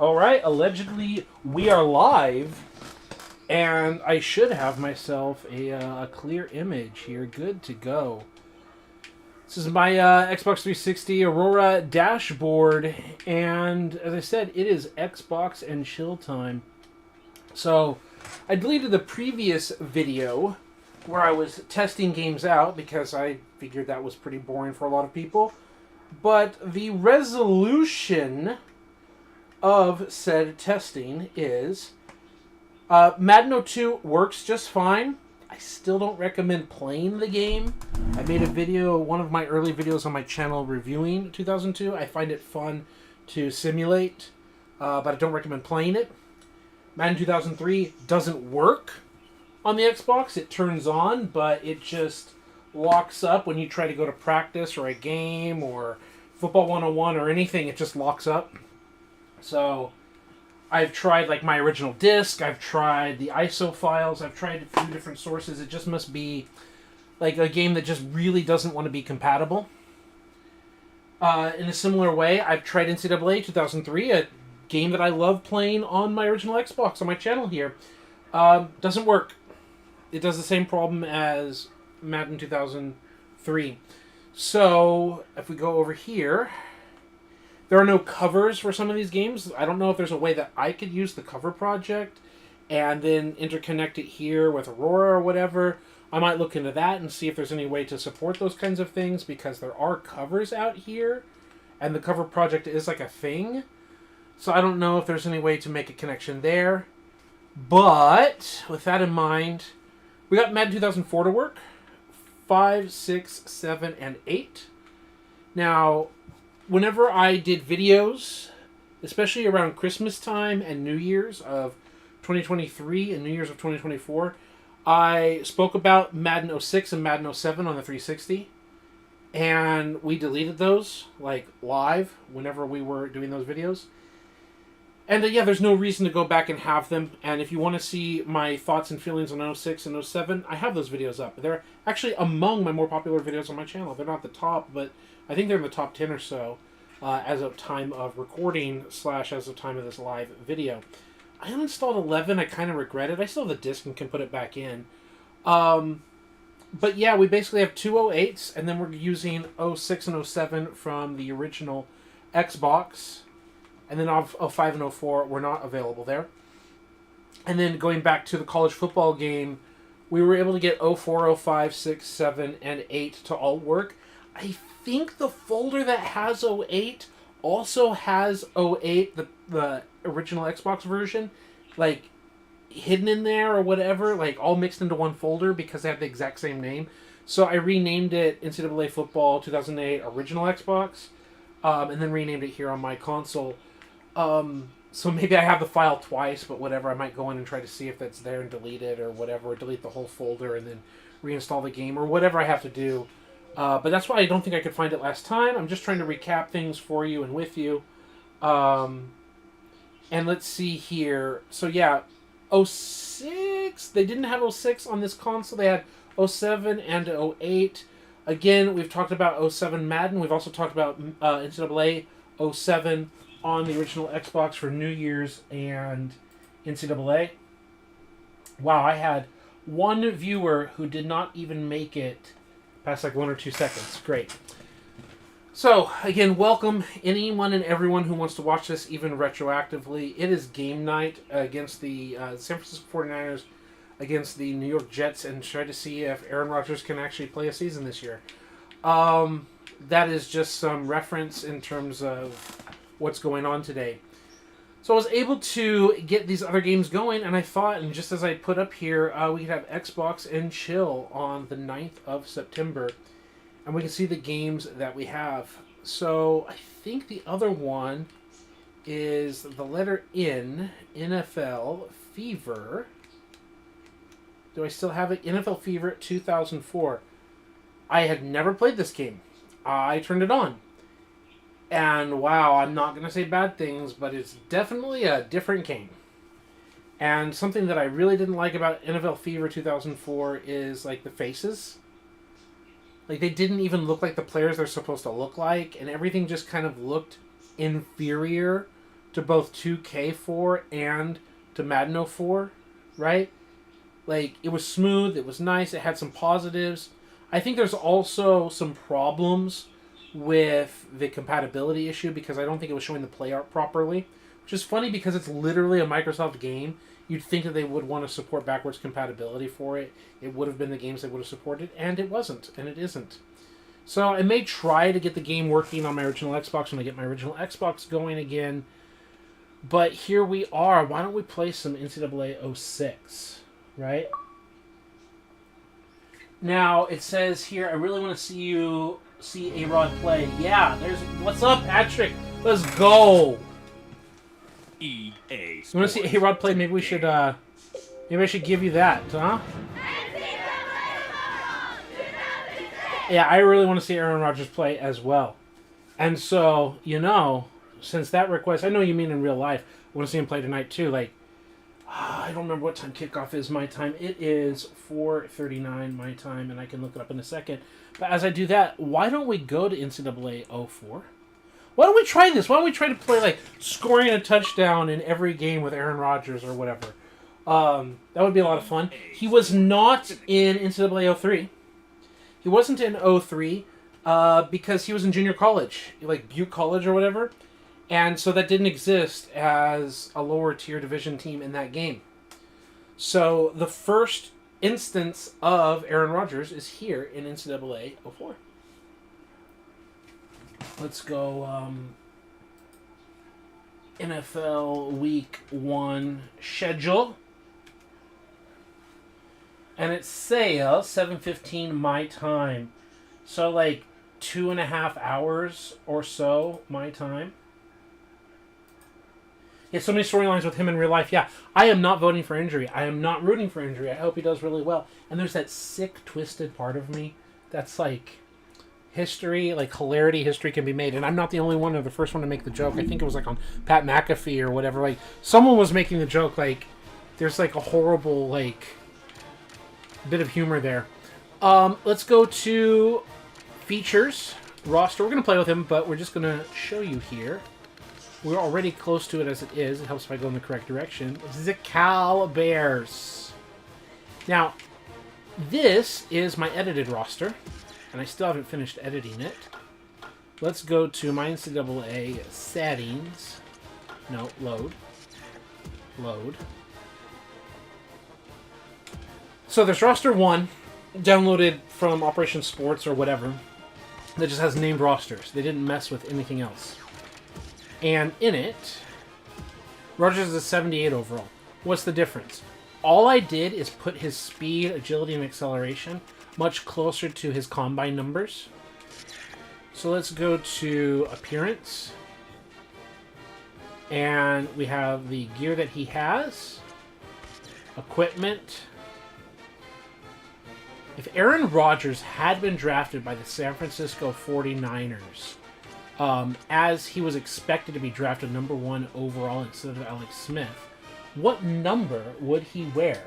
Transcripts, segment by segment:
All right, allegedly we are live, and I should have myself a clear image here, good to go. This is my Xbox 360 Aurora dashboard, and as I said, it is Xbox and chill time. So, I deleted the previous video where I was testing games out because I figured that was pretty boring for a lot of people. But the resolution of said testing is Madden 02 works just fine. I still don't recommend playing the game. I made a video, one of my early videos on my channel reviewing 2002. I find it fun to simulate, but I don't recommend playing it. Madden 2003 doesn't work on the Xbox. It turns on, but it just locks up when you try to go to practice or a game or Football 101 or anything. It just locks up. So I've tried like my original disc, I've tried the ISO files, I've tried a few different sources. It just must be like a game that just really doesn't want to be compatible. In a similar way, I've tried NCAA 2003, a game that I love playing on my original Xbox on my channel here. Doesn't work. It does the same problem as Madden 2003. So if we go over here, there are no covers for some of these games. I don't know if there's a way that I could use the cover project and then interconnect it here with Aurora or whatever. I might look into that and see if there's any way to support those kinds of things, because there are covers out here and the cover project is like a thing. So I don't know if there's any way to make a connection there. But with that in mind, we got Madden 2004 to work. 5, 6, 7, and 8. Now, whenever I did videos, especially around Christmas time and New Year's of 2023 and New Year's of 2024, I spoke about Madden 06 and Madden 07 on the 360. And we deleted those, like, live whenever we were doing those videos. And yeah, there's no reason to go back and have them. And if you want to see my thoughts and feelings on 06 and 07, I have those videos up. They're actually among my more popular videos on my channel. They're not the top, but I think they're in the top 10 or so as of time of recording / as of time of this live video. I uninstalled 11. I kind of regret it. I still have the disc and can put it back in. But yeah, we basically have two 08s, and then we're using 06 and 07 from the original Xbox. And then 05 and 04 were not available there. And then going back to the college football game, we were able to get 04, 05, 6, 7, and 8 to all work. I think the folder that has 08 also has 08, the original Xbox version, like hidden in there or whatever, like all mixed into one folder because they have the exact same name. So I renamed it NCAA Football 2008 Original Xbox, and then renamed it here on my console. So maybe I have the file twice, but whatever. I might go in and try to see if that's there and delete it or whatever, or delete the whole folder and then reinstall the game or whatever I have to do. But that's why I don't think I could find it last time. I'm just trying to recap things for you and with you. And let's see here. So yeah, 06, they didn't have 06 on this console. They had 07 and 08. Again, we've talked about 07 Madden. We've also talked about NCAA 07 on the original Xbox for New Year's and NCAA. Wow, I had one viewer who did not even make it past like 1 or 2 seconds. Great. So, again, welcome anyone and everyone who wants to watch this even retroactively. It is game night against the San Francisco 49ers against the New York Jets, and try to see if Aaron Rodgers can actually play a season this year. That is just some reference in terms of what's going on today. So I was able to get these other games going, and I thought, and just as I put up here, we could have Xbox and chill on the 9th of September, and we can see the games that we have. So I think the other one is the letter N, NFL Fever. Do I still have it? NFL Fever 2004. I had never played this game. I turned it on. And wow, I'm not going to say bad things, but it's definitely a different game. And something that I really didn't like about NFL Fever 2004 is like the faces. Like they didn't even look like the players they're supposed to look like, and everything just kind of looked inferior to both 2K4 and to Madden 04, right? Like, it was smooth, it was nice, it had some positives. I think there's also some problems with the compatibility issue because I don't think it was showing the play art properly, which is funny because it's literally a Microsoft game. You'd think that they would want to support backwards compatibility for it. It would have been the games they would have supported, and it wasn't, and it isn't. So I may try to get the game working on my original Xbox when I get my original Xbox going again. But here we are. Why don't we play some NCAA 06, right? Now, it says here, I really want to see A-Rod play. Yeah, there's... What's up, Patrick? Let's go! EA You want to see A-Rod play? Maybe we should, maybe I should give you that, huh? Yeah, I really want to see Aaron Rodgers play as well. And so, you know, since that request... I know you mean in real life. I want to see him play tonight, too. Like, I don't remember what time kickoff is my time. It is 4:39 my time, and I can look it up in a second. But as I do that, why don't we go to NCAA 04? Why don't we try this? Why don't we try to play, like, scoring a touchdown in every game with Aaron Rodgers or whatever? That would be a lot of fun. He was not in NCAA 03. He wasn't in 03 because he was in junior college, like Butte College or whatever. And so that didn't exist as a lower tier division team in that game. So the first instance of Aaron Rodgers is here in NCAA 04. Let's go NFL Week 1 schedule. And it's sale 7:15 my time. So like 2.5 hours or so my time. Yeah, so many storylines with him in real life. Yeah, I am not voting for injury. I am not rooting for injury. I hope he does really well. And there's that sick, twisted part of me that's like history, like hilarity history can be made. And I'm not the only one or the first one to make the joke. I think it was like on Pat McAfee or whatever. Like, someone was making the joke like there's like a horrible like bit of humor there. Let's go to features, roster. We're going to play with him, but we're just going to show you here. We're already close to it as it is. It helps if I go in the correct direction. This is the Cal Bears. Now, this is my edited roster, and I still haven't finished editing it. Let's go to my NCAA settings. No, load. Load. So there's roster 1, downloaded from Operation Sports or whatever, that just has named rosters. They didn't mess with anything else. And in it, Rodgers is a 78 overall. What's the difference? All I did is put his speed, agility, and acceleration much closer to his combine numbers. So let's go to appearance. And we have the gear that he has. Equipment. If Aaron Rodgers had been drafted by the San Francisco 49ers, as he was expected to be drafted number 1 overall instead of Alex Smith, what number would he wear?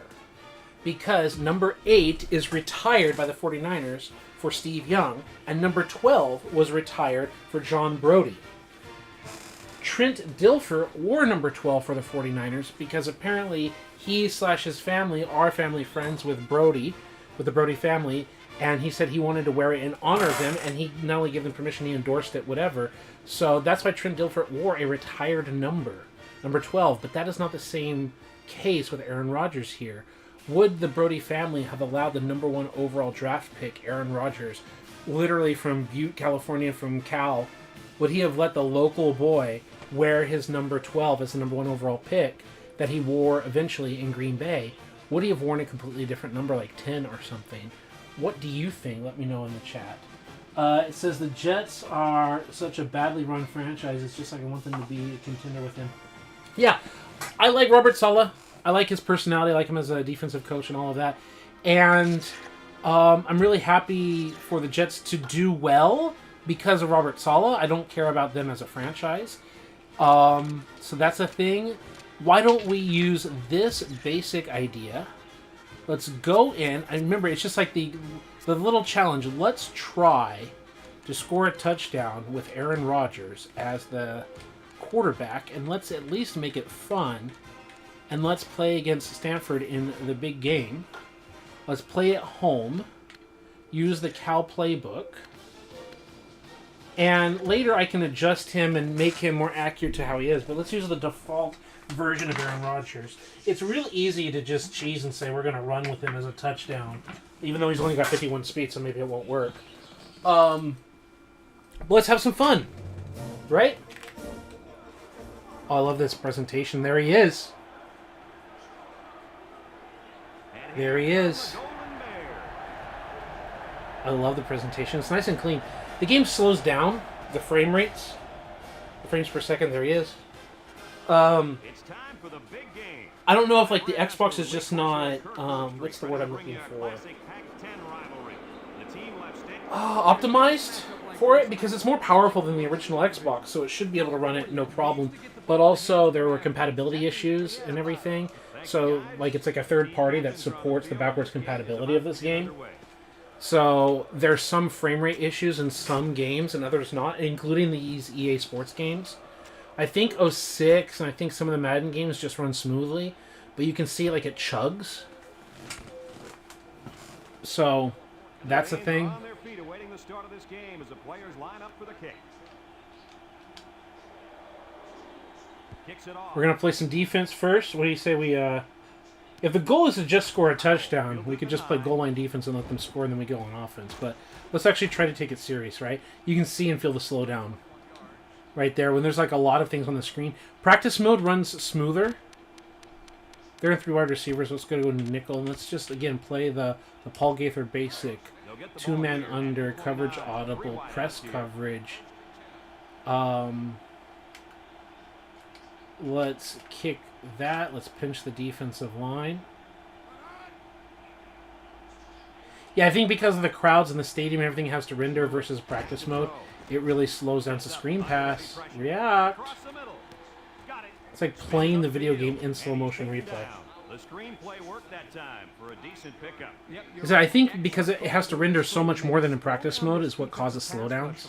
Because number 8 is retired by the 49ers for Steve Young, and number 12 was retired for John Brody. Trent Dilfer wore number 12 for the 49ers because apparently he/his family are family friends with Brody, with the Brody family, and he said he wanted to wear it in honor of them, and he not only gave them permission, he endorsed it, whatever. So that's why Trent Dilfer wore a retired number 12, but that is not the same case with Aaron Rodgers here. Would the Brody family have allowed the number 1 overall draft pick, Aaron Rodgers, literally from Butte, California, from Cal, would he have let the local boy wear his number 12 as the number 1 overall pick that he wore eventually in Green Bay? Would he have worn a completely different number, like 10 or something? What do you think? Let me know in the chat. It says the Jets are such a badly run franchise. It's just like I want them to be a contender with him. Yeah, I like Robert Saleh. I like his personality. I like him as a defensive coach and all of that. And I'm really happy for the Jets to do well because of Robert Saleh. I don't care about them as a franchise. So that's a thing. Why don't we use this basic idea? Let's go in. And remember, it's just like the little challenge. Let's try to score a touchdown with Aaron Rodgers as the quarterback, and let's at least make it fun. And let's play against Stanford in the big game. Let's play at home. Use the Cal playbook. And later I can adjust him and make him more accurate to how he is. But let's use the default version of Aaron Rodgers. It's real easy to just cheese and say we're going to run with him as a touchdown. Even though he's only got 51 speed, so maybe it won't work. But let's have some fun. Right? Oh, I love this presentation. There he is. There he is. I love the presentation. It's nice and clean. The game slows down the frame rates. The frames per second. There he is. It's time for the big game. I don't know if like the Xbox is just not what's the word I'm looking for? Optimized for it, because it's more powerful than the original Xbox, so it should be able to run it no problem. But also there were compatibility issues and everything. So like it's like a third party that supports the backwards compatibility of this game. So there's some frame rate issues in some games and others not, including these EA Sports games. I think 06 and I think some of the Madden games just run smoothly, but you can see like it chugs. So that's a thing. On their feet awaiting the start of this game as the players line up for the kick. Kicks it off. We're going to play some defense first. What do you say we if the goal is to just score a touchdown, we could just play goal line defense and let them score, and then we go on offense. But let's actually try to take it serious, right? You can see and feel the slowdown right there when there's like a lot of things on the screen. Practice mode runs smoother. There are 3 wide receivers. Let's go to nickel, and let's just, again, play the Paul Gaither basic. 2-man under, coverage audible, press coverage. Let's kick that. Let's pinch the defensive line. Yeah, I think because of the crowds in the stadium, everything has to render versus practice mode. It really slows down. It's a screen pass. React. It's like playing the video game in slow motion replay. The screenplay worked that time for a decent pickup. So I think because it has to render so much more than in practice mode is what causes slowdowns.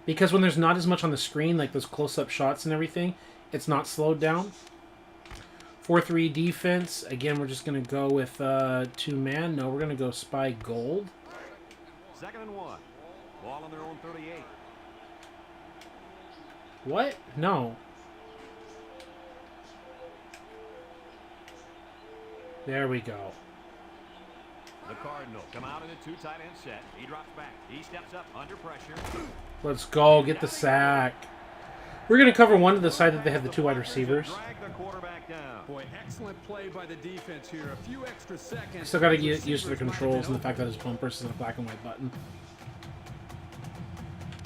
Because when there's not as much on the screen, like those close-up shots and everything, it's not slowed down. 4-3 defense. Again, we're just going to go with 2-man. No, we're going to go spy gold. 2nd and 1. Ball on their own 38. What? No. There we go. The Cardinals come out in a 2 tight end set. He drops back. He steps up under pressure. Let's go. Get the sack. We're going to cover one to the side that they have the 2 wide receivers. Drag the quarterback down. Boy, excellent play by the defense here. A few extra seconds. Still got to get used to the controls and the fact that his bumpers is a black and white button.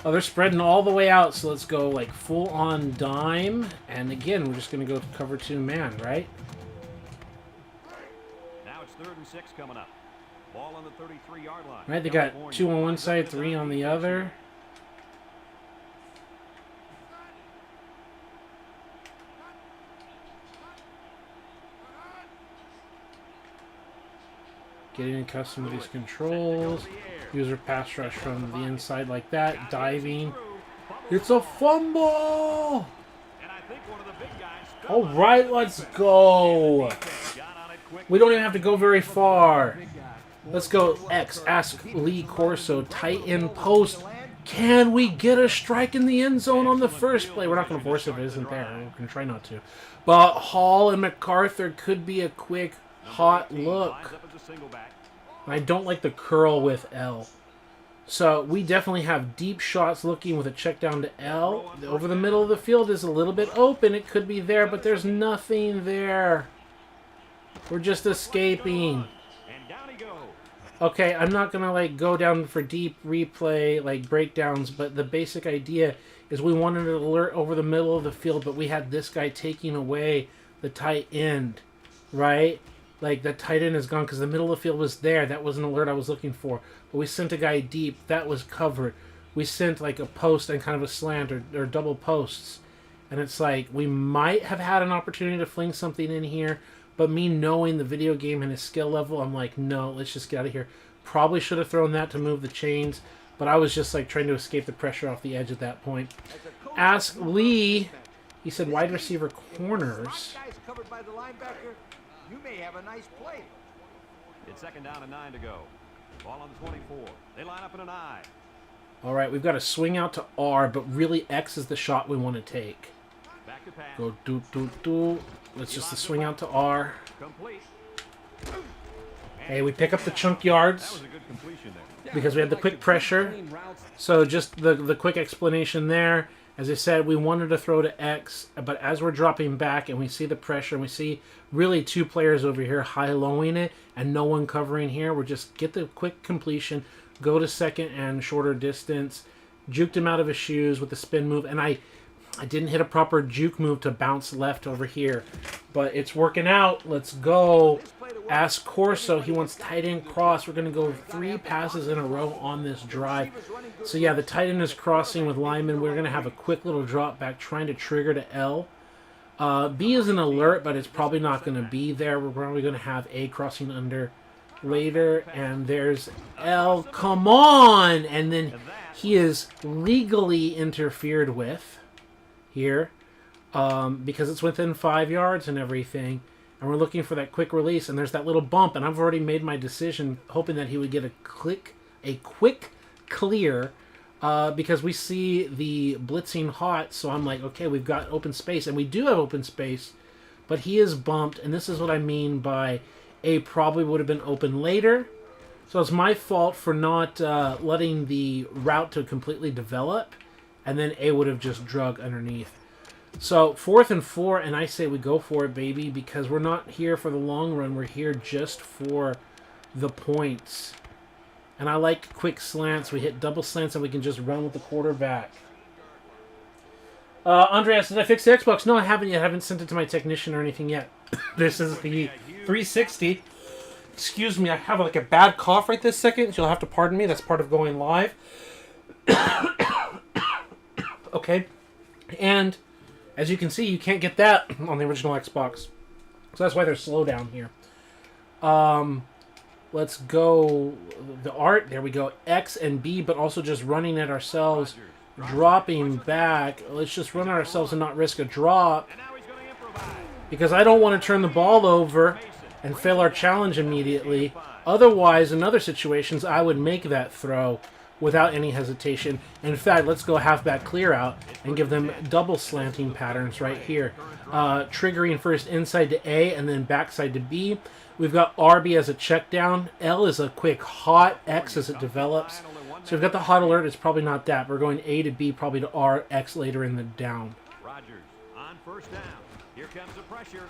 Oh, they're spreading all the way out, so let's go like full on dime. And again, we're just going to go cover 2-man, right? Now it's 3rd and 6 coming up. Ball on the 33-yard line. Right, they got 2 on one side, 3 on the other. Getting accustomed to these controls. User pass rush from the inside like that. Diving. It's a fumble! All right, let's go. We don't even have to go very far. Let's go X. Ask Lee Corso. Tight end post. Can we get a strike in the end zone on the first play? We're not going to force it if it isn't there. We're going to try not to. But Hall and MacArthur could be a quick, hot look. I don't like the curl with L. So we definitely have deep shots looking with a check down to L. Over the middle of the field is a little bit open. It could be there, but there's nothing there. We're just escaping. Okay, I'm not going to like go down for deep replay, like breakdowns, but the basic idea is we wanted an alert over the middle of the field, but we had this guy taking away the tight end, right? Like, the tight end is gone because the middle of the field was there. That was an alert I was looking for. But we sent a guy deep. That was covered. We sent, like, a post and kind of a slant or double posts. And it's like, we might have had an opportunity to fling something in here, but me knowing the video game and his skill level, I'm like, no, let's just get out of here. Probably should have thrown that to move the chains. But I was just like trying to escape the pressure off the edge at that point. Ask Lee. He said wide receiver corners. Guys covered by the linebacker. You may have a nice play. It's 2nd down and 9 to go. Ball on the 24. They line up in an I. All right, we've got to swing out to R, but really X is the shot we want to take. Back to pass. Go do. Let's just swing out to R. Complete. Hey, we pick up the chunk yards That was a good completion there. because we had the quick pressure. So just the quick explanation there. As I said, we wanted to throw to X, but as we're dropping back and we see the pressure and we see really 2 players over here high-lowing it and no one covering here, we're just get the quick completion, go to second and shorter distance, juked him out of his shoes with the spin move, and I didn't hit a proper juke move to bounce left over here, but it's working out. Let's go. Ask Corso. He wants tight end cross. We're going to go 3 passes in a row on this drive. So yeah, the tight end is crossing with Lyman. We're going to have a quick little drop back trying to trigger to L. B is an alert, but it's probably not going to be there. We're probably going to have A crossing under later, and there's L. Come on! And then he is legally interfered with here because it's within 5 yards and everything, and we're looking for that quick release, and there's that little bump, and I've already made my decision hoping that he would get a quick clear because we see the blitzing hot, so I'm like, okay, we've got open space, and we do have open space, but he is bumped, and this is what I mean by A probably would have been open later. So it's my fault for not letting the route to completely develop, and then A would have just drug underneath. So 4th and 4, and I say we go for it, baby, because we're not here for the long run. We're here just for the points. And I like quick slants. We hit double slants, and we can just run with the quarterback. Andreas, did I fix the Xbox? No, I haven't yet. I haven't sent it to my technician or anything yet. This is the 360. Excuse me, I have like a bad cough right this second, so you'll have to pardon me. That's part of going live. Okay. And as you can see, you can't get that on the original Xbox. So that's why there's slowdown here. Let's go the art. There we go. X and B, but also just running at ourselves, dropping back. Let's just run at ourselves and not risk a drop, And now he's going to improvise. because I don't want to turn the ball over and fail our challenge immediately. Otherwise, in other situations, I would make that throw without any hesitation. In fact, let's go halfback clear out and give them double slanting patterns right here. Triggering first inside to A and then backside to B. We've got RB as a check down. L is a quick hot. X as it develops. So we've got the hot alert. It's probably not that. We're going A to B, probably to R, X later in the down. Rodgers on 1st down. Here comes the pressure.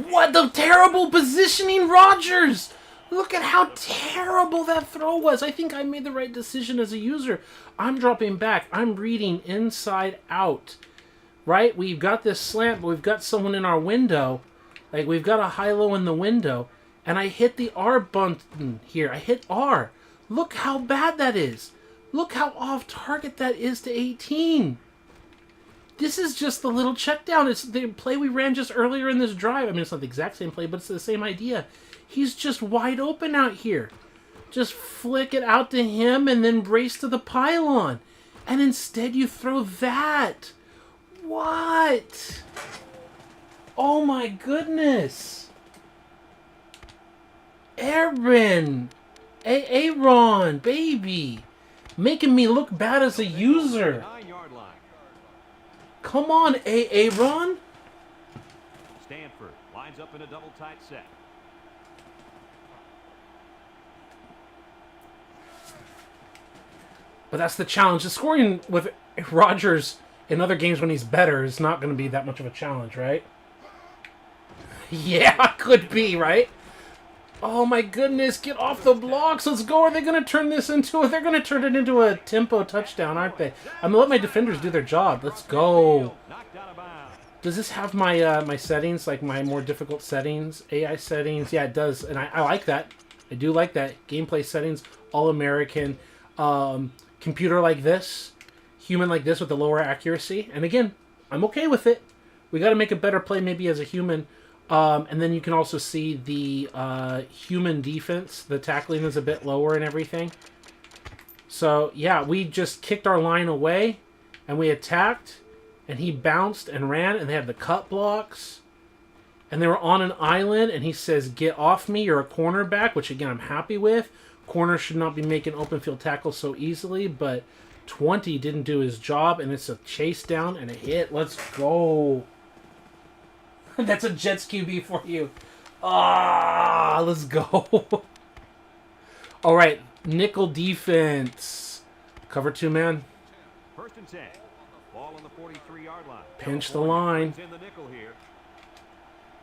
What the terrible positioning, Rodgers! Look at how terrible that throw was. I think I made the right decision as a user. I'm dropping back. I'm reading inside out. Right? We've got this slant, but we've got someone in our window. Like, we've got a high-low in the window. And I hit the R button here. I hit R. Look how bad that is. Look how off target that is to 18. This is just the little check down. It's the play we ran just earlier in this drive. I mean, it's not the exact same play, but it's the same idea. He's just wide open out here. Just flick it out to him and then brace to the pylon. And instead you throw that. What? Oh my goodness. Aaron. Aaron, baby. Making me look bad as a user. 9-yard line. Come on, Aaron. Stanford lines up in a double tight set. But that's the challenge. The scoring with Rodgers in other games when he's better is not going to be that much of a challenge, right? Yeah, could be, right? Oh my goodness, get off the blocks. Let's go. Are they going to turn this into they're going to turn it into a tempo touchdown, aren't they? I'm going to let my defenders do their job. Let's go. Knocked out of bounds. Does this have my my settings, like my more difficult settings, AI settings? Yeah, it does, and I like that. I do like that. Gameplay settings, all-American, computer like this, human like this with the lower accuracy. And again, I'm okay with it. We got to make a better play maybe as a human. And then you can also see the human defense. The tackling is a bit lower and everything. So, yeah, we just kicked our line away, and we attacked, and he bounced and ran, and they had the cut blocks, and they were on an island, and he says, get off me, you're a cornerback, which, again, I'm happy with. Corners should not be making open field tackles so easily, but 20 didn't do his job, and it's a chase down and a hit. Let's go. That's a Jets QB for you. Ah, let's go. All right, nickel defense. Cover 2 man. First and 10. Ball on the 43-yard line. Pinch the line. In the nickel here.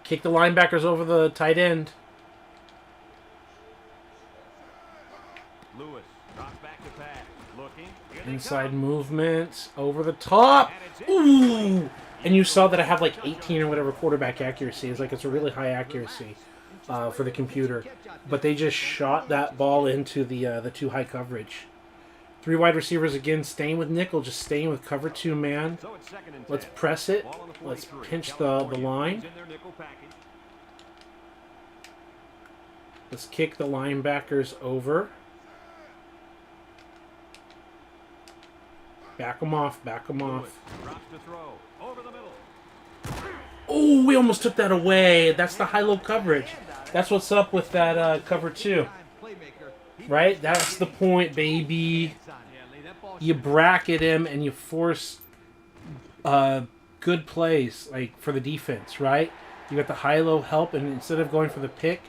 Kick the linebackers over the tight end. Lewis drops back to pass. Looking. Here they Inside come. movement. Over the top. Ooh. And you saw that I have like 18 or whatever quarterback accuracy. It's like it's a really high accuracy for the computer. But they just shot that ball into the too high coverage. 3 wide receivers again, staying with nickel, just staying with cover 2 man. So it's second and 10. Let's press it. Ball on the Let's 43. pinch the California line. brings in their nickel package. Let's kick the linebackers over. Back them off. Back them Lewis off. drops to throw. Over the middle. Oh, we almost took that away. That's the high-low coverage. That's what's up with that cover 2. Right? That's the point, baby. You bracket him and you force good plays like for the defense, right? You got the high-low help, and instead of going for the pick,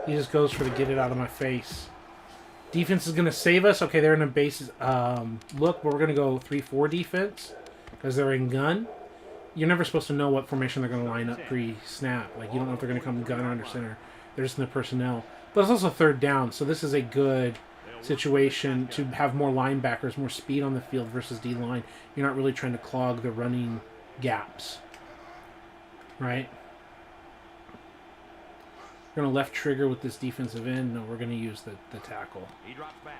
he just goes for the get it out of my face. Defense is going to save us. Okay, they're in a base look, but we're going to go 3-4 defense because they're in gun. You're never supposed to know what formation they're going to line up pre-snap. Like, you don't know if they're going to come gun or under center. They're just in the personnel. But it's also third down, so this is a good situation to have more linebackers, more speed on the field versus D-line. You're not really trying to clog the running gaps. Right? We're going to left trigger with this defensive end. No, we're going to use the tackle. He drops back.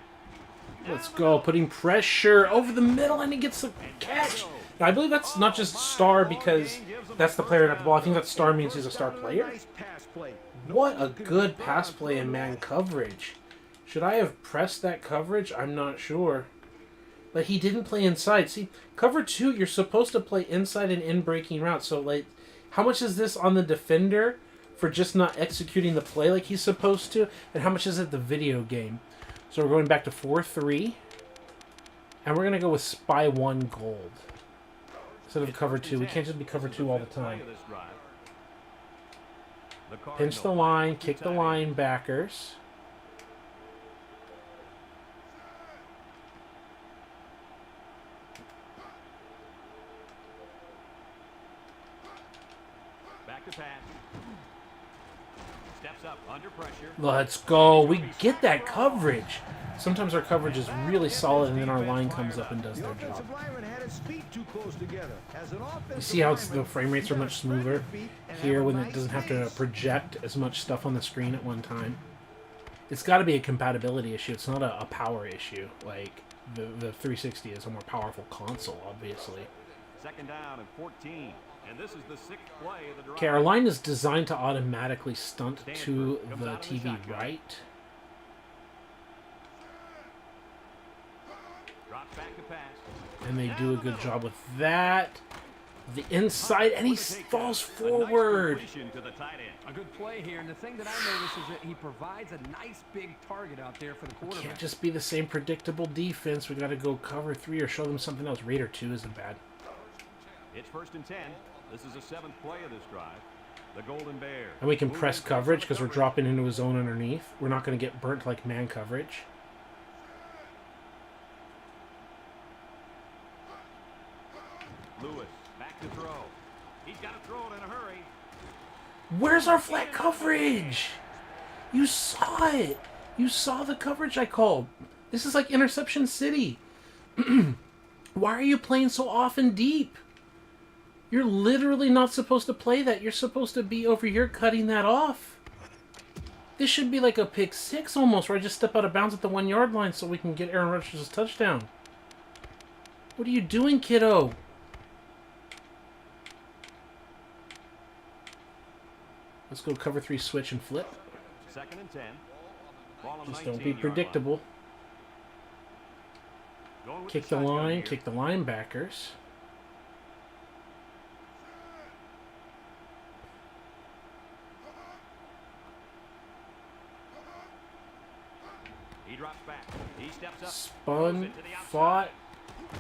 Let's go. Putting pressure over the middle, and he gets the catch. Now, I believe that's not just star because that's the player, not the ball. I think that star means he's a star player. What a good pass play in man coverage. Should I have pressed that coverage? I'm not sure. But he didn't play inside. See, cover 2, you're supposed to play inside and in breaking routes. So, like, how much is this on the defender for just not executing the play like he's supposed to? And how much is it the video game? So we're going back to 4-3. And we're going to go with Spy 1 gold. Instead of cover 2. We can't just be cover 2 all the time. Pinch the line, kick the linebackers. Back to pass. Steps up under pressure. Let's go. We get that coverage. Sometimes our coverage is really solid, and then our line comes up and does their job. You see how the frame rates are much smoother here when it doesn't have to project as much stuff on the screen at one time. It's got to be a compatibility issue. It's not a power issue. Like, the 360 is a more powerful console, obviously. Second down and 14. And this is the 6th play of the drive. Okay, our line is designed to automatically stunt to the TV right. Drops back to pass. And they do a good job with that. The inside, and he falls forward. A good play here, and the thing that I notice is that he provides a nice big target out there for the quarterback. Can't just be the same predictable defense. We got to go cover 3 or show them something else. Raider 2 isn't bad. It's first and 10. This is the 7th play of this drive. The Golden Bear. And we can press coverage because we're dropping into a zone underneath. We're not going to get burnt like man coverage. Lewis back to throw. He's got to throw it in a hurry. Where's our flat coverage? You saw it. You saw the coverage I called. This is like Interception City. Why are you playing so often deep? You're literally not supposed to play that. You're supposed to be over here cutting that off. This should be like a pick 6 almost, where I just step out of bounds at the 1 yard line so we can get Aaron Rodgers' touchdown. What are you doing, kiddo? Let's go cover 3 switch and flip. Second and 10. Ball on Just 19 don't be yard predictable. line. Going with Kick the shotgun line, here. kick the linebackers. He drops back. He steps up. Spun, fought.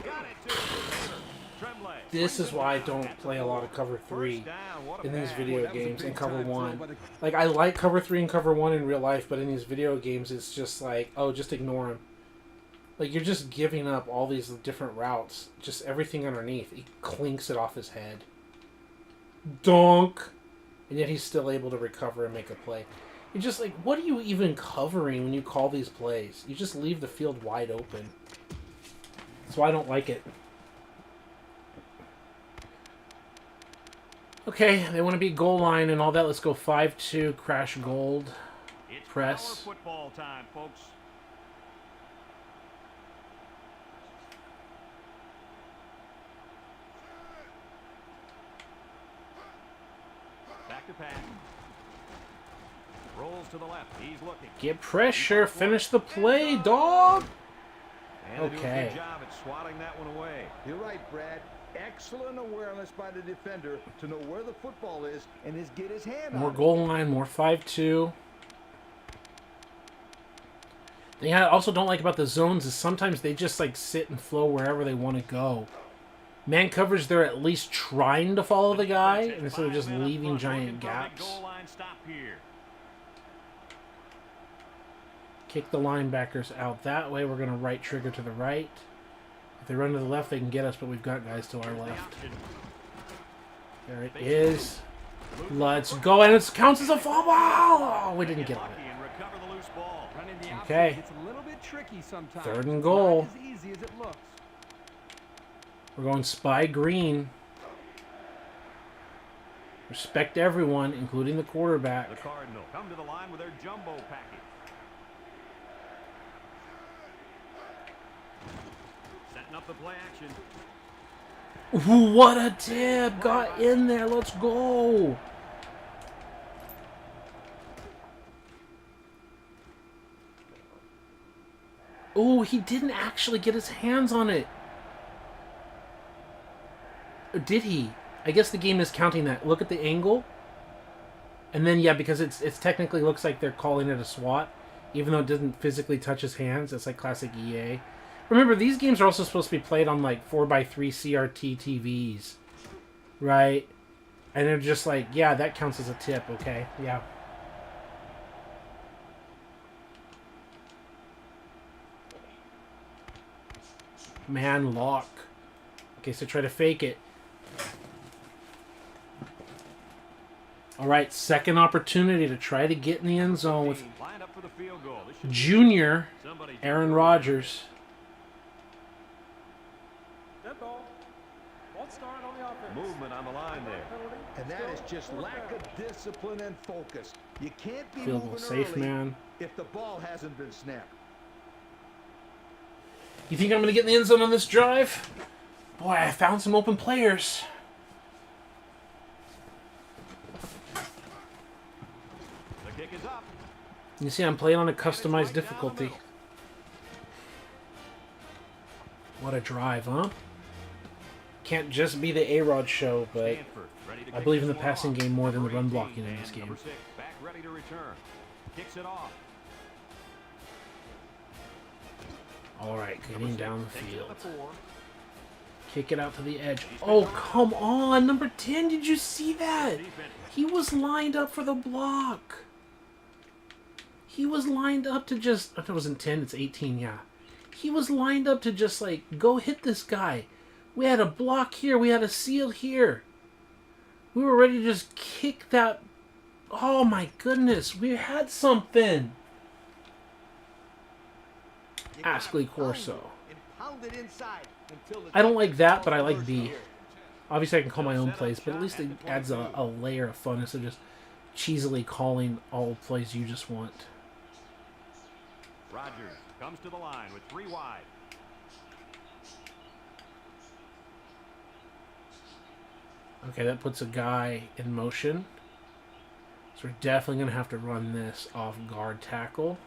Got it to him. Tremblay. This is why I don't play a lot of cover 3 First down. What a in these pass. video games and cover 1. Like, I like cover 3 and cover 1 in real life, but in these video games, it's just like, oh, just ignore him. Like, you're just giving up all these different routes. Just everything underneath. He clinks it off his head. Donk! And yet he's still able to recover and make a play. You're just like, what are you even covering when you call these plays? You just leave the field wide open. That's why I don't like it. Okay, they want to be goal line and all that. Let's go 5-2, crash gold. It's Press. power football time, folks. Back to pass. Rolls to the left. He's looking. Get pressure. Finish the play, dog. And they do a Okay. good job at swatting that one away. You're right, Brad. Excellent awareness by the defender to know where the football is and get his hand More on it. goal line, more 5-2. The thing I also don't like about the zones is sometimes they just like sit and flow wherever they want to go. Man coverage, they're at least trying to follow the guy instead of just Five men up leaving front, giant looking for a big gaps. goal line stop here. Kick the linebackers out that way. We're going to right trigger to the right. If they run to the left, they can get us, but we've got guys to our Here's the left. option. There it is. Let's go, and it counts as a fumble. Oh, we didn't get on Lucky it. and recover the loose ball. Running the option Okay. gets a little bit tricky sometimes. Third and It's goal. not as easy as it looks. We're going spy green. Respect everyone, including the quarterback. The Cardinal come to the line with their jumbo package. Setting up the play action. Ooh, what a tip! Got in there. Let's go. Oh, he didn't actually get his hands on it. Or did he? I guess the game is counting that. Look at the angle. And then, yeah, because it's technically looks like they're calling it a SWAT, even though it doesn't physically touch his hands. It's like classic EA. Remember, these games are also supposed to be played on like 4x3 CRT TVs, right? And they're just like, yeah, that counts as a tip, okay? Yeah. Man lock. Okay, so try to fake it. All right, second opportunity to try to get in the end zone with Lined up for the field goal. This should be Junior somebody. Aaron Rodgers. Dead ball. One start on the offense. Movement on the line there. And that is just lack of discipline and focus. You can't be Field goal moving safe, early man. if the ball hasn't been snapped. You think I'm going to get in the end zone on this drive? Boy, I found some open players. The kick is up. You see, I'm playing on a customized difficulty. What a drive, huh? Can't just be the A-Rod show, but Stanford ready to I kick believe in the this one passing off. game more than the Number run 18 blocking in and this game. number 6 back ready to return. Kicks it off. All right, getting down the Takes it to field. the 4. Kick it out to the edge. Oh, come on. Number 10, did you see that? Defense. He was lined up for the block. He was lined up to just... I thought it wasn't 10, it's 18, yeah. He was lined up to just, like, go hit this guy. We had a block here. We had a seal here. We were ready to just kick that... Oh, my goodness. We had something. You gotta Ashley pound Corso. it and pound it inside until the I don't like that, but I like first B. here. Obviously, I can call my own plays, but at least it adds a layer of fun instead of just cheesily calling all plays you just want. Rodgers comes to the line with 3 wide. Okay, that puts a guy in motion. So we're definitely going to have to run this off guard tackle.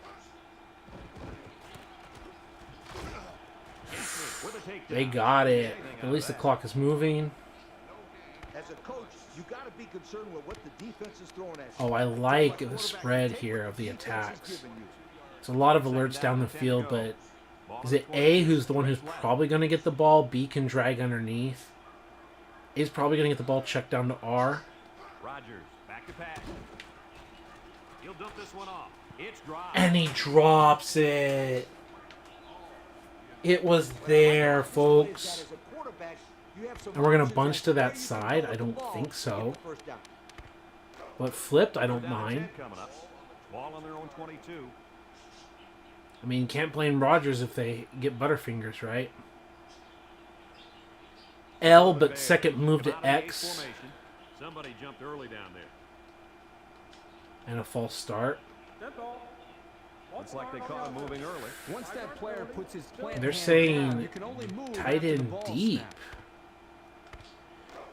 takedown. They got it. At least the clock is moving. As a coach, you got to be concerned with what the defense is throwing at you. Oh, I like the spread here of the attacks. It's a lot of alerts down the field, but is it A who's the one who's probably going to get the ball? B can drag underneath. A's probably going to get the ball checked down to R. Rodgers back to pass. He'll dump this one off. It's dropped. And he drops it. It was there, folks. And we're going to bunch to that side? I don't think so. But flipped, I don't mind. Coming up. Ball on their own 22. I mean, can't blame Rodgers if they get Butterfingers, right? L, but second move to X. Somebody jumped early down there. And a false start. Dead ball. Looks like they caught him moving early. Once that player puts his plant They're hand saying down, you can only move tight after the end ball deep. snap.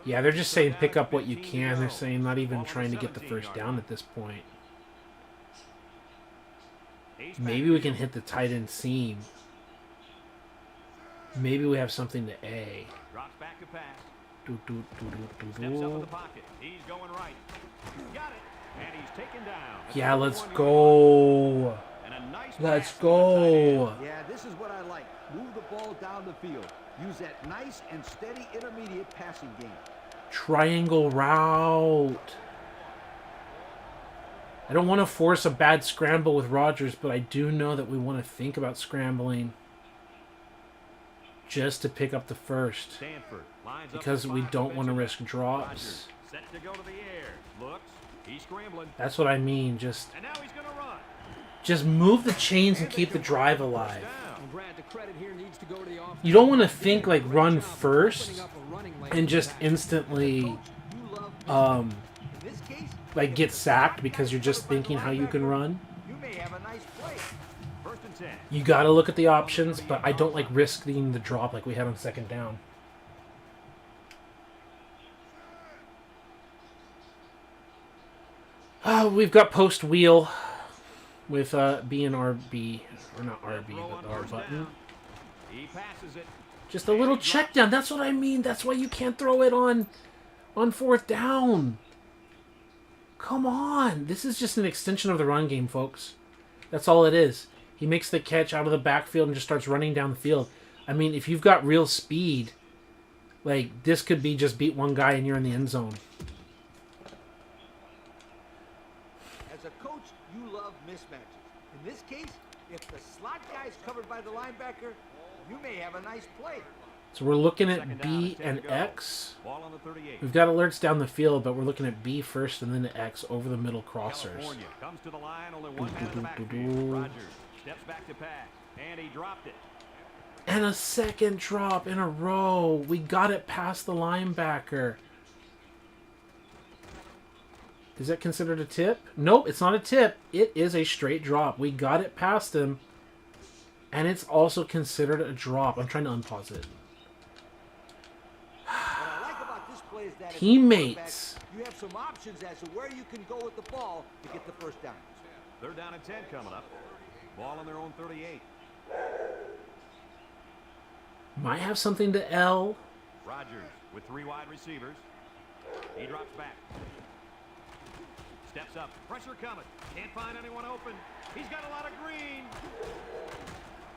Yeah, they're just saying pick up what you can. They're saying not even trying to get the first down at this point. Maybe we can hit the tight end seam. Maybe we have something to A. Drops back to pass. Do, do, do, do, Steps up in do, the do. pocket. He's going right. Got it. And he's taken down. Yeah, let's go. And a nice Let's pass to the tight end. go. Yeah, this is what I like. Move the ball down the field. Use that nice and steady intermediate passing game. Triangle route. I don't want to force a bad scramble with Rodgers, but I do know that we want to think about scrambling just to pick up the first. Stanford lines up Because the we box don't want to defensively. risk drops. Rodgers set to go to the air. Looks. He's scrambling. That's what I mean. Just And now he's going to run. move the chains and keep the drive alive. Down. And Brad, the credit here needs to go to the offense. You don't want to think like run Great job of first opening up a running lane and for just the back. instantly um In this case, like get sacked because you're just thinking how you can run. you may have a nice play. First and 10. You got to look at the options, but I don't like risking the drop like we had on second down. We've got post wheel with B and RB, or not RB, Throw on but the R first button. down. He passes it. Just a little check down. That's what I mean. That's why you can't throw it on fourth down. Come on. This is just an extension of the run game, folks. That's all it is. He makes the catch out of the backfield and just starts running down the field. I mean, if you've got real speed, like, this could be just beat one guy and you're in the end zone. As a coach, you love mismatches. In this case, if the slot guy is covered by the linebacker, you may have a nice play. So we're looking at Second down, B 10 and to go. X. Ball on the 38. We've got alerts down the field, but we're looking at B first and then to X over the middle crossers. California comes to the line, only one man in the do, backfield. do. Rodgers steps back to pass, and he dropped it. And a second drop in a row. We got it past the linebacker. Is that considered a tip? Nope, it's not a tip. It is a straight drop. We got it past him. And it's also considered a drop. I'm trying to unpause it. What I like about this play is that as a Teammates. quarterback, you have some options as to where you can go with the ball to get the first down. Third down and 10 coming up. Ball on their own 38. Might have something to L. Rodgers with three wide receivers. He drops back. Steps up. Pressure coming. Can't find anyone open. He's got a lot of green.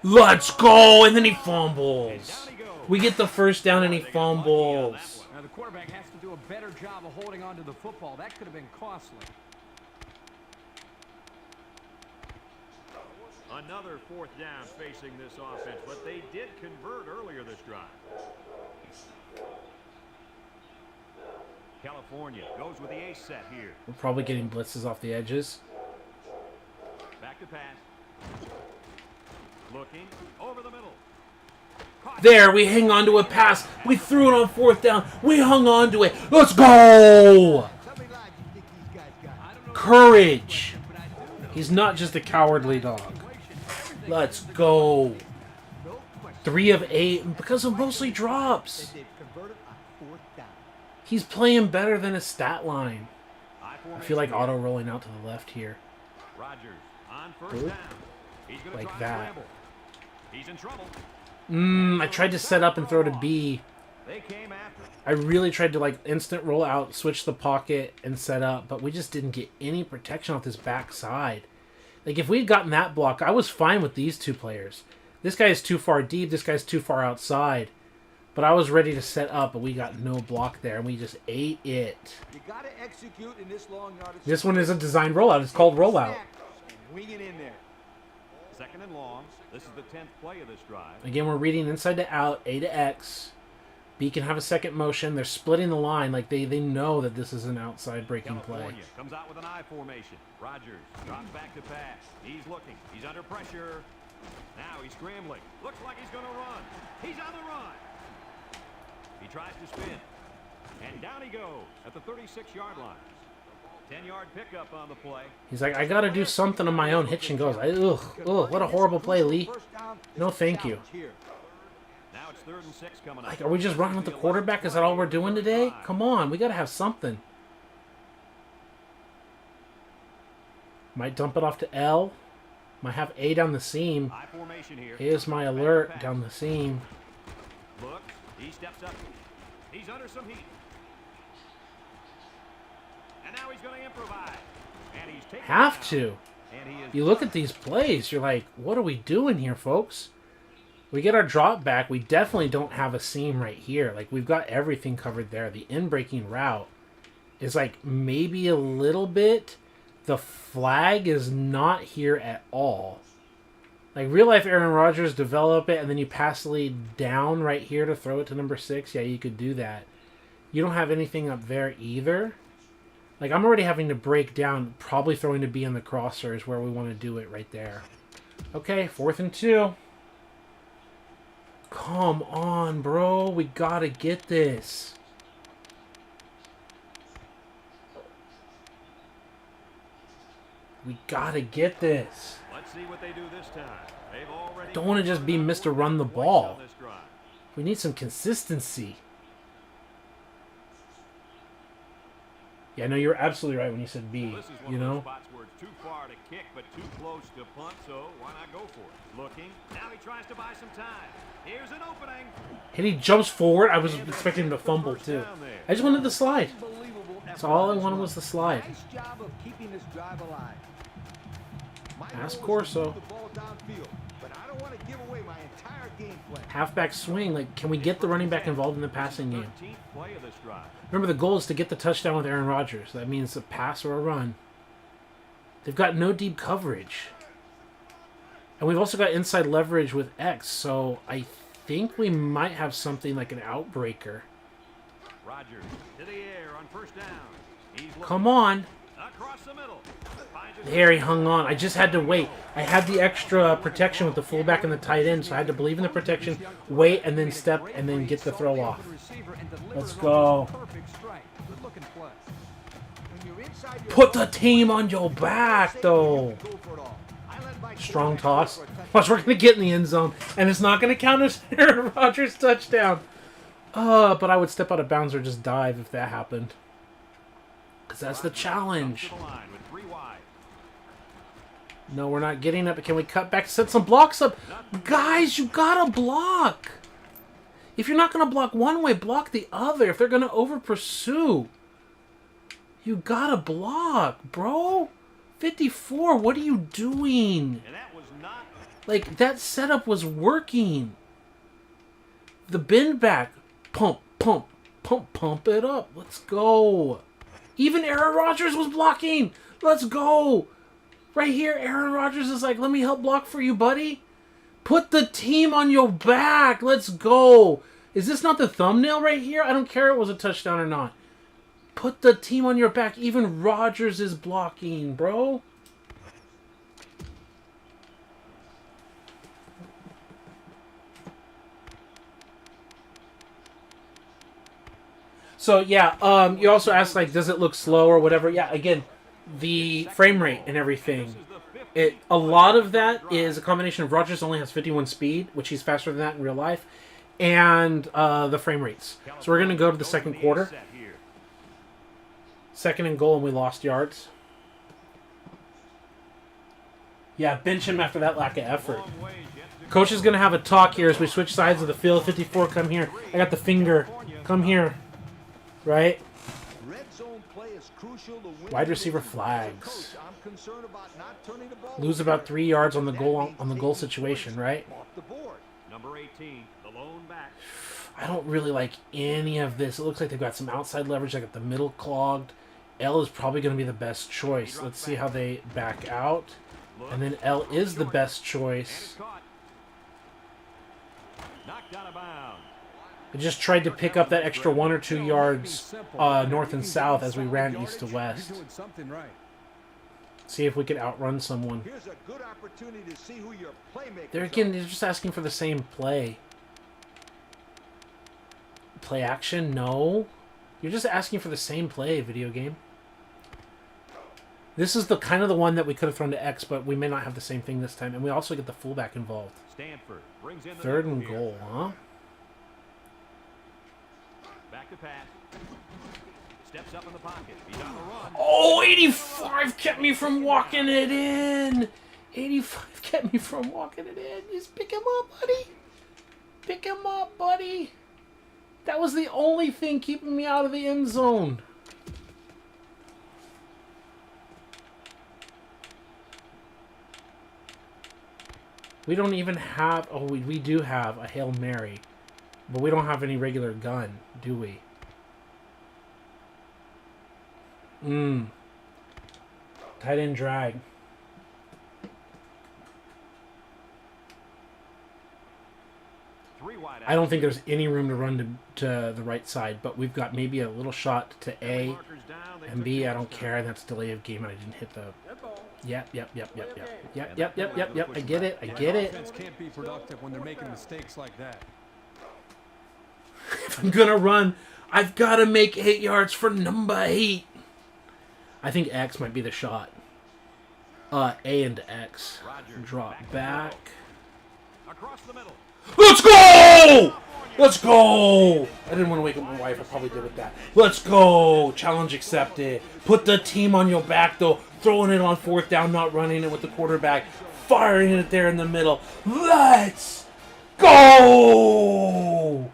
Let's go! And then he And fumbles. down he goes. We get the first down and he They got lucky on that fumbles. one. Now the quarterback has to do a better job of holding on to the football. That could have been costly. Another fourth down facing this offense, but they did convert earlier this drive. California goes with the ace set here. We're probably getting blitzes off the edges. Back to pass. Looking over the middle. Caught. There, we hang on to a pass. We threw it on fourth down. We hung on to it. Let's go! Tell me live you think these guys got. I don't know Courage. but I do know He's not just a cowardly dog. everything Let's go. No question. 3 of 8 because of mostly drops. They've converted on fourth down. He's playing better than his stat line. High I feel like formation. auto rolling out to the left here. Rodgers on first Boop. down. He's going to Like try that. and scramble. He's in trouble. I tried to set up and throw to B. They came after. I really tried to like instant roll out, switch the pocket, and set up, but we just didn't get any protection off this backside. Like if we'd gotten that block, I was fine with these two players. This guy is too far deep, this guy's too far outside. But I was ready to set up, but we got no block there, and we just ate it. You got to execute in this long yardage. This one is a designed rollout. It's called rollout. And wing it in there. Second and long. This is the 10th play of this drive. Again, we're reading inside to out, A to X. B can have a second motion. They're splitting the line. Like they know that this is an outside breaking play. California comes out with an I formation. Rogers drops back to pass. He's looking. He's under pressure. Now he's scrambling. Looks like he's going to run. He's on the run. He tries to spin. And down he goes at the 36-yard line. 10-yard pickup on the play. He's like, I got to do something on my own. Hitch and goes. Ugh, what a horrible play, Lee. No, thank you. Now it's 3rd and 6 coming up. Like, are we just running with the quarterback? Is that all we're doing today? Come on, we got to have something. Might dump it off to L. Might have A down the seam. I formation here. Here's my alert down the seam. Look, he steps up. He's under some heat. And now he's going to improvise. And he's taking Have it out. to. And he is You look at these plays, you're like, what are we doing here, folks? We get our drop back. We definitely don't have a seam right here. Like, we've got everything covered there. The in-breaking route is, like, maybe a little bit. The flag is not here at all. Like, real-life Aaron Rodgers, develop it, and then you pass the lead down right here to throw it to number 6. Yeah, you could do that. You don't have anything up there either. Like, I'm already having to break down, probably throwing to B in the crosser is where we want to do it right there. Okay, 4th and 2. Come on, bro. We gotta get this. We gotta get this. Let's see what they do this time. They've already Don't want to just be Mr. Run the points ball. on this drive. We need some consistency. Yeah, no, you're absolutely right when you said B. Well, this is one You of those know? spots where it's too far to kick, but too close to punt, so why not go for it? Looking. Now he tries to buy some time. Here's an opening. And he jumps forward. I was expecting him to fumble, too. I just wanted the slide. Unbelievable effort That's all I on this wanted run. was the slide. Nice job of keeping this drive alive. My Ask goal was to Corso. move the ball downfield, but I don't want to give away my entire game plan. Halfback swing. Like, can we get the running back involved in the passing game? 13th play of this drive. Remember, the goal is to get the touchdown with Aaron Rodgers. That means a pass or a run. They've got no deep coverage. And we've also got inside leverage with X, so I think we might have something like an outbreaker. Rodgers to the air on 1st down. He's looking Come on. across the middle. Finds his There, he hung on. I just had to wait. I had the extra protection with the fullback and the tight end, so I had to believe in the protection, wait, and then step, and then get the throw off. Let's go. Perfect strike. Good looking play. When you're inside your Put the box, team on your back, though. go for it all. I let my Strong quarterback toss. go for a touchdown. Watch, we're going to get in the end zone, and it's not going to count as Aaron Rodgers' touchdown. But I would step out of bounds or just dive if that happened. Because that's the challenge. to the line with 3 wide. No, we're not getting it, but can we cut back, set some blocks up? Guys, you got to block. If you're not going to block one way, block the other. If they're going to over-pursue, you got to block, bro. 54, what are you doing? And that was not Like, that setup was working. The bend back. Pump, pump, pump, pump it up. Let's go. Even Aaron Rodgers was blocking. Let's go. Right here, Aaron Rodgers is like, let me help block for you, buddy. Put the team on your back. Let's go. Is this not the thumbnail right here? I don't care if it was a touchdown or not. Put the team on your back. Even Rodgers is blocking, bro. So, yeah, you also asked, like, does it look slow or whatever? Yeah, again, the frame rate and everything. A lot of that is a combination of Rodgers only has 51 speed, which he's faster than that in real life, and the frame rates. So we're going to go to the second quarter. set here. 2nd and goal, and we lost yards. Yeah, bench him after that lack of effort. Long ways yet to Coach is going to have a talk here as we switch sides of the field. 54, come here. I got the finger. Come here. Right? Red zone play is crucial to win. Wide receiver As a flags. coach, I'm concerned about not turning the ball Lose over. about 3 yards on the That goal means situation, right? off the board. Number 18, the lone back. I don't really like any of this. It looks like they've got some outside leverage. They got the middle clogged. L is probably going to be the best choice. Let's see how they back out. And then L is the best And choice. it's caught. Knocked out of bounds. I just tried to pick up that extra 1 or 2 yards north and south as we ran east to west. You're doing something right. See if we could outrun someone. Here's a good opportunity to see who your playmakers There again, they're just asking for the same play. Play action? No. You're just asking for the same play, video game. This is the kind of the one that we could have thrown to X, but we may not have the same thing this time. And we also get the fullback involved. Stanford brings in the 3rd nickel and here. goal, huh? Back to pass. Steps up in the pocket. He's on the run. Oh, 85 kept me from walking it in. 85 kept me from walking it in. Just pick him up, buddy. Pick him up, buddy. That was the only thing keeping me out of the end zone. We don't even have... Oh, we do have a Hail Mary. But we don't have any regular gun, do we? Tight end drag. Three wide I don't out. think there's any room to run to the right side, but we've got maybe a little shot to A Markers down. They and took B. the I don't touchdown. care. That's delay of game, and I didn't hit the... Dead ball. Yep. I get it. I get it. Offense can't be productive when they're making mistakes like that. If I'm gonna run, I've got to make 8 yards for number 8. I think X might be the shot. A into X. Rodgers Drop to back. throw. Across the middle. Let's go! Let's go! I didn't want to wake up my wife. I probably did with that. Let's go! Challenge accepted. Put the team on your back, though. Throwing it on 4th down, not running it with the quarterback. Firing it there in the middle. Let's go!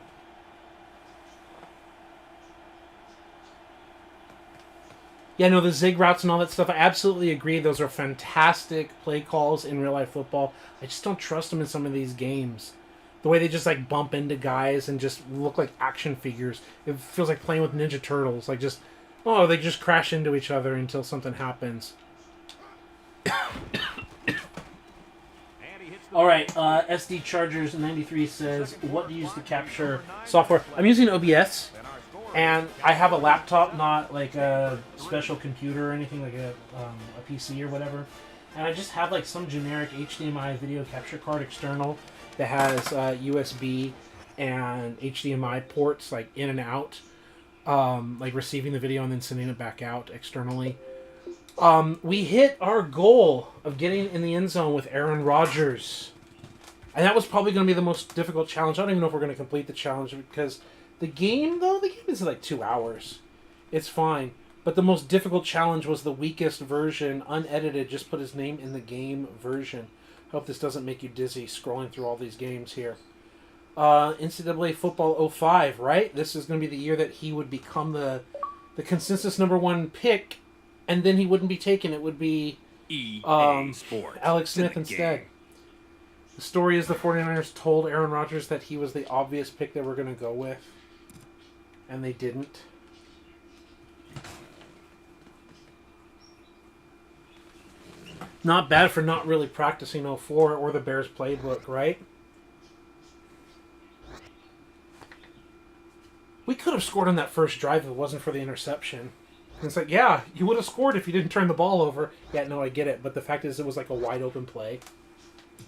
Yeah, no, the zig routes and all that stuff, I absolutely agree. Those are fantastic play calls in real-life football. I just don't trust them in some of these games. The way they just, like, bump into guys and just look like action figures. It feels like playing with Ninja Turtles. Like, just, oh, they just crash into each other until something happens. And he hits the All right, SD Chargers 93 says, what do you use to capture software? I'm using OBS. and our score. And I have a laptop, not like a special computer or anything, like a PC or whatever. And I just have like some generic HDMI video capture card external that has USB and HDMI ports like in and out, like receiving the video and then sending it back out externally. We hit our goal of getting in the end zone with Aaron Rodgers. And that was probably going to be the most difficult challenge. I don't even know if we're going to complete the challenge because the game is like 2 hours. It's fine. But the most difficult challenge was the weakest version, unedited, just put his name in the game version. Hope this doesn't make you dizzy scrolling through all these games here. NCAA Football 05, right? This is going to be the year that he would become the consensus #1 pick, and then he wouldn't be taken. It would be EA Sports. Alex Smith It's in the instead. game. The story is the 49ers told Aaron Rodgers that he was the obvious pick they were going to go with, and they didn't. Not bad for not really practicing 04 or the Bears playbook, right? We could have scored on that first drive if it wasn't for the interception. And it's like, yeah, you would have scored if you didn't turn the ball over. Yeah, no, I get it. But the fact is it was like a wide open play.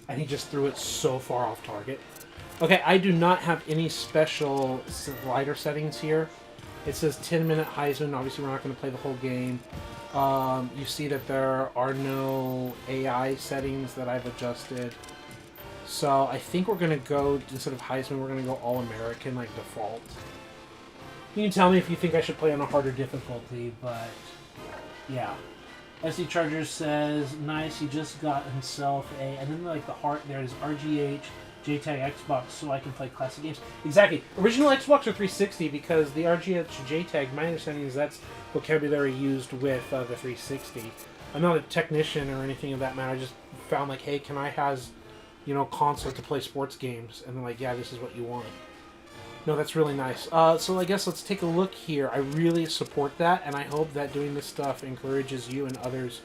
And he just threw it so far off target. Okay, I do not have any special slider settings here. It says 10-minute Heisman. Obviously, we're not going to play the whole game. You see that there are no AI settings that I've adjusted. So I think we're going to go, instead of Heisman, we're going to go All-American, like default. You can tell me if you think I should play on a harder difficulty, but yeah. SD Chargers says, nice, he just got himself a, and then like the heart there is RGH JTAG Xbox so I can play classic games. Exactly. Original Xbox or 360 because the RGH JTAG, my understanding is that's vocabulary used with the 360. I'm not a technician or anything of that matter. I just found like, hey, can I has, you know, console to play sports games? And they're like, yeah, this is what you want. No, that's really nice. So I guess let's take a look here. I really support that, and I hope that doing this stuff encourages you and others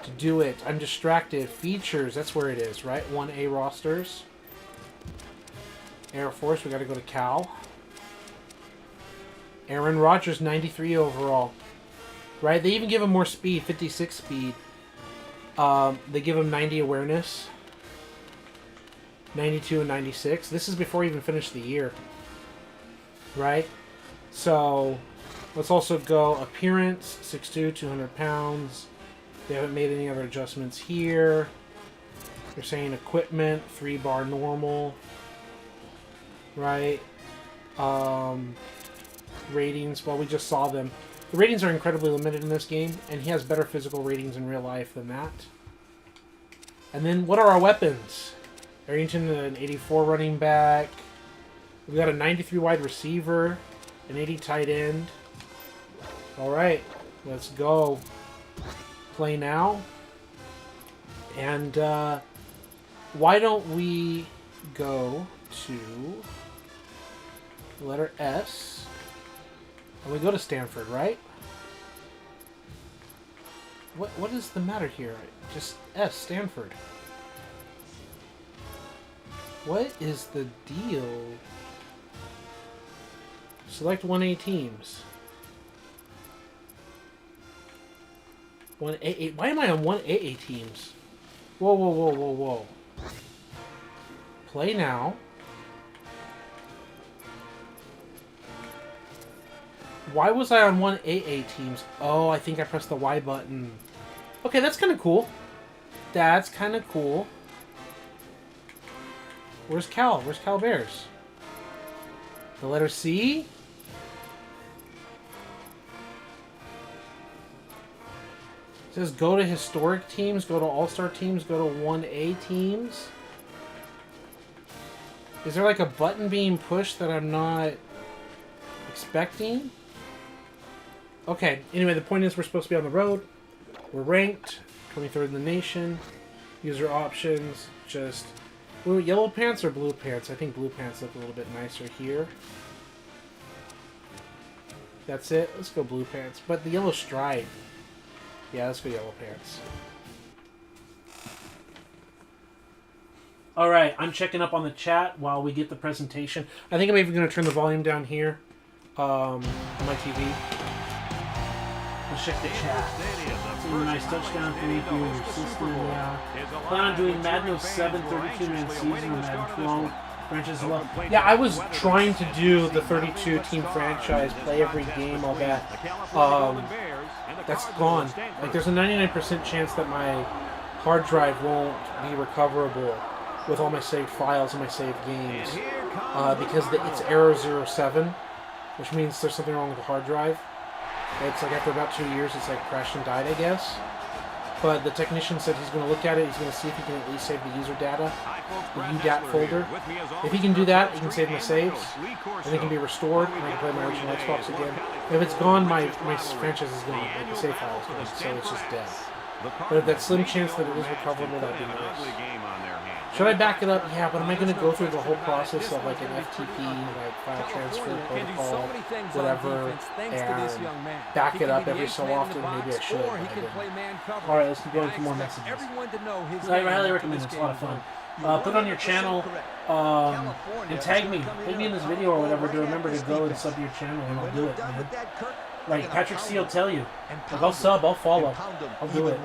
to do it. I'm distracted. Features, that's where it is, right? 1A rosters. Air Force, we got to go to Cal. Aaron Rodgers, 93 overall. Right? They even give him more speed, 56 speed. They give him 90 awareness. 92 and 96. This is before he even finished the year. Right? So, let's also go appearance, 6'2", 200 pounds. They haven't made any other adjustments here. They're saying equipment, 3-bar normal. Right? Ratings, well, we just saw them. The ratings are incredibly limited in this game, and he has better physical ratings in real life than that. And then, what are our weapons? Arrington, an 84 running back. We've got a 93 wide receiver, an 80 tight end. Alright, let's go. Play now. And why don't we go to letter S. And we go to Stanford, right? What is the matter here? Just S, Stanford. What is the deal? Select 1A teams. 1AA. Why am I on 1AA teams? Whoa, whoa, whoa, whoa, whoa. Play now. Why was I on 1AA teams? Oh, I think I pressed the Y button. Okay, that's kind of cool. That's kind of cool. Where's Cal? Where's Cal Bears? The letter C? It says go to historic teams, go to all-star teams, go to 1A teams. Is there like a button being pushed that I'm not expecting? Okay, anyway, the point is we're supposed to be on the road. We're ranked, 23rd in the nation. User options, just yellow pants or blue pants? I think blue pants look a little bit nicer here. That's it. Let's go blue pants. But the yellow stripe. Yeah, let's go yellow pants. Alright, I'm checking up on the chat while we get the presentation. I think I'm even going to turn the volume down here on my TV. Let's check the chat. It's a nice touchdown for you and your sister. Yeah. Plan on doing Madden 07 32-man season or Madden 12 franchise love. Yeah, I was trying to do the 32-team franchise, play every game, all that. That's gone. Like, there's a 99% chance that my hard drive won't be recoverable with all my saved files and my saved games because it's error 07, which means there's something wrong with the hard drive. It's like after about 2 years, it's like crashed and died, I guess. But the technician said he's going to look at it. He's going to see if he can at least save the user data, the UDAT folder. If he can do that, he can save my saves, and they can be restored, and I can play my original Xbox again. If it's gone, my franchise is gone. Like the save file is gone, so it's just dead. But if that slim chance that it is recoverable, that'd be nice. Should I back it up? Yeah, but am I going to go through the whole process of like an FTP, like file transfer protocol, whatever, and back it up every so often? Maybe I should. Alright, let's keep going for more messages. I highly recommend it. It's a lot of fun. Put it on your channel and tag me. Put me in this video or whatever to remember to go and sub your channel, and I'll do it, man. Like Patrick C will tell you. Like, I'll sub, I'll follow. I'll do it.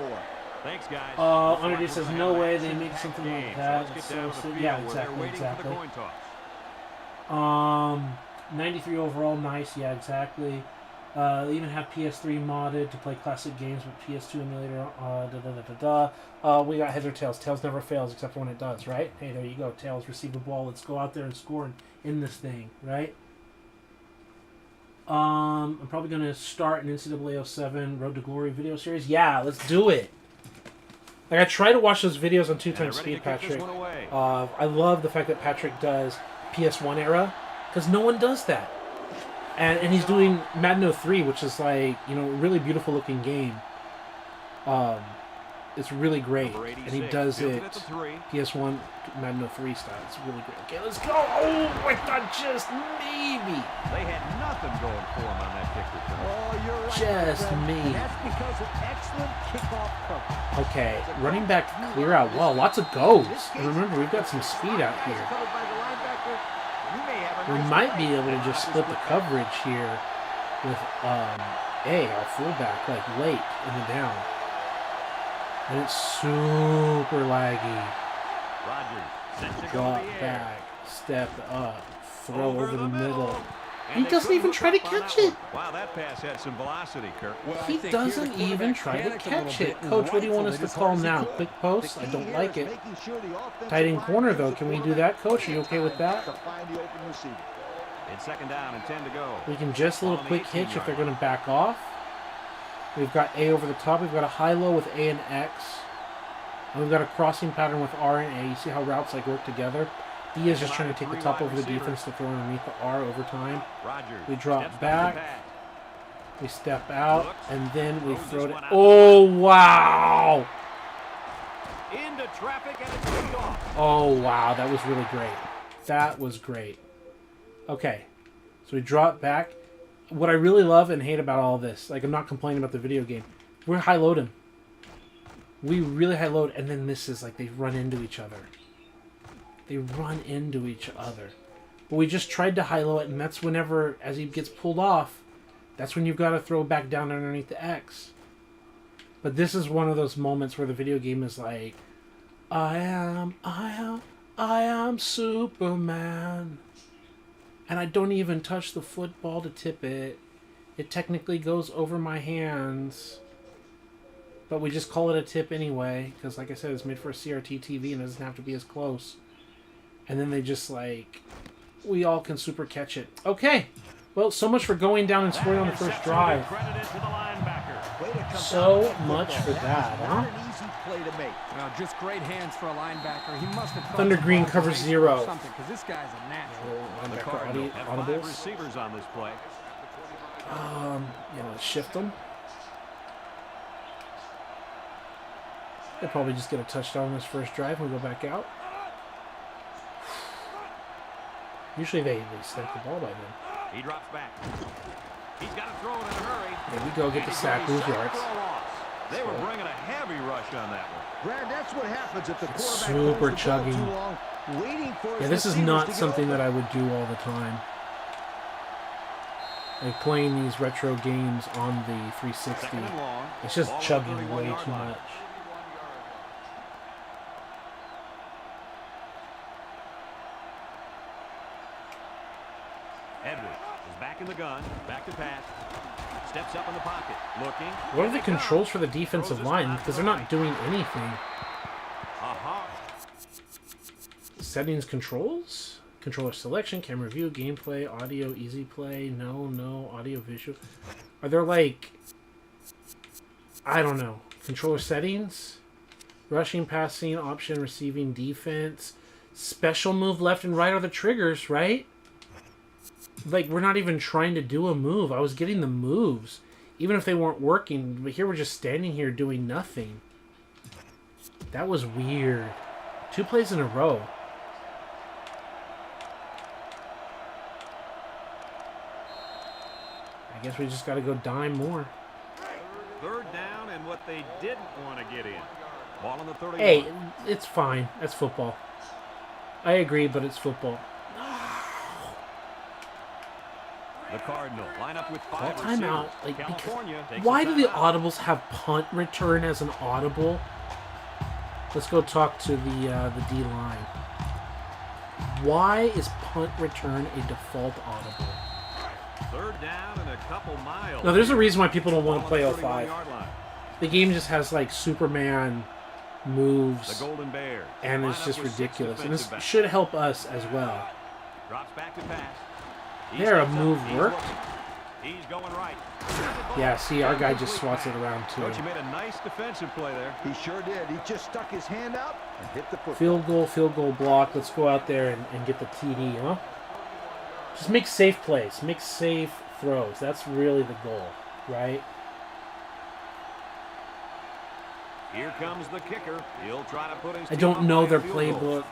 Thanks, guys. Underneath says, no way they make something like that. So, yeah, exactly. 93 overall, nice. Yeah, exactly. They even have PS3 modded to play classic games with PS2 emulator. We got heads or tails. Tails never fails except for when it does, right? Hey, there you go. Tails receive the ball. Let's go out there and score in this thing, right? I'm probably going to start an NCAA 07 Road to Glory video series. Yeah, let's do it. Like, I try to watch those videos on 2x speed, Patrick. I love the fact that Patrick does PS1 era, because no one does that. And he's doing Madden 03, which is like, you know, a really beautiful looking game. It's really great. And he does it PS1 Madden 03 style. It's really great. Okay, let's go. Oh, I thought just maybe. They had nothing going for them on that kick return. Oh, you're right. Just Fred. me. And that's because of excellent kickoff coverage. Okay, running back clear out. Wow, lots of goes. And remember, we've got some speed out here. Covered by the linebacker. You may have a We nice might play. be able to just split the coverage here with our fullback, like late in the down. And it's super laggy. Rodgers sends it Drop over the air. back, step up, throw over the middle. And He they doesn't couldn't even look try to up on catch that it. one. Wow, that pass had some velocity, Kirk. Well, I He think here the doesn't even quarterback try to panicked a little catch bit it. and Coach, what do you want us rifled to it as call hard as he now? could. Quick post? The I key don't here like is it. making sure the offensive Tight end line corner, gives though. the Can we do quarterback that, Coach? Are you okay with that? to find the open receiver. It's 2nd down and 10 to go. We can just a little On the quick hitch if 18-yard they're going to back off. We've got A over the top. We've got a high-low with A and X. And we've got a crossing pattern with R and A. You see how routes like work together? D is just trying to take the top over the defense to throw underneath the R over time. Rodgers We drop steps back. to pass. We step out, and then we Throws throw this it. one out. Oh, wow! Into traffic and it's picked off. Oh, wow. That was really great. That was great. Okay. So we drop back. What I really love and hate about all this, like, I'm not complaining about the video game. We're high-loading. We really high-load, and then this is like they run into each other. They run into each other. But we just tried to high-low it, and that's whenever, as he gets pulled off, that's when you've got to throw back down underneath the X. But this is one of those moments where the video game is like, I am Superman. And I don't even touch the football to tip it. It technically goes over my hands. But we just call it a tip anyway, because like I said, it's made for a CRT TV and it doesn't have to be as close. And then they just like, we all can super catch it. Okay. Well, so much for going down and scoring on the first drive. Credited to the linebacker. Way to come So down with much football. for that, was huh? not an easy play to make. Well, just great hands for a linebacker. He must have caught Thunder the Green ball covers away 0. or something, because this guy's a natural. The Linebacker Cardinals have 5 audibles. receivers on this play. Yeah, let's shift them. They'll probably just get a touchdown on this first drive and we go back out. Usually they snap the ball by then. He drops back. He's got to throw it in a hurry. There we go, get the sack, lose yards. They were bringing a heavy rush on that one. Brad, that's what happens if the quarterback super holds the ball chugging. too long, waiting for his Yeah, this is receivers not to get something open. that I would do all the time. Like playing these retro games on the 360. 2nd and long. It's just Ball on the chugging 31 way yard too line. much. Edwards is back in the gun. Back to pass. Steps up in the pocket. Looking. What are Here the they come. controls for the defensive Throws this line? one out Because to they're the not right. doing anything. Aha. Settings controls? Controller selection, camera view, gameplay, audio, easy play, no, audio, visual. Are there like, I don't know, controller settings? Rushing, passing, option, receiving, defense. Special move left and right are the triggers, right? Like, we're not even trying to do a move. I was getting the moves, even if they weren't working. But here we're just standing here doing nothing. That was weird. 2 plays in a row. I guess we just got to go dime more. 3rd down and what they didn't want to get in. Ball on the 31. Hey, it's fine. That's football. I agree, but it's football. The Cardinals line up with Call 5 timeout. receivers. Like, because California takes why a do the timeout. audibles have punt return as an audible? Let's go talk to the D line. Why is punt return a default audible? 3rd down and a couple miles. No, there's a reason why people don't Ball want to on play the 05. 31-yard line. The game just has like Superman The moves, Golden Bears. and line it's up just with 6 ridiculous. And this defensive backs. should help us as well. Drops back to pass. He There, a steps up. move He's worked. looking. He's going right. Yeah, see, our guy just swats it around too. Coach, you made a nice defensive play there. He sure did. He just stuck his hand out and hit the football. Field goal block. Let's go out there and get the TD, huh? Just make safe plays. Make safe throws. That's really the goal, right? Here comes the kicker. He'll try to put his I team don't up know by a their field goal. playbook.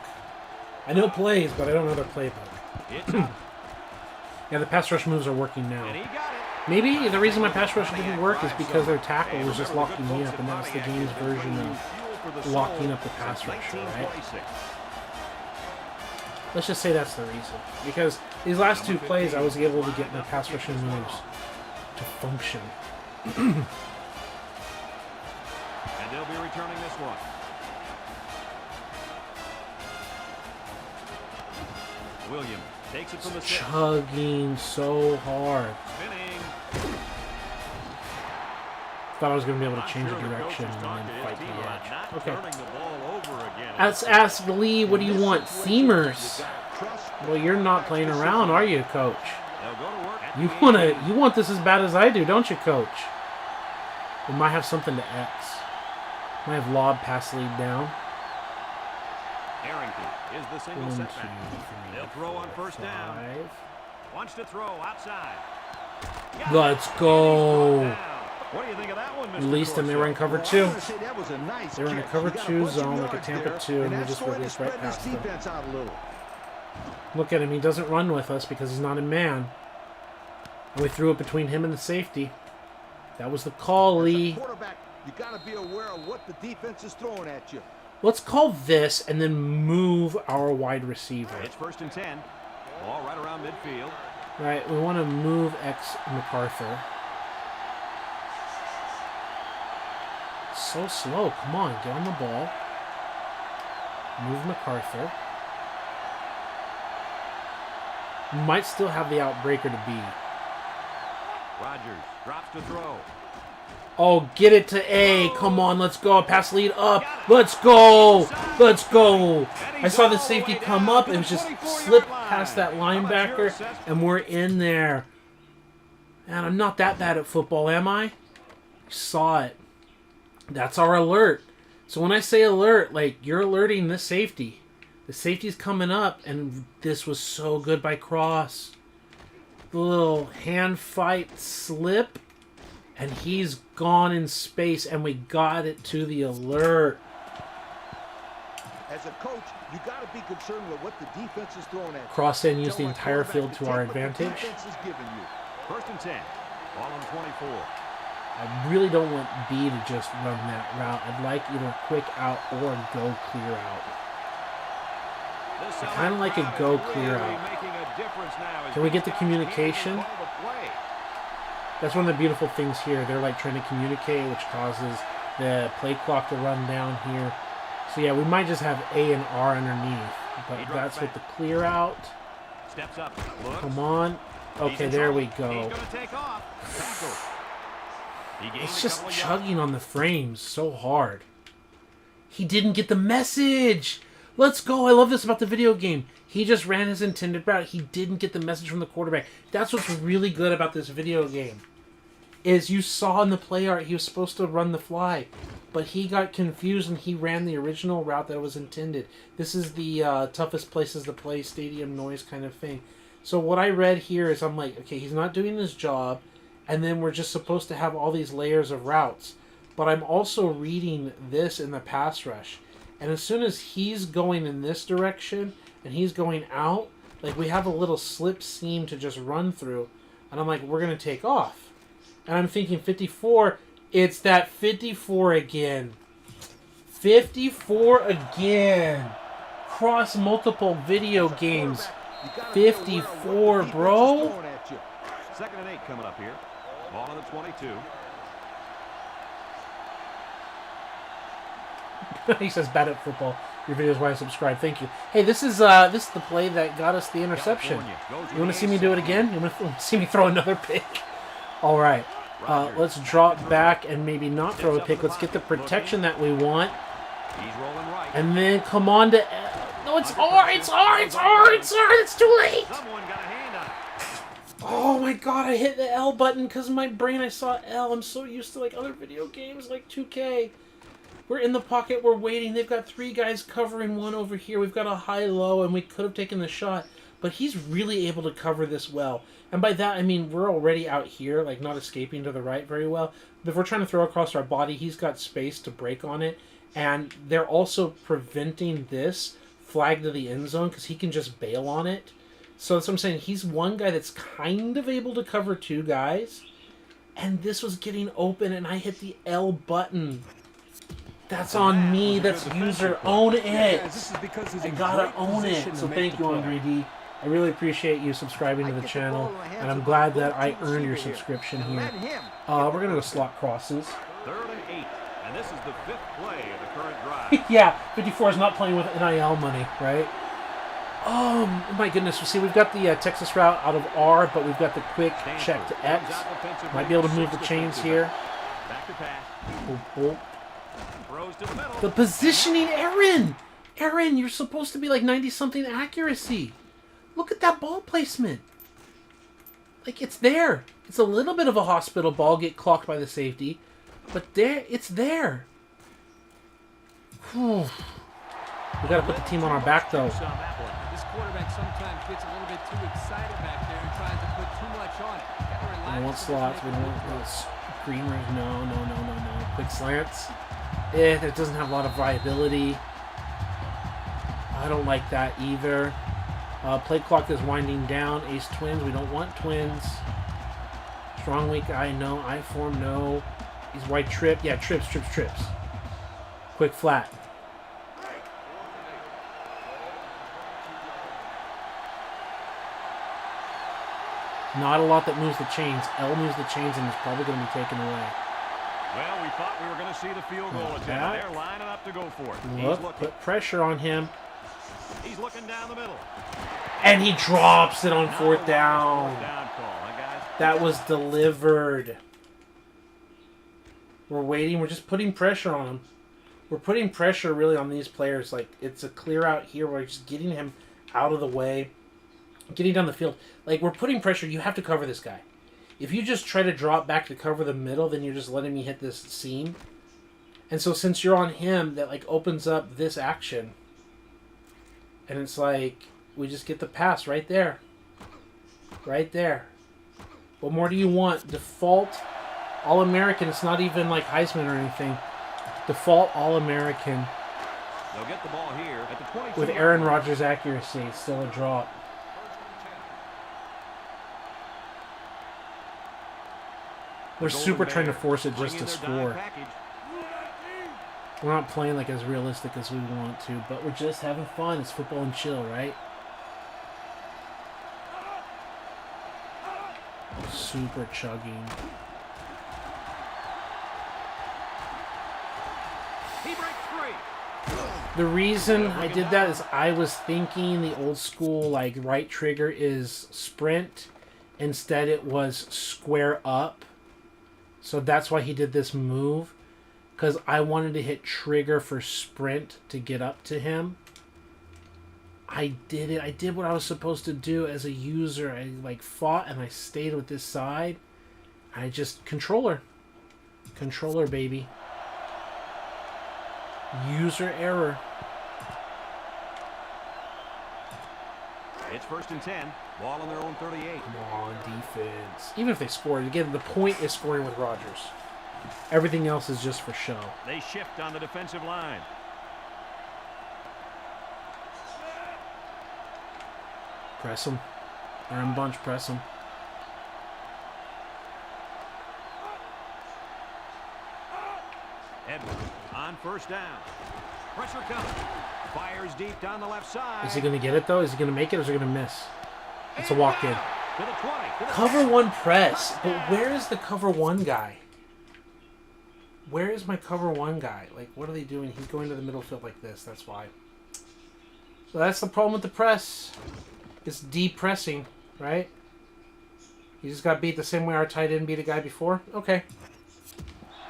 I know plays, but I don't know their playbook. It's up, Yeah, the pass rush moves are working now. and he got it. Maybe the reason my pass rush didn't work is because their tackle was just locking me up, and that's the game's version of locking up the pass rusher, right? Let's just say that's the reason. Because these last two plays, I was able to get my pass rushing moves to function. And they'll be returning this one. Williams takes it from the 6. Chugging so hard. Spinning. Thought I was going to be able to Not change sure the the coach direction has and talked to then his fight team the about edge. not Okay. turning the ball over again. Let's ask Lee, what do you want? Seamers. Well, you're not playing around, are you, Coach? They'll go to work at You want this as bad as I do, don't you, Coach? We might have something to X. Might have lob pass lead down. Harrington is the single 1, 2, setback. 3, They'll throw on first down. 5. Wants to throw outside. Got Let's it. go. And he's brought down. What do you think of that one, Mr. Released them. They were in cover Corso? 2. That was a nice They were in a catch. cover He got 2 bunch of zone, like a yards Tampa there, 2, and we that's just going to released right spread this past them. defense out a little. Look at him. He doesn't run with us because he's not a man. And we threw it between him and the safety. That was the call, As a Lee. quarterback, you got to be aware of what the defense is throwing at you. Let's call this and then move our wide receiver. It's 1st and 10. Ball right around midfield. Right, we want to move X MacArthur. So slow. Come on, get on the ball. Move MacArthur. We might still have the outbreaker to be. Rodgers drops to throw. Oh, get it to A. Come on, let's go. Pass lead up. Let's go. Let's go. I saw the safety come up. It was just slipped past that linebacker, and we're in there. Man, I'm not that bad at football, am I? You saw it. That's our alert. So when I say alert, like, you're alerting the safety. The safety's coming up, and this was so good by Cross. The little hand fight slip. And he's gone in space, and we got it to the alert. As a coach, you got to be concerned with what the defense is throwing at you. Cross and use Tell the my entire quarterback field to our take what the advantage. defense is giving you. 1st and 10. Ball on 24. I really don't want B to just run that route. I'd like either a quick out or a go clear out. I kinda like a go clear out. Can we get the communication? That's one of the beautiful things here. They're like trying to communicate, which causes the play clock to run down here. So yeah, we might just have A and R underneath. But that's with the clear out. Steps up. Looks. Come on. Okay, there we go. He's going to take off. He gained It's a just couple of chugging on the frames so hard. He didn't get the message. Let's go. I love this about the video game. He just ran his intended route. He didn't get the message from the quarterback. That's what's really good about this video game. Is you saw in the play art he was supposed to run the fly. But he got confused and he ran the original route that was intended. This is the toughest places to play, stadium noise kind of thing. So what I read here is I'm like, okay, he's not doing his job. And then we're just supposed to have all these layers of routes. But I'm also reading this in the pass rush. And as soon as he's going in this direction and he's going out, like we have a little slip seam to just run through. And I'm like, we're going to take off. And I'm thinking 54, it's that 54 again. 54 again. Cross multiple video games. 54, bro. 2nd and 8 coming up here. Ball on the 22. He says bad at football. Your videos why I subscribe. Thank you. Hey, this is the play that got us the interception. You want to see me do it again? You want to see me throw another pick? All right. Let's drop back and maybe not throw a pick. Let's get the protection that we want. He's rolling right. And then come on to... No, it's R! It's R! It's R! It's R! It's too late! Someone got a hand on it. Oh my god, I hit the L button because in my brain I saw L. I'm so used to like other video games like 2K. We're in the pocket, we're waiting. They've got 3 guys covering one over here. We've got a high-low, and we could have taken the shot. But he's really able to cover this well. And by that, I mean we're already out here, like not escaping to the right very well. But if we're trying to throw across our body, he's got space to break on it. And they're also preventing this flag to the end zone because he can just bail on it. So that's what I'm saying. He's one guy that's kind of able to cover 2 guys. And this was getting open, and I hit the L button. That's on me. That's user. Own it. This is because he's I in gotta great own position it. to So make thank the you, play. Andre D. I really appreciate you subscribing to the channel, and I'm glad that I earned your subscription here. We're gonna go slot crosses. 3rd and 8. And this is the 5th play of the current drive. Yeah, 54 is not playing with NIL money, right? Oh my goodness! You see, we've got the Texas route out of R, but we've got the quick check to X. Might be able to move the chains here. Back to pass. Boop, boop. Throws to the middle. The positioning, Aaron! Aaron, you're supposed to be like 90-something accuracy. Look at that ball placement. Like, it's there. It's a little bit of a hospital ball, get clocked by the safety. But there, it's there. Whew. We got to put the team on our back, though. This quarterback sometimes gets a little bit too excited back there and tries to put too much on it. Gotta We relax don't want and slots. We make don't it want green rings. No. Quick slants. That doesn't have a lot of viability. I don't like that either. Play clock is winding down. Ace twins. We don't want twins. Strong weak eye, no. I form, no. He's white trip. Yeah, trips. Quick flat. Not a lot that moves the chains. L moves the chains and is probably going to be taken away. Well, we thought we were going to see the field goal attempt. Yeah. They're lining up to go for it. He's Look, looking. put pressure on him. He's looking down the middle. And he drops it on 4th Fourth down. down call, huh, guys? That was delivered. We're waiting. We're just putting pressure on him. We're putting pressure really on these players. Like, it's a clear out here. We're just getting him out of the way. Getting down the field. Like, we're putting pressure. You have to cover this guy. If you just try to drop back to cover the middle, then you're just letting me hit this seam. And so since you're on him, that, like, opens up this action. And it's like, we just get the pass right there. Right there. What more do you want? Default All-American. It's not even like Heisman or anything. Default All-American. They'll get the ball here at the 22. With Aaron Rodgers' accuracy. It's still a drop. We're super trying to force it just to score. We're not playing like as realistic as we want to, but we're just having fun. It's football and chill, right? Super chugging. He breaks free. The reason I did that is I was thinking the old school like right trigger is sprint. Instead it was square up. So that's why he did this move. Because I wanted to hit trigger for sprint to get up to him. I did it. I did what I was supposed to do as a user. I like fought and I stayed with this side. I just controller. Controller, baby. User error. It's 1st and 10. Ball on their own 38. Come on, defense. Even if they score, again, the point is scoring with Rodgers. Everything else is just for show. They shift on the defensive line. Press them. They're in bunch. Press them. Edwards on 1st down. Pressure coming. Fires deep down the left side. Is he going to get it, though? Is he going to make it, or is he going to miss? It's a walk-in. To the 20. To the Cover one press. But where is the cover one guy? Where is my cover one guy? Like, what are they doing? He's going to the middle field like this. That's why. So that's the problem with the press. It's depressing, right? You just got beat the same way our tight end beat a guy before? Okay.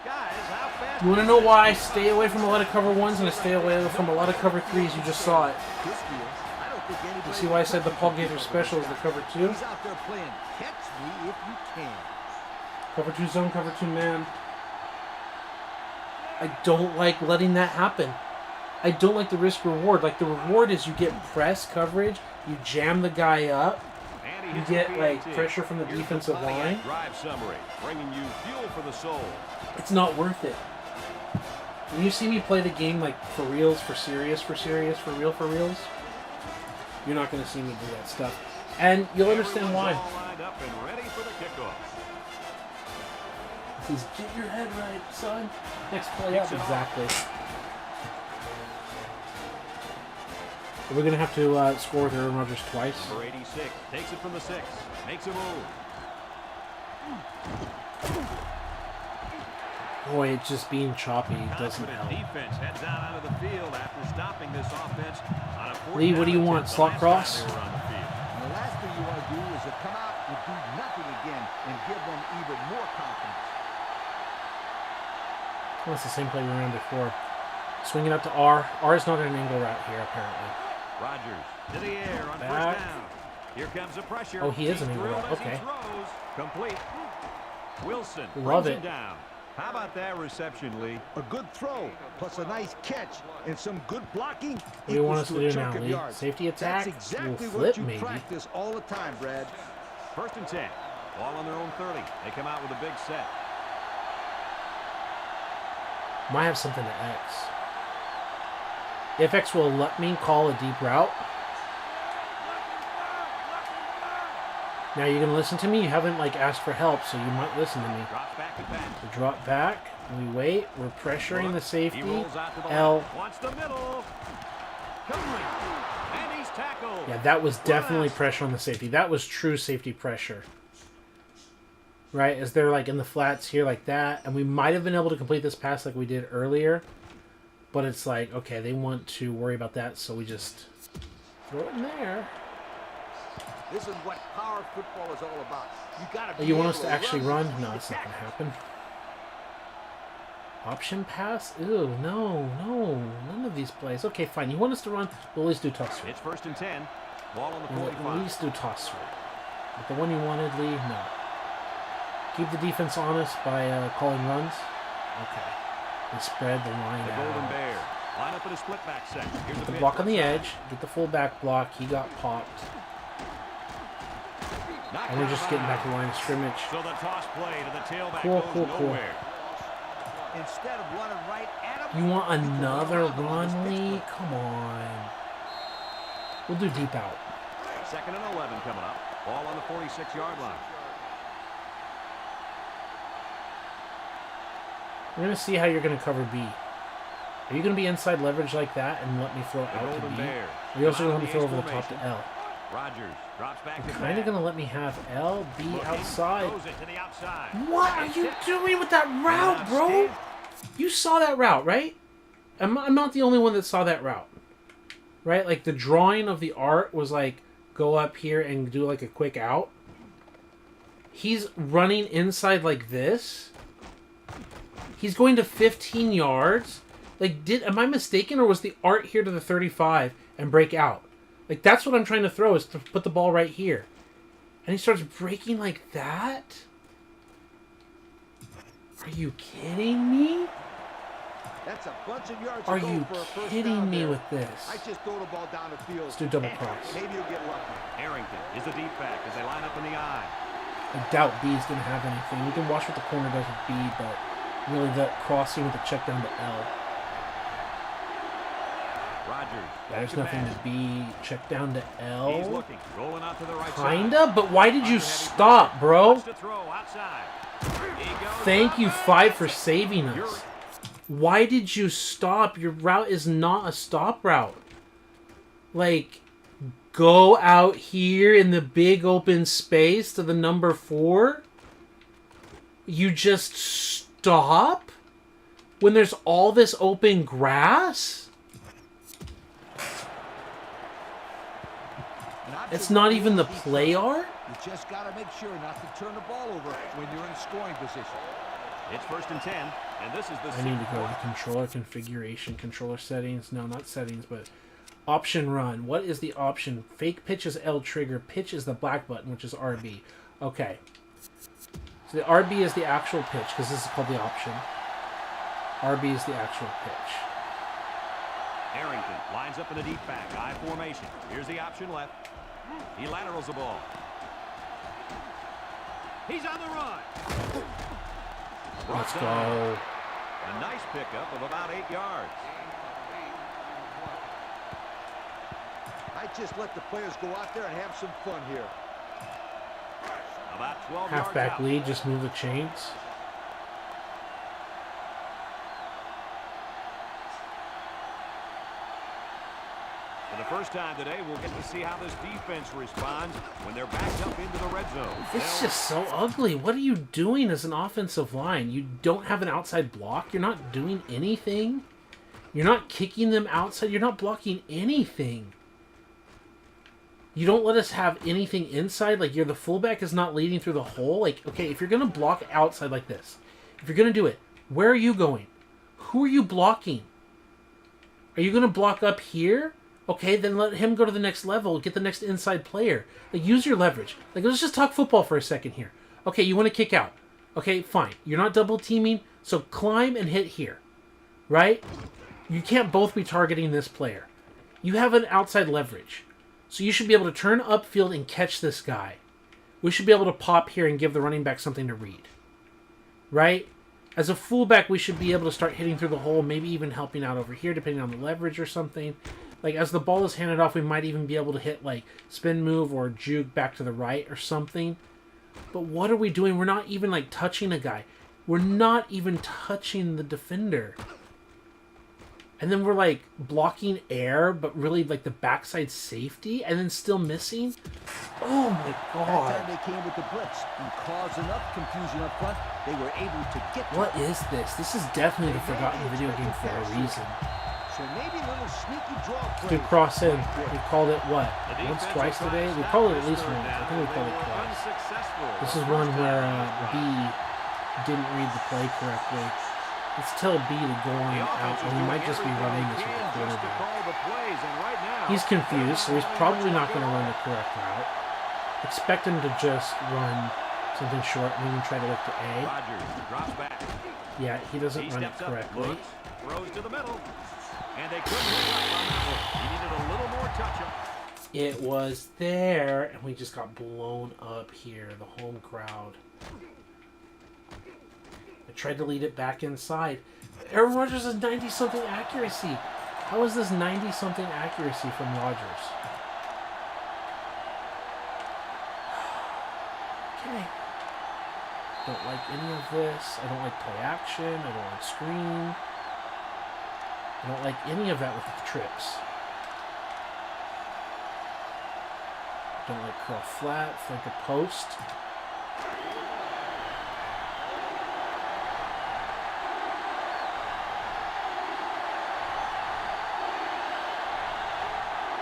Guys, how fast You want to know why I stay away from a lot of cover ones and I stay away from a lot of cover threes? You just saw it. This deal, I don't think anybody You see why I said the Paul Gaither special is the cover two? He's out there playing catch me if you can. Cover 2 zone, cover 2 man. I don't like letting that happen. I don't like the risk reward. Like, the reward is you get press coverage, you jam the guy up, And he you hits get the like PAT. pressure from the Here's defensive Pontiac line. Drive summary, bringing you fuel for the soul. It's not worth it. When you see me play the game like for reals, for serious, for reals, you're not going to see me do that stuff. And you'll understand Everyone's why. all lined up and ready for the kickoff. Please get your head right, son. Next play up. Exactly. We're going to have to score with Aaron Rodgers twice. Number 86 takes it from the 6, makes a move. Boy, it's just being choppy doesn't Confident help. defense heads out onto the field after stopping this offense on a 4th Lee, what do you down want? attempt Slot the cross? last time they were on the field. And the last thing you want to do is to come out and do nothing again and give them even more confidence. Well, that's the same play we ran before. Swing it up to R. R is not an angle route here, apparently. Rodgers to the air on Back. first down. Here comes the pressure. Oh, he is He's an angle drilled route. as he Okay. throws. Complete. Wilson Love brings him it. down. How about that reception, Lee? A good throw, plus a nice catch, and some good blocking. What do you want us to do now, Lee? Safety attack? That's exactly We'll what flip, you maybe. practice all the time, Brad. 1st and 10. Ball on their own 30. They come out with a big set. Might have something to X. If X will let me call a deep route. Now you're going to listen to me? You haven't like asked for help, so you might listen to me. Drops back to pass. We drop back. We wait. We're pressuring the He safety. rolls out to the L. left. Wants the middle. Complete. And he's tackled. Yeah, that was definitely pressure on the safety. That was true safety pressure. Right? As they're like in the flats here like that. And we might have been able to complete this pass like we did earlier. But it's like, okay, they want to worry about that, so we just throw it in there. This is what power football is all about. You got to. Oh, you want us to actually run? No, it's not going to happen. Option pass? Ew, no. None of these plays. Okay, fine. You want us to run? We'll at least do toss through. It's 1st and 10. Ball on the We'll at 45. least do toss through. But the one you wanted, Lee, no. Keep the defense honest by calling runs. Okay. And spread the line The Golden out. Bear. Line up in a split back set. Here's Get the pitch. block on the edge. Get the fullback block. He got popped. Knocked And we're out just of getting back to bounds. line of scrimmage. So the toss play to the tailback Cool, goes cool. nowhere. Instead of running right at him. You want can another around him on this run, pitch Lee? clock. Come on. We'll do deep out. 2nd and 11 coming up. Ball on the 46-yard line. We're going to see how you're going to cover B. Are you going to be inside leverage like that and let me throw it The out to Golden B? Bear. Are you also Come out going to of throw the over the ace top to formation. L? Rodgers drops back to Kind of back. going to let me have L, B Looking, outside. throws it to the outside. What are you doing with that route, bro? You saw that route, right? I'm not the only one that saw that route. Right? Like, the drawing of the art was like, go up here and do like a quick out. He's running inside like this. He's going to 15 yards. Like, am I mistaken, or was the art here to the 35 and break out? Like, that's what I'm trying to throw, is to put the ball right here. And he starts breaking like that? Are you kidding me? That's a bunch of yards. Are to go you for a first kidding down me there. with this? I just throw the ball down the field. Let's do double and cross. Maybe you'll get lucky. Harrington is the deep back as they line up in the eye. I doubt B is going to have anything. We can watch what the corner does with B, but really that crossing with the check down to L. Rodgers. There's nothing to B. Check down to He's L. looking, rolling out to the right side. Kinda, but why did you stop, bro? Wants to throw outside. He goes Thank you, up. 5, for saving us. Why did you stop? Your route is not a stop route. Like, go out here in the big open space to the number 4. You just stop when there's all this open grass? It's not even the play art? You just got to make sure not to turn the ball over when you're in scoring position. It's 1st and 10, and this is the I need to go to controller configuration, controller settings. No, not settings, but option run. What is the option? Fake pitch is L trigger. Pitch is the black button, which is RB. Okay. So the RB is the actual pitch, because this is called the option. RB is the actual pitch. Arrington lines up in the deep back. I formation. Here's the option left. He laterals the ball. He's on the run. Let's Brought go. down. A nice pickup of about 8 yards. I just let the players go out there and have some fun here. About 12 Halfback yards out. lead, just move the chains. For the first time today, we'll get to see how this defense responds when they're backed up into the red zone. This is just so ugly. What are you doing as an offensive line? You don't have an outside block. You're not doing anything. You're not kicking them outside. You're not blocking anything. You don't let us have anything inside. Like, the fullback is not leading through the hole. Like, okay, if you're going to block outside like this, if you're going to do it, where are you going? Who are you blocking? Are you going to block up here? Okay, then let him go to the next level. Get the next inside player. Like, use your leverage. Like, let's just talk football for a second here. Okay, you want to kick out. Okay, fine. You're not double teaming, so climb and hit here. Right? You can't both be targeting this player. You have an outside leverage. So you should be able to turn upfield and catch this guy. We should be able to pop here and give the running back something to read. Right? As a fullback, we should be able to start hitting through the hole, maybe even helping out over here, depending on the leverage or something. Like, as the ball is handed off, we might even be able to hit, like, spin move or juke back to the right or something. But what are we doing? We're not even, like, touching a guy. We're not even touching the defender. And then we're, like, blocking air, but really, like, the backside safety, and then still missing? Oh, my That God. time they came with the blitz and caused enough confusion up front, they were able to get to What is this? This is definitely the forgotten video game for a reason. So maybe a little sneaky draw play. Good cross in. We called it, what, The once, defense twice will try today? to We stop called it at this least third once. I down, think we but called they it were twice. unsuccessful. This is one where B didn't read the play correctly. Let's tell B to go on out, and he might just be running this with the quarterback. He's confused, so he's probably not going to run the correct route. Expect him to just run something short and even try to look to A. Rodgers drops back. Yeah, he doesn't He run it steps up, correctly. looks, throws to the middle, and they couldn't hook up on that one. He needed a little more touch-up. It was there, and we just got blown up here, the home crowd. I tried to lead it back inside. Aaron Rodgers is 90-something accuracy. How is this 90-something accuracy from Rodgers? Okay. Don't like any of this. I don't like play action. I don't like screen. I don't like any of that with the trips. Don't like curl flat, flank a post.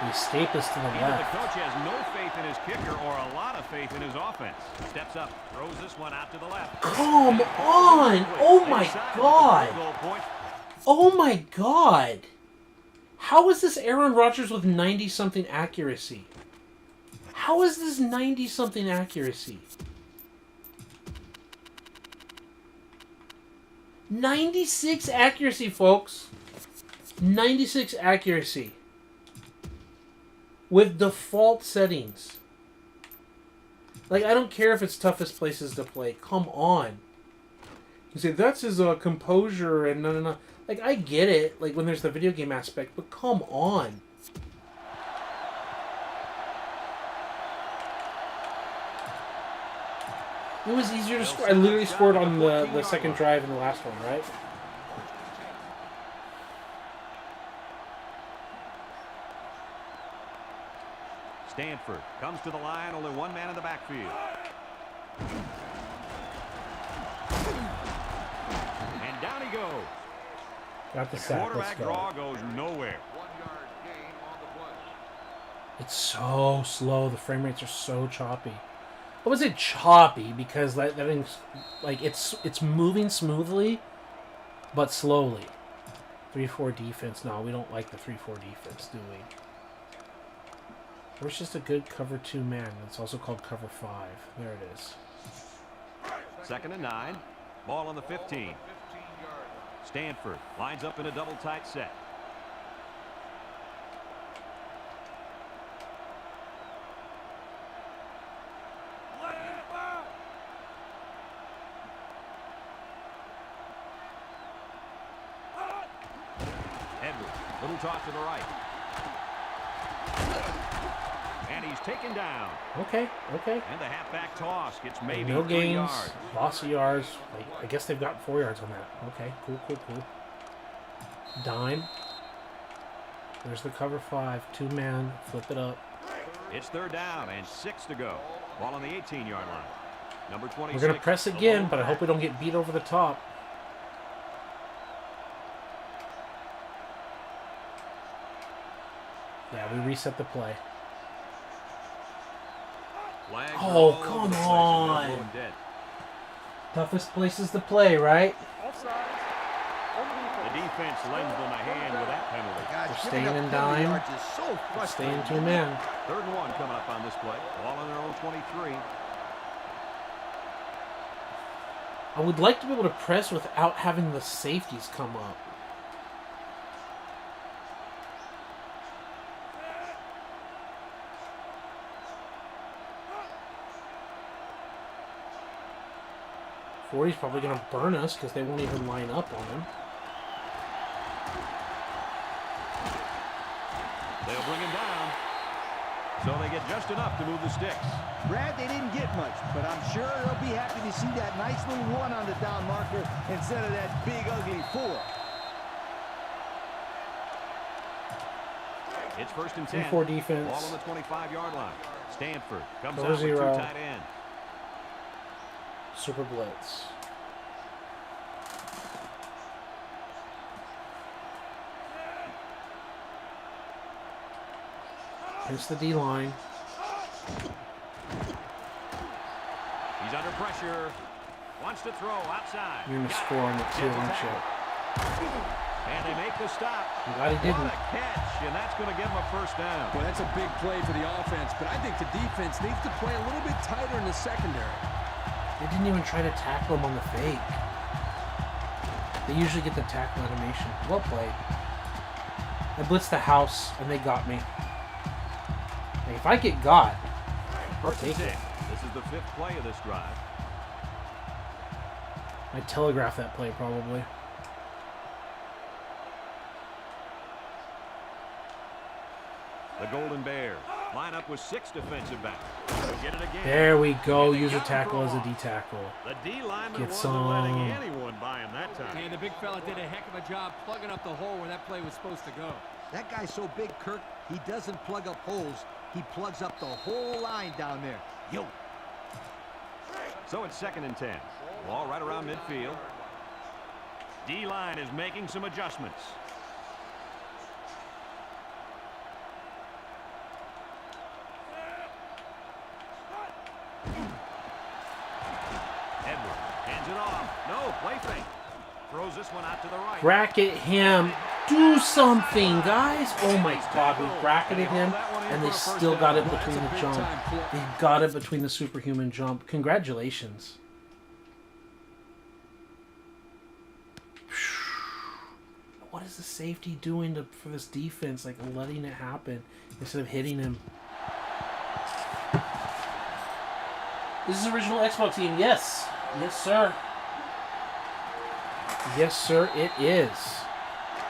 The escape is to the Either the left. coach has no faith in his kicker or a lot of faith in his offense. Steps up, throws this one out to the left. Come on! Oh my God! Goal point. Oh my God! How is this Aaron Rodgers with 90-something accuracy? How is this 90-something accuracy? 96 accuracy, folks. 96 accuracy. With default settings. Like, I don't care if it's toughest places to play. Come on. You say, that's his composure and no. Like, I get it, like, when there's the video game aspect, but come on. It was easier to score. I literally scored on the second drive in the last one, right? Stanford comes to the line, only one man in the backfield. And down he goes. Got the sack. Let's Quarterback go. draw goes nowhere. It's so slow. The frame rates are so choppy. I would say choppy because that thing's, like, it's moving smoothly, but slowly. 3-4 defense. No, we don't like the 3-4 defense, do we? Or it's just a good cover 2 man. It's also called cover 5. There it is. 2nd and 9. Ball on the 15. Stanford lines up in a double tight set. Edwards, little toss to the right. And he's taken down. Okay, okay. And the halfback toss gets maybe No 3 gains, yards. loss of yards. I guess they've got 4 yards on that. Okay, cool, cool, cool. Dime. There's the cover 5. 2 man. Flip it up. It's 3rd down and 6 to go. Ball on the 18-yard line. Number 26. We're going to press again, but I hope we don't get beat over the top. Yeah, we reset the play. Flags Oh, are all come over the place. on. Elbow and dead. Toughest places to play, right? Offside. On the The defense. defense lends them a hand with that penalty. Gosh, We're giving staying up in penalty dime. yards is so frustrating. Staying 2 man. 3rd and 1 coming up on this play. Ball on their own 23. I would like to be able to press without having the safeties come up. Forty's probably going to burn us because they won't even line up on him. They'll bring him down. So they get just enough to move the sticks. Brad, they didn't get much, but I'm sure they'll be happy to see that nice little 1 on the down marker instead of that big, ugly 4. It's 1st and 10. 3-4 defense. Ball on the 25-yard line. Stanford comes Cover out with 2 0. tight ends. Super blitz. Hits the D line. He's under pressure. Wants to throw outside. You're going to score on the 2, aren't you? And they make the stop. I'm glad he What didn't. a catch, and that's going to give him a 1st down. Well, that's a big play for the offense, but I think the defense needs to play a little bit tighter in the secondary. They didn't even try to tackle him on the fake. They usually get the tackle animation. Well played. I blitzed the house, and they got me. Hey, if I get got, I'll 1st and take 10. it. This is the 5th play of this drive. I telegraphed that play, probably. The Golden Bears line up with 6 defensive backs. They'll get it again. There we go. And they Use a got him tackle for as a loss. D tackle. The D lineman Get wasn't letting some. anyone by him that time. And the big fella did a heck of a job plugging up the hole where that play was supposed to go. That guy's so big, Kirk, he doesn't plug up holes. He plugs up the whole line down there. Yo. So it's 2nd and 10. Ball right around midfield. D-line is making some adjustments. Edwards hands it off. No, play fake. Throws this one out to the right. Bracket him. Do something, guys. Oh my God, we bracketed him, and they still got it between the jump. They got it between the superhuman jump. Congratulations. What is the safety doing for this defense? Like, letting it happen instead of hitting him. This is original Xbox team. Yes. Yes, sir. Yes, sir, it is.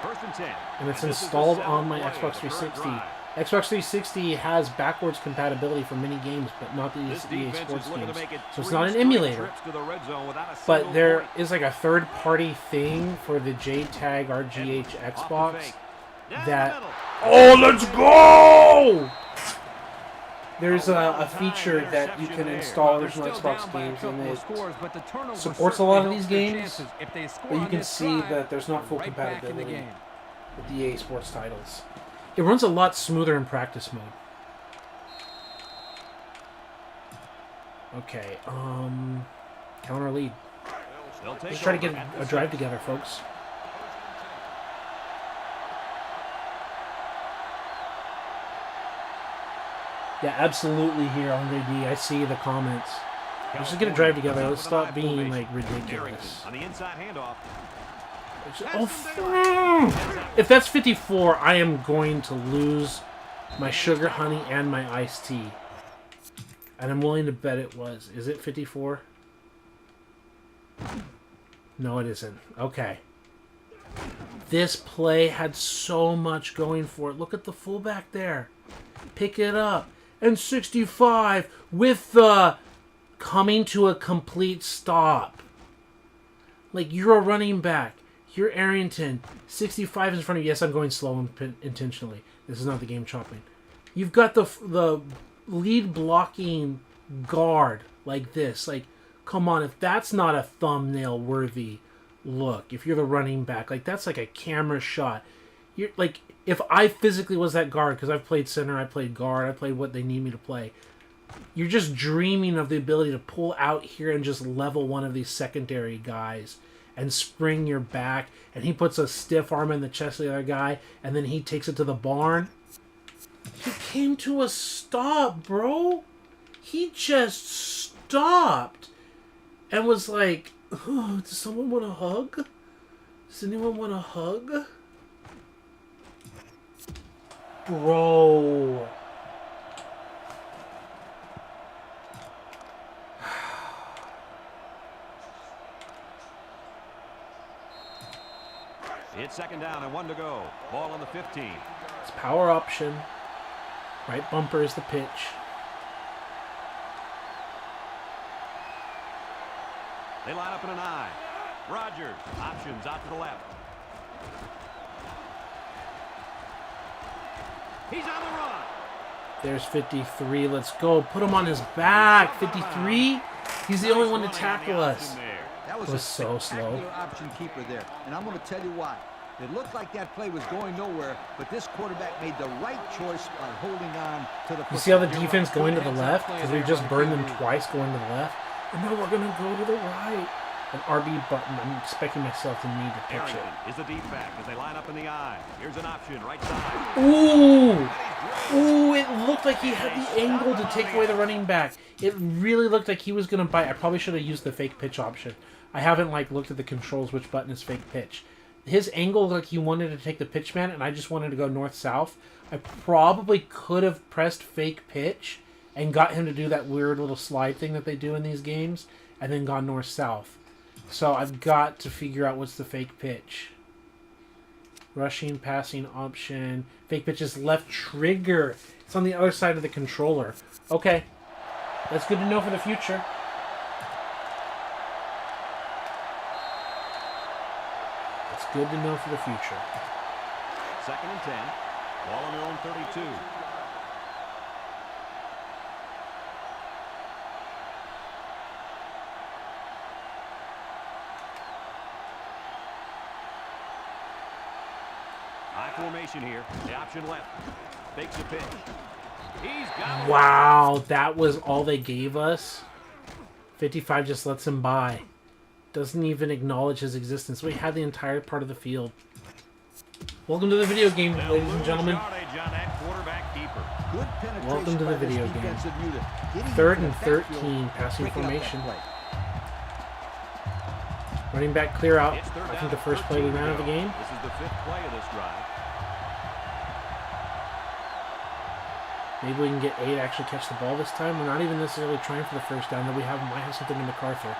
1st and 10. And it's this is the installed 7th on my play Xbox of the current 360. drive. Xbox 360 has backwards compatibility for many games, but not This the EA defense Sports is looking games. to make it So it's 3 not an straight emulator. trips to the red zone without a But single there point. is like a third-party thing for the JTAG RGH Edwards off the Xbox fake. Down that... the middle. Oh, let's go! There's a feature that you can install original Xbox games, and it supports a lot of these games, but you can see that there's not full compatibility with the EA Sports titles. It runs a lot smoother in practice mode. Okay, counter lead. They'll take Let's try to over get at a the drive together, folks. Yeah, absolutely here, Andre D. I see the comments. Let's just get a drive together. Let's stop being, like, ridiculous. On the inside handoff. Oh, if that's 54, I am going to lose my sugar honey and my iced tea. And I'm willing to bet it was. Is it 54? No, it isn't. Okay. This play had so much going for it. Look at the fullback there. Pick it up. And 65 with the coming to a complete stop. Like, you're a running back. You're Arrington. 65 is in front of you. Yes, I'm going slow intentionally. This is not the game chopping. You've got the lead blocking guard like this. Like, come on. If that's not a thumbnail worthy look, if you're the running back, like, that's like a camera shot. You're like, if I physically was that guard, because I've played center, I played guard, I played what they need me to play. You're just dreaming of the ability to pull out here and just level one of these secondary guys and spring your back, and he puts a stiff arm in the chest of the other guy, and then he takes it to the barn. He came to a stop, bro. He just stopped and was like, oh, does someone want a hug? Does anyone want a hug? Bro. It's second down and 1 to go. Ball on the 15. It's power option. Right bumper is the pitch. They line up in an I. Rodgers, options out to the left. He's on the run. There's 53. Let's go. Put him on his back. 53. He's the only one to tackle us. That was It a was so spectacular slow. option keeper there. And I'm going to tell you why. It looked like that play was going nowhere, but this quarterback made the right choice by holding on to the You see how the football. defense going to the left? Because we just burned them twice going to the left. And now we're going to go to the right. An RB button. I'm expecting myself to need to pitch Arrington it. is the deep back as they line up in the I. Here's an option, right side. Ooh! Ooh, it looked like he had the angle to take away the running back. It really looked like he was going to bite. I probably should have used the fake pitch option. I haven't, like, looked at the controls which button is fake pitch. His angle looked like he wanted to take the pitch man, and I just wanted to go north-south. I probably could have pressed fake pitch and got him to do that weird little slide thing that they do in these games, and then gone north-south. So I've got to figure out what's the fake pitch. Rushing, passing option. Fake pitch is left trigger. It's on the other side of the controller. Okay. That's good to know for the future. That's good to know for the future. Second and 10. Ball on their own 32. High formation here. The option left. Fakes a pitch. He's got it. Wow, that was all they gave us? 55 just lets him by. Doesn't even acknowledge his existence. We had the entire part of the field. Welcome to the video game, They'll ladies and lose gentlemen. yardage on that quarterback keeper. Good penetration Welcome to the by this video game. defensive unit. Getting Third into and the backfield, 13, passing breaking up that formation. play. Running back clear out. It's third I down think the and first play we 13 to ran of the go. game. This is the 5th play of this drive. Maybe we can get A to actually catch the ball this time. We're not even necessarily trying for the first down, though we might have something in MacArthur.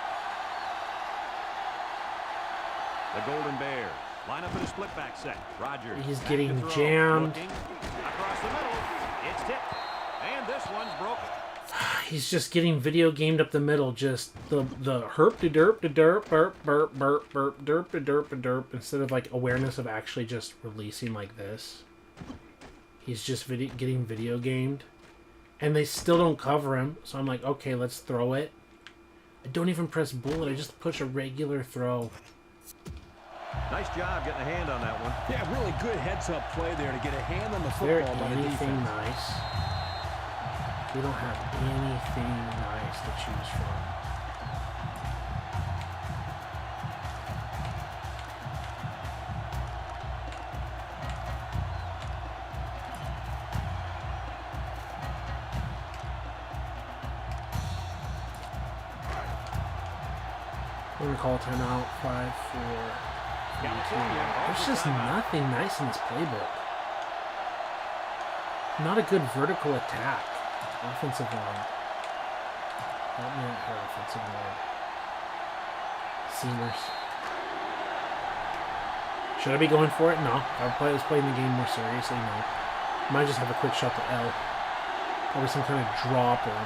The Golden Bears line up in a split back set. Rodgers. He's back getting to throw. jammed. Looking. Across the middle. It's tipped. And this one's broken. He's just getting video gamed up the middle. Just the herp de derp de derp burp burp burp burp derp de derp de derp instead of like awareness of actually just releasing like this. He's just getting video gamed, and they still don't cover him. So I'm like, okay, let's throw it. I don't even press bullet. I just push a regular throw. Nice job getting a hand on that one. Yeah, really good heads-up play there to get a hand on the Is there football by the anything defense. nice? We don't have anything nice to choose from. We're gonna call a timeout. 5, 4, 3, 2. There's just nothing nice in this playbook. Not a good vertical attack. Offensive line. Help me out here, offensive line. Seamers. Should I be going for it? No. If I was playing the game more seriously, no. Might just have a quick shot to L. Probably some kind of drop or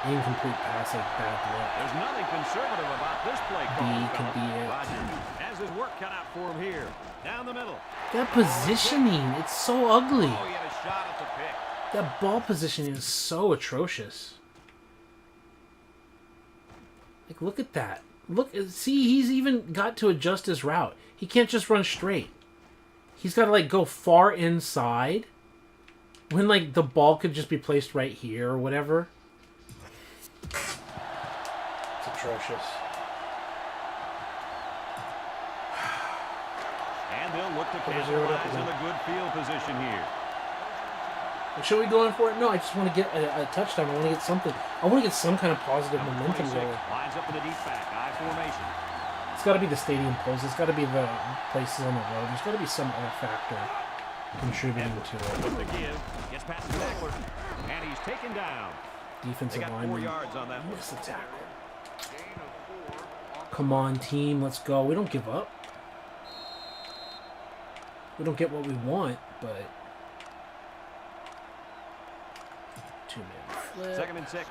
incomplete pass, like bad look. There's nothing conservative about this play call. B could be it. Rodgers has his work cut out for him here. Down the middle. That positioning, it's so ugly. Oh, he had a shot at the pick. That ball positioning is so atrocious. Like, look at that. Look, see, he's even got to adjust his route. He can't just run straight. He's got to, like, go far inside when, like, the ball could just be placed right here or whatever. It's atrocious. And they'll look to capitalize in a good field position here. Should we go in for it? No, I just want to get a touchdown. I want to get something. I want to get some kind of positive momentum going. Lines up in the deep back, I formation. It's got to be the stadium pulls. It's got to be the places on the road. There's got to be some other factor contributing to it. With the give, gets past the tackler, and he's taken down. Defensive They got 4 lineman. yards on that one. Miss the tackle. Come on, team. Let's go. We don't give up. We don't get what we want, but... 2-man flip. 2nd and 6.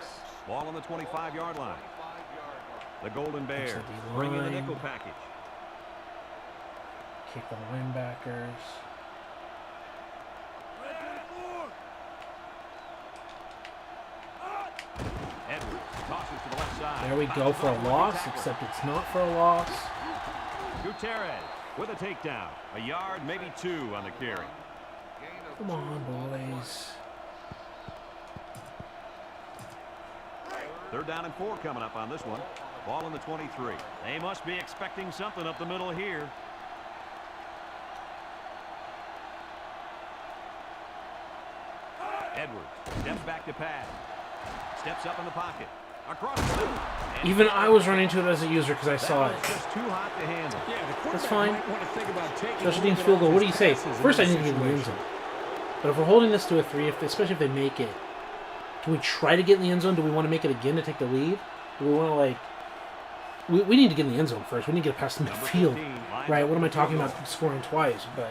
Ball on the 25-yard line. The Golden Bears the bring in the line. nickel package. Kick the linebackers. Edwards tosses to the left side. There we go for a loss, except it's not for a loss. Gutierrez with a takedown. A yard, maybe 2 on the carry. Come on, boys. 3rd down and 4 coming up on this one. Ball in the 23. They must be expecting something up the middle here. Edwards steps back to pass. Steps up in the pocket. Across the middle. Even I was running to it as a user because I saw That it. was just too hot to handle. That's fine. Special teams field goal. What do you say? First, I need to get in the end zone. But if we're holding this to a 3, especially if they make it, do we try to get in the end zone? Do we want to make it again to take the lead? Do we want to, like... We need to get in the end zone first. We need to get past the midfield. Right, what am I talking about scoring twice? But...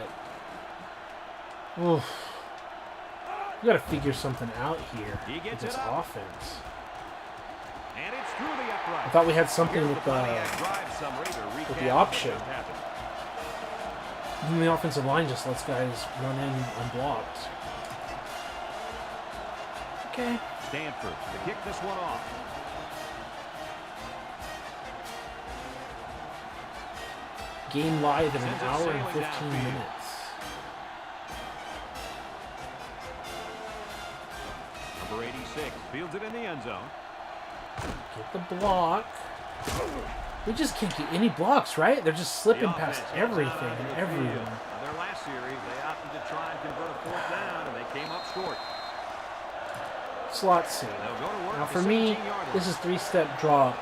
Oh... We got to figure something out here with this offense. And it's through the upright. I thought we had something with the option. And the offensive line just lets guys run in unblocked. Okay. Stanford to kick this one off. Game live in an hour and 15 minutes. Number 86 fields it in the end zone. Get the block. We just can't get any blocks, right? They're just slipping past everything and everyone. Now, their last series, they opted to try and convert a 4th down, and they came up short. Slot C. They'll go to work Now at for the me, 17-yard line. this is 3-step drop.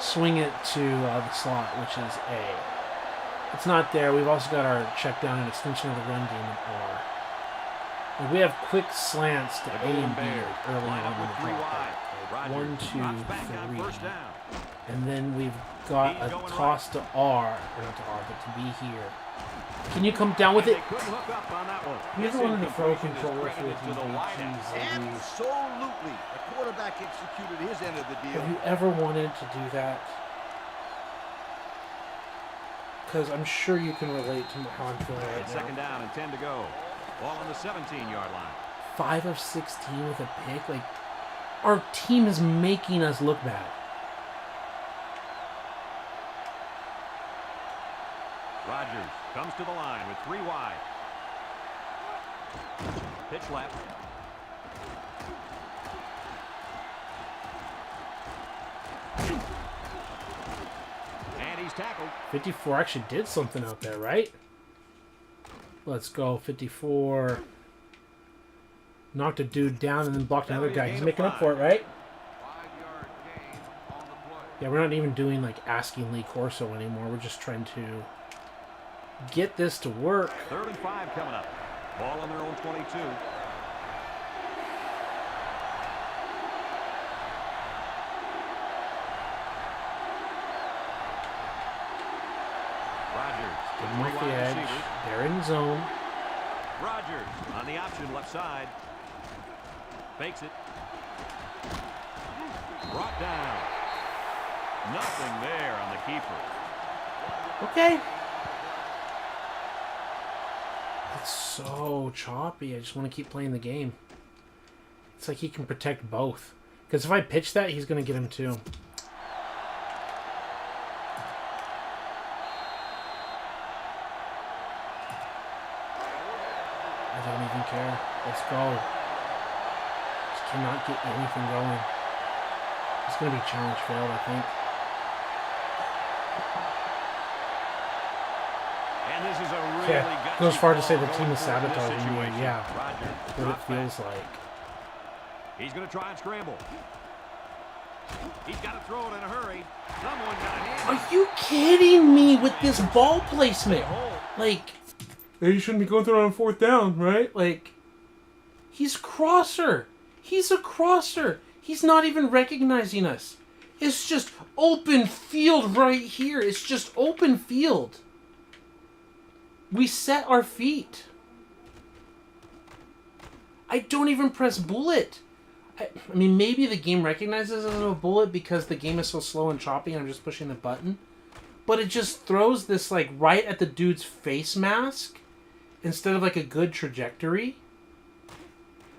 Swing it to the slot, which is A. It's not there. We've also got our check down and extension of the run game in R. And we have quick slants to A and B early Line on up in with the 3 drop wide. back. Rodgers 1, 2, drops back on 3. 1st down. And then we've got a toss to R, or not to R, but to B here. Can you come down with And it? they couldn't hook up on that one. You ever wanted to throw a Incompletion is controller through a credited to the TV? wideout. Jeez Louise. Absolutely. The quarterback executed his end of the deal. Have you ever wanted to do that? Because I'm sure you can relate to how I'm feeling right And 2nd now. down and 10 to go. Ball on the 17-yard line. 5 of 16 with a pick. Like, our team is making us look bad. Rodgers comes to the line with 3 wide. Pitch left. And he's tackled. 54 actually did something out there, right? Let's go. 54 knocked a dude down and then blocked another guy. He's making up for it, right? Yeah, we're not even doing like asking Lee Corso anymore. We're just trying to get this to work. 3rd and 5 coming up. Ball on their own 22. Rodgers. Get them off the edge. They're in zone. Rodgers on the option left side. Fakes it. Brought down. Nothing there on the keeper. Okay. It's so choppy. I just want to keep playing the game. It's like he can protect both. Because if I pitch that, he's going to get him too. I don't even care. Let's go. Just cannot get anything going. It's going to be challenge failed, I think. And this is a really Yeah, goes far to say the gutsy team is call going forward in this sabotaging me. situation. Yeah, Rodgers what it dropped back. feels like. He's going to try and scramble. He's got to throw it in a hurry. Someone got a hand. Are you kidding me with this ball placement? Like, you shouldn't be going through it on 4th down, right? Like, he's crosser. He's a crosser. He's not even recognizing us. It's just open field right here. It's just open field. We set our feet. I don't even press bullet. I mean, maybe the game recognizes it as a bullet because the game is so slow and choppy and I'm just pushing the button. But it just throws this, like, right at the dude's face mask instead of, like, a good trajectory.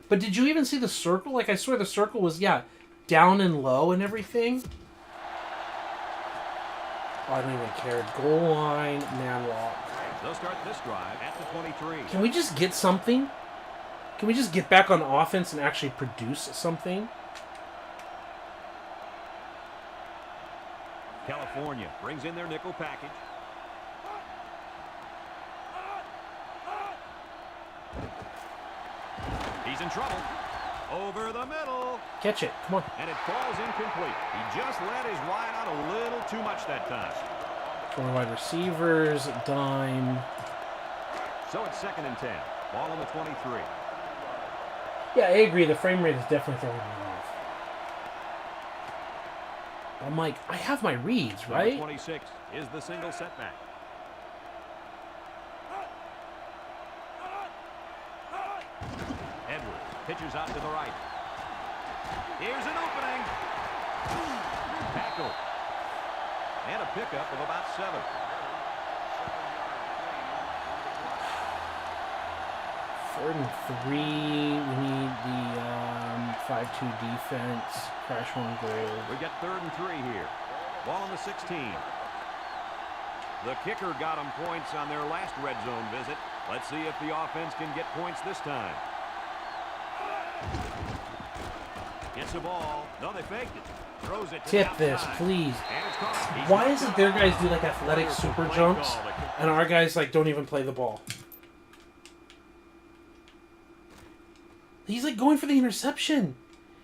But did you even see the circle? Like, I swear the circle was, yeah, down and low and everything. Oh, I don't even care. Goal line, man walk. They'll start this drive at the 23. Can we just get something? Can we just get back on offense and actually produce something? California brings in their nickel package. He's in trouble. Over the middle. Catch it. Come on. And it falls incomplete. He just let his wide out a little too much that time. 4 wide receivers, dime. So it's 2nd and 10. Ball on the 23. Yeah, I agree. The frame rate is definitely throwing me off. I'm like, I have my reads, Number right? 26 is the single setback. Edwards pitches out to the right. Here's an opening. Tackle. And a pickup of about 7. Third and 3. We need the 5-2 defense. Crash one goal. We get 3rd and 3 here. Ball on the 16. The kicker got them points on their last red zone visit. Let's see if the offense can get points this time. Gets the ball. No, they faked it. Throws it to Tip the this, outside. please. And it's caught. He's Why knocked is it out. their guys do like athletic super Play jumps call. and our guys like don't even play the ball? He's like going for the interception.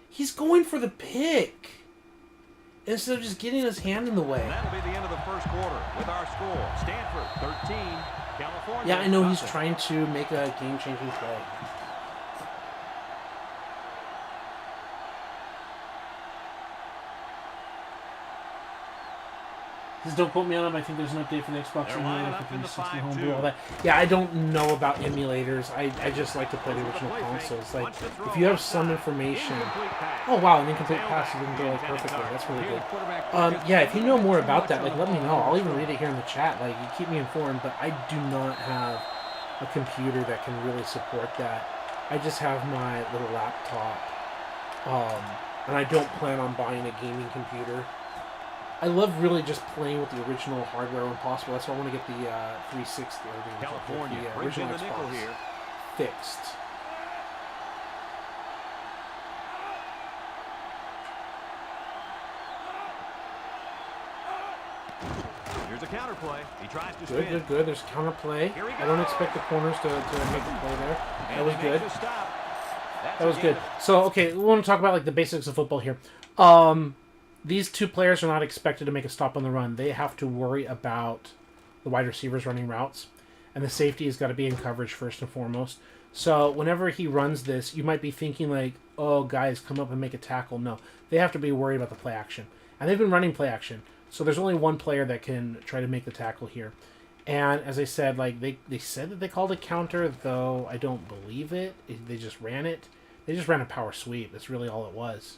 He's going for the pick. Instead of just getting his hand in the way. That'll be the end of the first quarter with our score. Stanford 13, California. Yeah, I know he's nothing. trying to make a game-changing play. Just don't quote me on him. I think there's an update for the Xbox They're emulator lining up for in the 360 5-2. homebrew, all that. Yeah, I don't know about emulators. I just like to play the original consoles. Like, if you have some information... Incomplete pass. Oh, wow, an incomplete pass. You didn't go like perfectly. That's really good. Yeah, if you know more about that, like, let me know. I'll even read it here in the chat. Like, you keep me informed, but I do not have a computer that can really support that. I just have my little laptop. And I don't plan on buying a gaming computer. I love really just playing with the original hardware when possible. That's why I want to get the 360 or the California brings in original the nickel Xbox here. fixed. Here's a counter play. He tries to Good, spin. good, good. There's counter play. Here he I don't goes. expect the corners to make the play there. And That was he good. makes a stop. That's That was a good. gain. So, okay, we want to talk about like the basics of football here. these two players are not expected to make a stop on the run. They have to worry about the wide receivers running routes, and the safety has got to be in coverage first and foremost. So whenever he runs this, you might be thinking like, oh, guys, come up and make a tackle. No, they have to be worried about the play action. And they've been running play action. So there's only one player that can try to make the tackle here. And as I said, like they said that they called a counter, though I don't believe it. They just ran it. They just ran a power sweep. That's really all it was.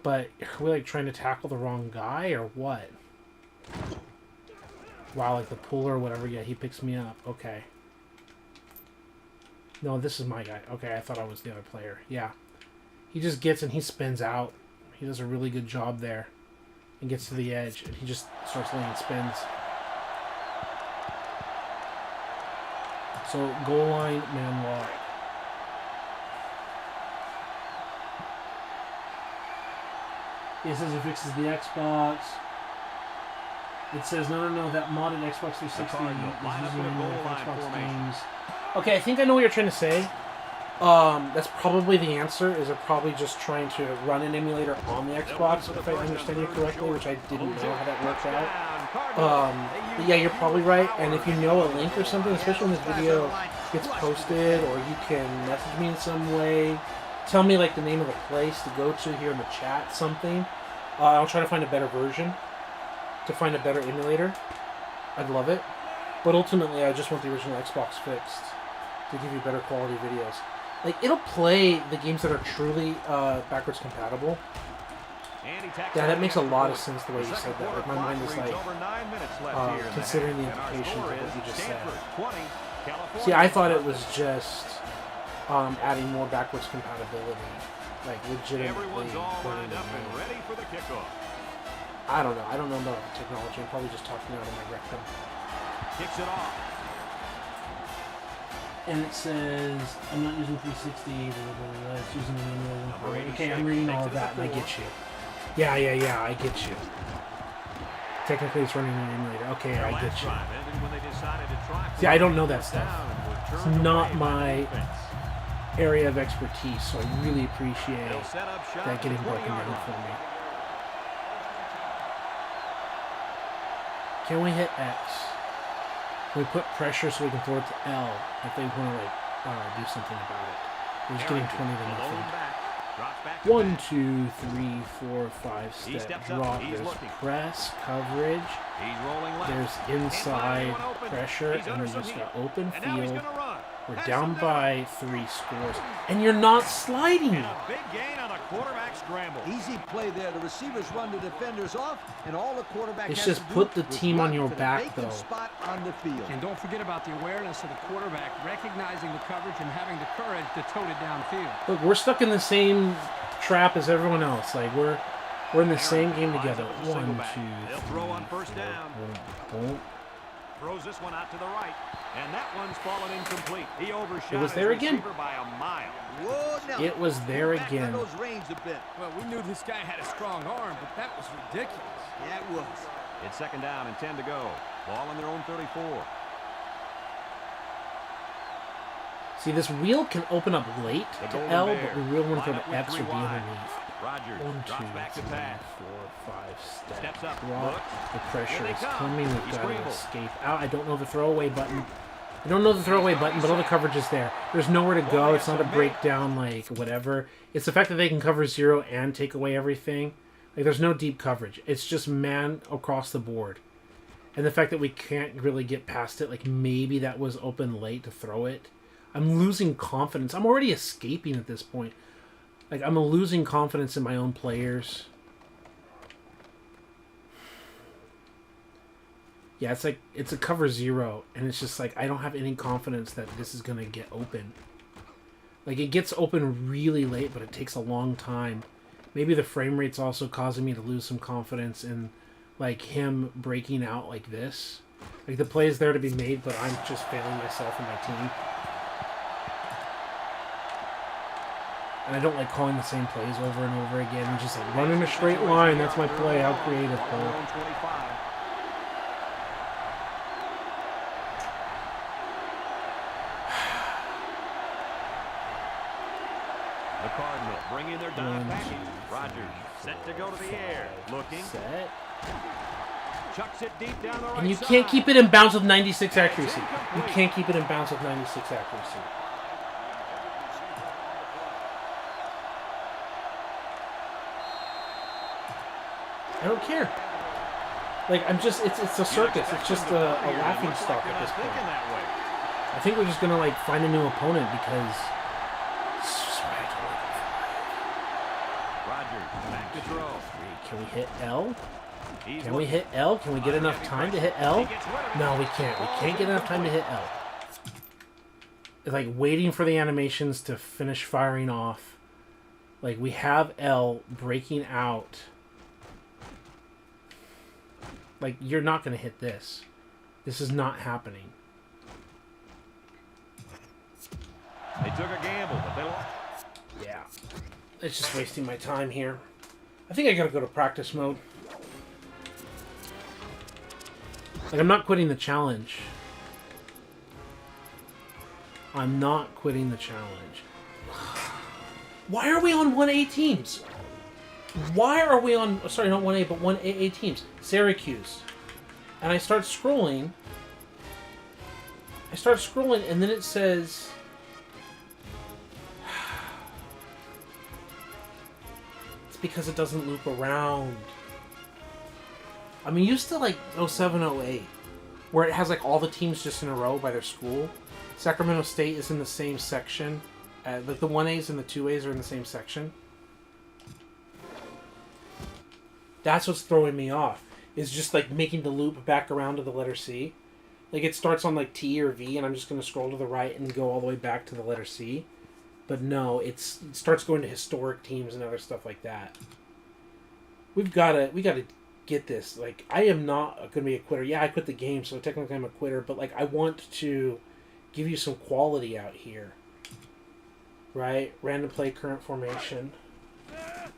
But are we like trying to tackle the wrong guy or what? Wow, like the puller or whatever. Yeah, he picks me up. Okay. No, this is my guy. Okay, I thought I was the other player. Yeah. He just gets and he spins out. He does a really good job there. And gets to the edge. And he just starts laying spins. So, goal line, man wide. It says it fixes the Xbox. It says, no, that modded Xbox 360 is using the Xbox games. Okay, I think I know what you're trying to say. That's probably the answer, is they're probably just trying to run an emulator on the Xbox, if I understand you correctly, which I didn't know how that works out. But yeah, you're probably right, and if you know a link or something, especially when this video gets posted, or you can message me in some way, tell me like the name of the place to go to here in the chat, something. I'll try to find a better version, to find a better emulator. I'd love it. But ultimately, I just want the original Xbox fixed to give you better quality videos. Like, it'll play the games that are truly backwards compatible. Yeah, that makes a lot of sense the way you said that. Like, my mind is like, considering the implications of what you just said. See, I thought it was just adding more backwards compatibility. Like, legitimately running the game. I don't know. I don't know about the technology. I'm probably just talking out of my rectum. Kicks it off. And it says, I'm not using 360, blah, blah, blah, it's using an emulator. Okay, I'm reading all of that, and I get you. Yeah, I get you. Technically, it's running an emulator. Okay, I get you. See, I don't know that stuff. It's not my area of expertise, so I really appreciate that getting broken down for me. Can we hit X? Can we put pressure so we can throw it to L if they want to like do something about it? We're just getting 20-0. 1, 2, 3, 4, 5 step drop. There's press, coverage. There's inside pressure, and then just got open field. We're down by 3 scores, and you're not sliding. Big gain on a quarterback scramble. Easy play there. The receivers run the defenders off, and all the quarterback it's has just to put do the is team run on your to the back, vacant though. spot on the field. And don't forget about the awareness of the quarterback, recognizing the coverage and having the courage to tote it downfield. Look, we're stuck in the same trap as everyone else. Like we're in the same game together. 1, 2, 3, throw on first down. Boom. Throws this one out to the right, and that one's fallen incomplete. He overshot It was there his again. receiver by a mile. Whoa, now, It was there back again. on those reins a bit. Well, we knew this guy had a strong arm, but that was ridiculous. Yeah, it was. It's second down and 10 to go. Ball on their own 34. See, this wheel can open up late The to Golden L, Bears but we really want to line throw up to with X or 3 be wide. underneath. Rogers 1, 2, drops back to 3, pass. 4, 5 step. Steps up, Drop. looks. The pressure Here they is come. coming. We've He got to scrambles. escape out. I don't know the throwaway button. I don't know the throwaway button, but all the coverage is there. There's nowhere to go. It's not a breakdown, like, whatever. It's the fact that they can cover 0 and take away everything. Like, there's no deep coverage. It's just man across the board. And the fact that we can't really get past it, like, maybe that was open late to throw it. I'm losing confidence. I'm already escaping at this point. Like, I'm losing confidence in my own players. Yeah, it's like, it's a cover 0, and it's just like, I don't have any confidence that this is going to get open. Like, it gets open really late, but it takes a long time. Maybe the frame rate's also causing me to lose some confidence in, like, him breaking out like this. Like, the play is there to be made, but I'm just failing myself and my team. And I don't like calling the same plays over and over again. I'm just like, run in a straight line, that's my play. How creative, Ball on Cole. their own 25. The Cardinals bringing their dime 1, package. 2, Rogers Set to go to the air. Looking. Set. Chucks it deep down the right And you side. can't keep it in bounds with 96 accuracy. You can't keep it in bounds with 96 accuracy. I don't care. Like, I'm just, it's a circus. It's just a laughing stock at this point. That way. I think we're just going to, like, find a new opponent because... Rogers back to throw. Can we hit L? He's Can we hit L? Can we get enough time to hit L? No, we can't. We can't get enough time to hit L. It's like waiting for the animations to finish firing off. Like, we have L breaking out. Like, you're not going to hit this. This is not happening. They took a gamble, but they lost. Yeah. It's just wasting my time here. I think I gotta go to practice mode. Like, I'm not quitting the challenge. I'm not quitting the challenge. Why are we on 1A teams? Why are we on... Sorry, not 1A, but 1AA teams? Syracuse. And I start scrolling. And then it says... It's because it doesn't loop around. I mean, used to, like, 07, 08, where it has, like, all the teams just in a row by their school. Sacramento State is in the same section. Like, the 1As and the 2As are in the same section. That's what's throwing me off. Is just, like, making the loop back around to the letter C. Like, it starts on, like, T or V, and I'm just going to scroll to the right and go all the way back to the letter C. But no, it starts going to historic teams and other stuff like that. We gotta get this. Like, I am not going to be a quitter. Yeah, I quit the game, so technically I'm a quitter. But, like, I want to give you some quality out here. Right? Random play, current formation. It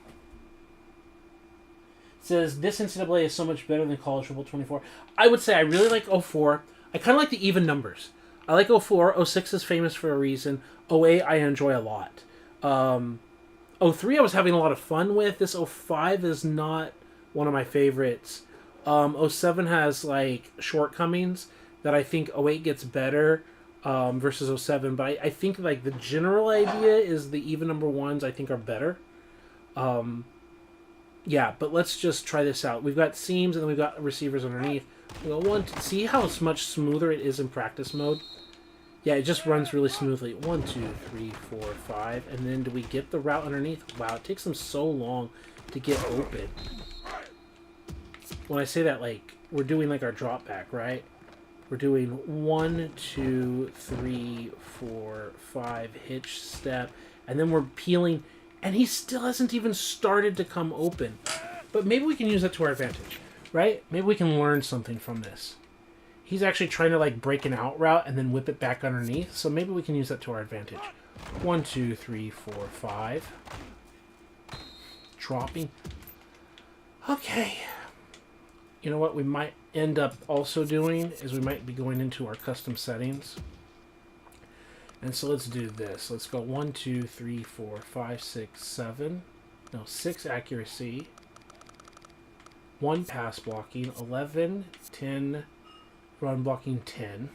says, this NCAA is so much better than college football 24. I would say I really like 04. I kind of like the even numbers. I like 04. 06 is famous for a reason. 08 I enjoy a lot. 03 I was having a lot of fun with. This 05 is not one of my favorites. 07 has, like, shortcomings that I think 08 gets better versus 07. But I think, like, the general idea is the even number ones I think are better. Yeah, but let's just try this out. We've got seams and then we've got receivers underneath. We'll see how much smoother it is in practice mode. Yeah, it just runs really smoothly. 1, 2, 3, 4, 5. And then do we get the route underneath? Wow, it takes them so long to get open. When I say that, like, we're doing, like, our drop back, right? We're doing 1, 2, 3, 4, 5, hitch, step. And then we're peeling. And he still hasn't even started to come open. But maybe we can use that to our advantage, right? Maybe we can learn something from this. He's actually trying to, like, break an out route and then whip it back underneath. So maybe we can use that to our advantage. 1, 2, 3, 4, 5. Dropping. Okay. You know what we might end up also doing is we might be going into our custom settings. And so let's do this. Let's go 1, 2, 3, 4, 5, 6, 7. No, 6 accuracy. 1 pass blocking. 11, 10... Run blocking 10.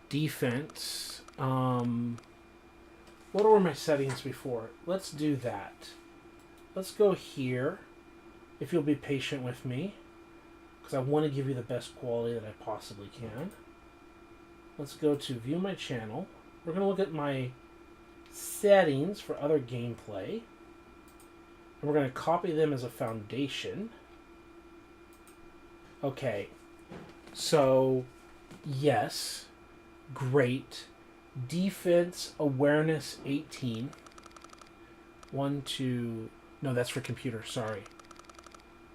Defense. What were my settings before? Let's do that. Let's go here. If you'll be patient with me. Because I want to give you the best quality that I possibly can. Let's go to view my channel. We're going to look at my settings for other gameplay. And we're going to copy them as a foundation. Okay. So, yes, great. Defense awareness 18. 1, 2, no, that's for computer, sorry.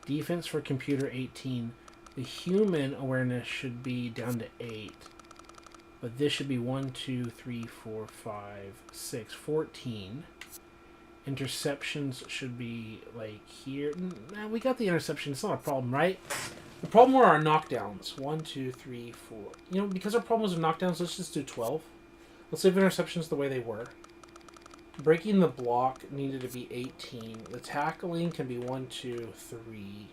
Defense for computer 18. The human awareness should be down to 8. But this should be 1, 2, 3, 4, 5, 6, 14. Interceptions should be, like, here. Nah, we got the interception. It's not a problem, right? The problem were our knockdowns. 1, 2, 3, 4. You know, because our problem was with knockdowns, let's just do 12. Let's leave interceptions the way they were. Breaking the block needed to be 18. The tackling can be 1, 2, 3.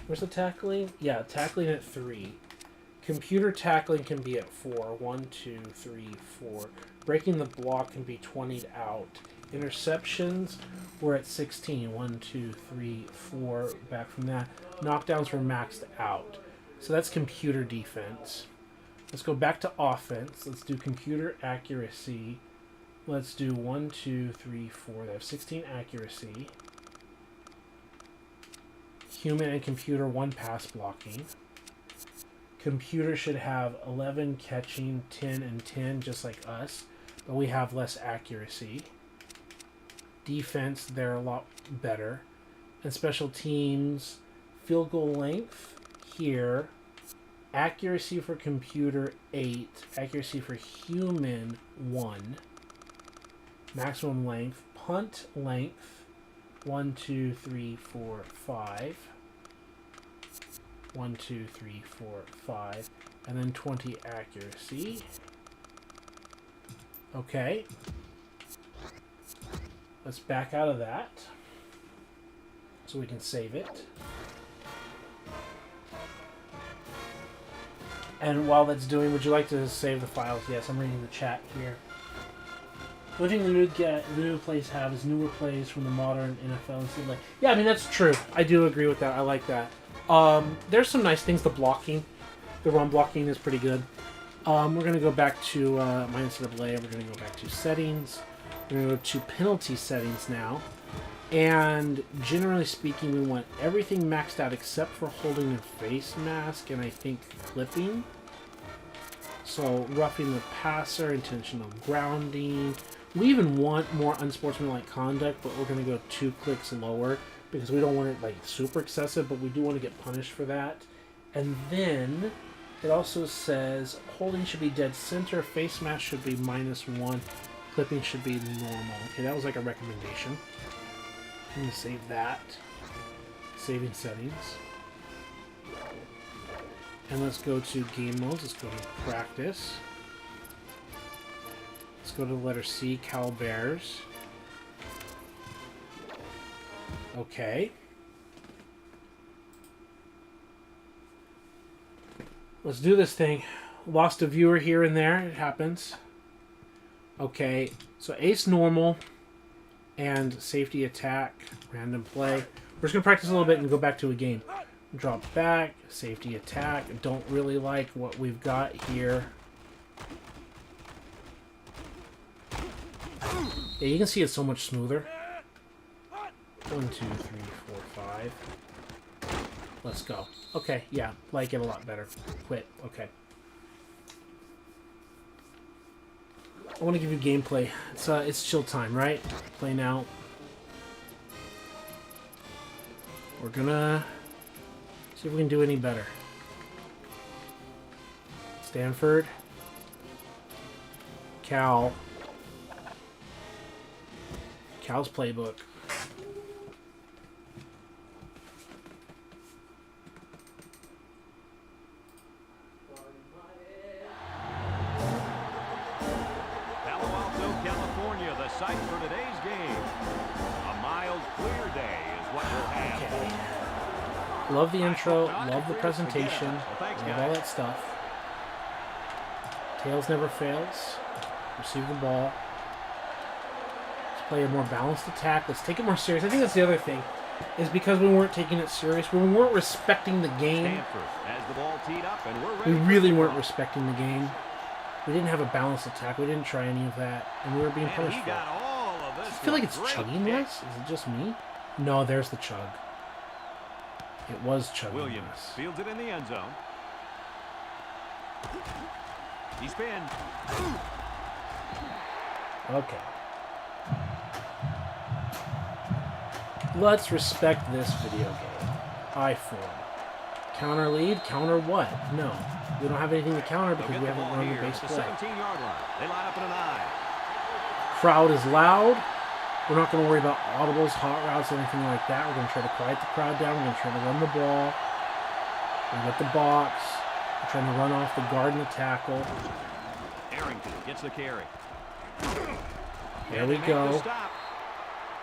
Where's the tackling? Yeah, tackling at 3. Computer tackling can be at 4. 1, 2, 3, 4. Breaking the block can be 20'd out. Interceptions were at 16. 1, 2, 3, 4. Back from that. Knockdowns were maxed out. So that's computer defense. Let's go back to offense. Let's do computer accuracy. Let's do 1, 2, 3, 4. They have 16 accuracy. Human and computer 1 pass blocking. Computer should have 11 catching, 10 and 10, just like us, but we have less accuracy. Defense, they're a lot better. And special teams, field goal length here. Accuracy for computer 8. Accuracy for human 1. Maximum length. Punt length 1, 2, 3, 4, 5. 1, 2, 3, 4, 5. And then 20 accuracy. Okay. Let's back out of that so we can save it. And while that's doing, would you like to save the files? Yes, I'm reading the chat here. The only thing the new plays have is newer plays from the modern NFL and stuff like. Yeah, I mean that's true. I do agree with that. I like that. There's some nice things. The blocking, the run blocking is pretty good. We're gonna go back to my NCAA. We're gonna go back to settings. We're gonna go to penalty settings now. And generally speaking, we want everything maxed out except for holding a face mask and I think clipping. So roughing the passer, intentional grounding. We even want more unsportsmanlike conduct, but we're going to go 2 clicks lower because we don't want it like super excessive, but we do want to get punished for that. And then it also says holding should be dead center, face mask should be -1, clipping should be normal. Okay, that was like a recommendation. I'm going to save that. Saving settings. And let's go to game modes. Let's go to practice. Let's go to the letter C, Cal Bears. Okay. Let's do this thing. Lost a viewer here and there. It happens. Okay. So ace normal and safety attack, random play. We're just going to practice a little bit and go back to a game. Drop back, safety attack. Don't really like what we've got here. Yeah, you can see it's so much smoother. 1, 2, 3, 4, 5. Let's go. Okay, yeah, like it a lot better. Quit. Okay. I want to give you gameplay. It's chill time, right? Play now. We're gonna see if we can do any better. Stanford. Cal. Cal's playbook. Palo Alto, California, the site for today's game. A mild, clear day is what we'll have. Okay. Love the intro, love the presentation, love all that stuff. Tails never fails. Receive the ball. Let's play a more balanced attack. Let's take it more serious. I think that's the other thing, is because we weren't taking it serious. We weren't respecting the game. Stanford has the ball teed up and we're ready. We really weren't respecting the game. We didn't have a balanced attack. We didn't try any of that, and we were being punished for it. I feel like it's chugging less. Is it just me? No, there's the chug. It was chugging Williams less. fields it in the end zone. He spins. Okay. Let's respect this video game. I-form. Counter lead? Counter what? No. We don't have anything to counter because we haven't run the base play. 17-yard line. They line up in an I. Crowd is loud. We're not going to worry about audibles, hot routes, or anything like that. We're going to try to quiet the crowd down. We're going to try to run the ball. We're going to get the box. We're trying to run off the guard and the tackle. Arrington gets the carry. There And we they make the go. stop.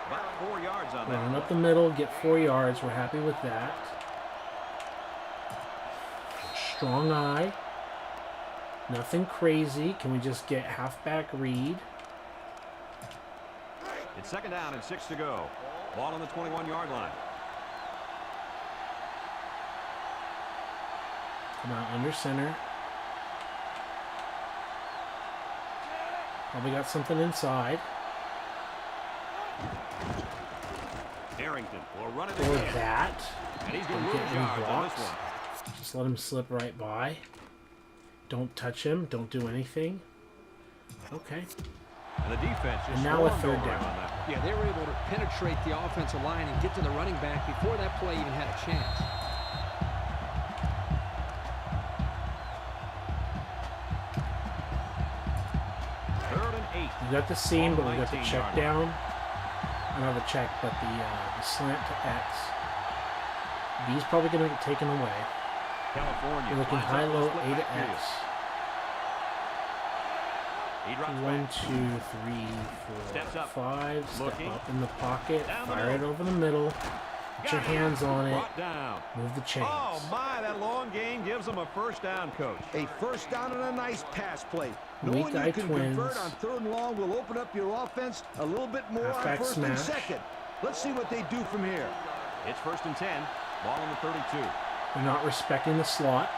About 4 yards on Run that. up the middle, get 4 yards. We're happy with that. Strong eye. Nothing crazy. Can we just get halfback read? It's 2nd down and 6 to go. Ball on the 21-yard line. Come out under center. Probably got something inside. Harrington will run it Or again. that. And he's going Don't to get lose any yards on this blocks. one. Just let him slip right by. Don't touch him. Don't do anything. Okay. And the defense just And now a swarmed 3rd over him down. on that one. Yeah, they were able to penetrate the offensive line and get to the running back before that play even had a chance. Third and 8. We got the seam, but we got the 19-yard check line. down. Not the check, but the slant to X. B's probably going to get taken away. California. We're looking lines up high, in the low, split A to backfield. X. He drops 1, back. 2, 3, Steps 4, up. 5. Step Looking. up in the pocket. Down the Fire it middle. over the middle. Put your Got it. hands on it. Brought down. Move the chains. Oh, my, that long gain gives them a 1st down, Coach. A 1st down and a nice pass play. Weak Knowing eye you can twins. convert on 3rd and long will open up your offense a little bit more on Halfback 1st and smash. 2nd. Let's see what they do from here. It's 1st and 10. Ball on the 32. They're not respecting the slot.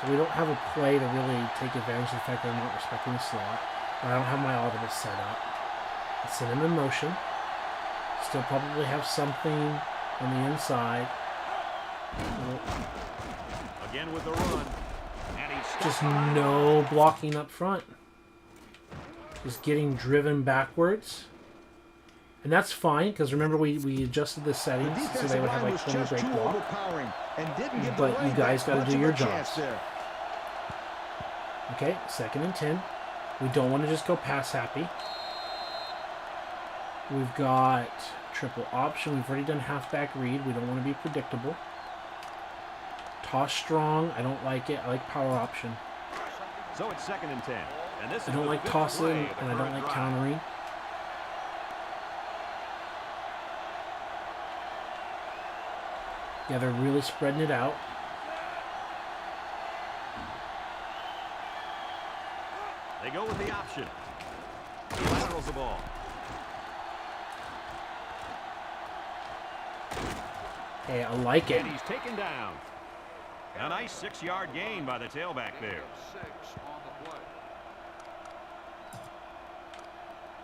So we don't have a play to really take advantage of the fact that they're not respecting the slot. I don't have my audible set up. Let's send him in motion. Still probably have something on the inside. Again with the run. And he's Just stopped by no blocking up front. Just getting driven backwards. And that's fine, because remember we adjusted the The settings so defensive they would have line like was 20 just break too block. overpowering and didn't give the But you running guys backs gotta much do of your a chance jobs. there. Okay, 2nd and 10. We don't want to just go pass happy. We've got triple option. We've already done halfback read. We don't want to be predictable. Toss strong. I don't like it. I like power option. So it's 2nd and 10. And this I is don't the like 5th tossing, play of the and I don't current like drive. countering. Yeah, they're really spreading it out. They go with the option. He laterals the ball. Hey, I like it. And he's taken down. A nice 6-yard gain by the tailback there.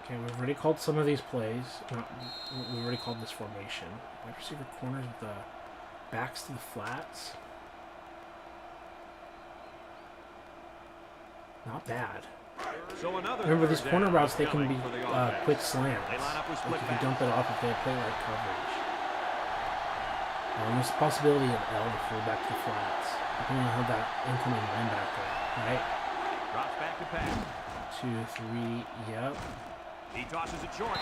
Okay, we've already called some of these plays. We've already called this formation. Wide receiver corners with the backs to the flats. Not bad. So another Remember, these third corner down routes, they can coming be for the offense. quick slants. They line up with Like split if you backs. dump it off if they play like coverage. There's a possibility of L to full back to the flats, depending on how that incoming linebacker, right? Drops back to pass. 2, 3, yep. He tosses it short.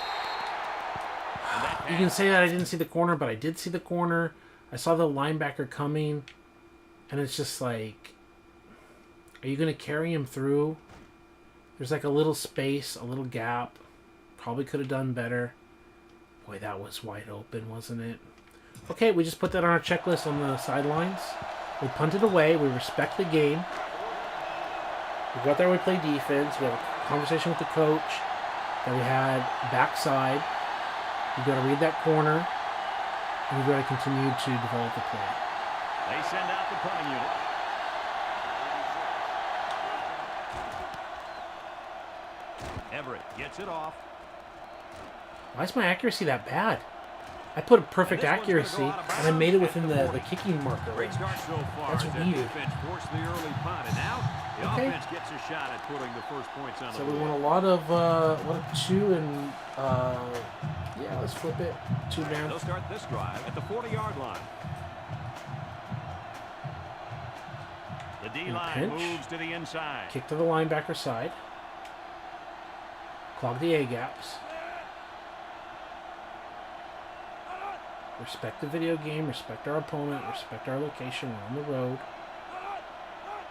And that You can pass. say that I didn't see the corner, but I did see the corner. I saw the linebacker coming, and it's just like, are you going to carry him through? There's like a little space, a little gap. Probably could have done better. Boy, that was wide open, wasn't it? Okay, we just put that on our checklist on the sidelines. We punted away. We respect the game. We go out there, we play defense. We have a conversation with the coach that we had backside. You got to read that corner, and you got to continue to develop the play. They send out the punting unit. Everett gets it off. Why is my accuracy that bad? I put a perfect And this one's gonna accuracy, go out of and I made it bounds within at the the 40. kicking marker. Great start so far. That's as that weird. defense forced the early punt, and now the Okay. offense gets a shot at putting the first points on So the we board. want a lot of 2 and yeah, let's flip it 2 down. They'll start this drive at the 40-yard line. The D-line pinch. moves to the inside. Kick to the linebacker side. Clog the A gaps. Respect the video game. Respect our opponent. Respect our location. We're on the road.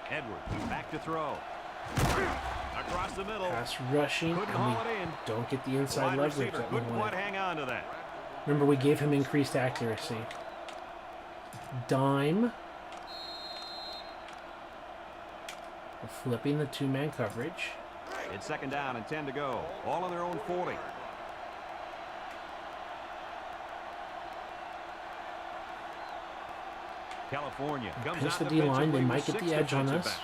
Edwards back to throw. A Across the middle. Pass rushing, Couldn't and haul it in. we don't get the The inside wide leverage receiver that we couldn't quite wanted. hang on to that. Remember, we gave him increased accuracy. Dime. We're flipping the two-man coverage. It's 2nd down and 10 to go. All on their own 40. California comes Pinch out the D-line. They defensively might with get 6 the edge on defensive us,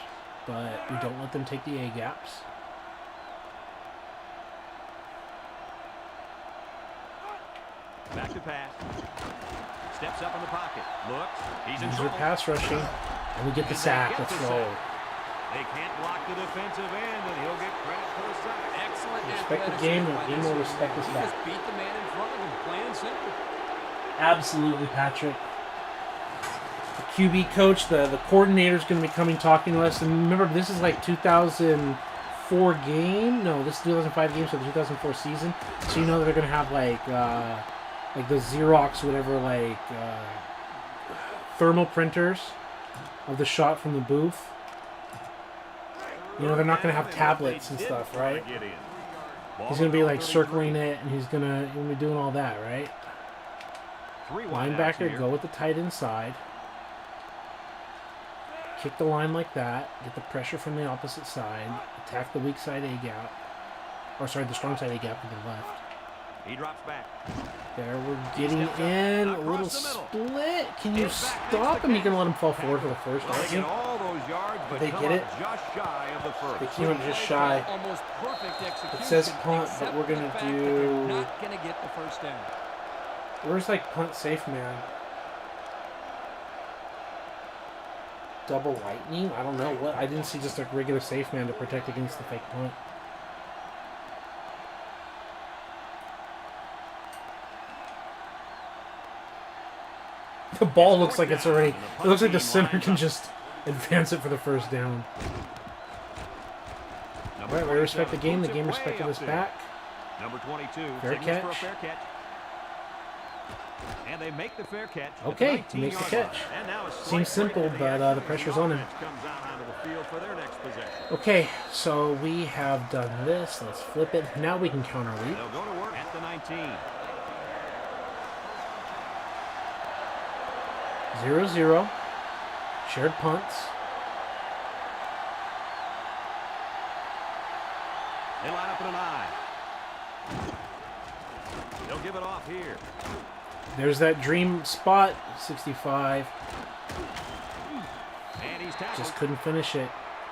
backs. but we don't let them take the A-gaps. Back to pass. Steps up in the pocket. Looks. He's in Use our trouble. pass rushing, and we get the And they sack. get Let's the roll. sack. They can't block the defensive end, and he'll get credit for the sack. Excellent Respect the athleticism game, by and this game will hero. respect us He back. just beat the man in front of him, plain and simple. Absolutely, Patrick. The QB coach, the coordinator is going to be coming talking to us. And remember, this is like 2004 game. No, this is 2005 game, so the 2004 season. So you know that they're going to have like the Xerox, whatever, thermal printers of the shot from the booth. You know, they're not going to have tablets and stuff, right? He's going to be like circling it, and he's going to be doing all that, right? Linebacker, go with the tight inside. Kick the line like that. Get the pressure from the opposite side. Attack the weak side A gap. Or sorry, the strong side A gap to the left. He drops back. There, we're getting in. A little split. Can you stop him? You're going to let him fall forward for the first, Well, they aren't get you? all those yards, but They come get up it? just shy of the first. They came up just shy. Almost perfect execution. It says punt, but except we're for the gonna fact that do- they're not going to get the first down. Where's like punt safe man? Double lightning? I don't know what. I didn't see just a regular safe man to protect against the fake punt. The ball looks like it's already. It looks like the center can just advance it for the first down. Number Alright, we respect the 27 game. The puts it game way respected up us there. back. Number 22 Fair signals for a catch. fair catch. And they make the fair catch. at Okay, the he makes the 19-yard line. catch. And now a slight Seems simple, break in but, the action as pressure's on him. offense comes out onto the field for their next possession. Okay, so we have done this. Let's flip it. Now we can counter lead. They'll go to work at the 19. 0-0. Shared punts. They line up in an I. They'll give it off here. There's that dream spot, 65. And he's tackled. Just couldn't finish it.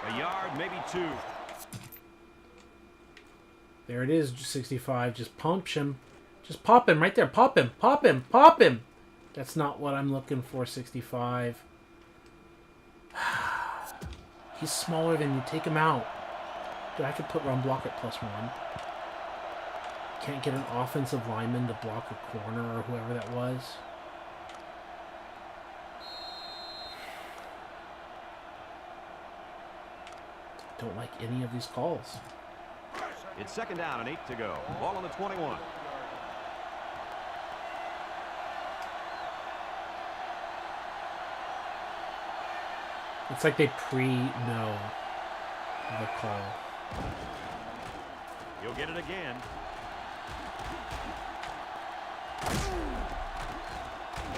A yard, maybe 2. There it is, 65. Just pump him. Just pop him right there. Pop him. Pop him. Pop him. That's not what I'm looking for, 65. He's smaller than you. Take him out. Dude, I could put run block at +1. Can't get an offensive lineman to block a corner or whoever that was. Don't like any of these calls. It's 2nd down and 8 to go. Ball on the 21. It's like they pre-know the call. You'll get it again.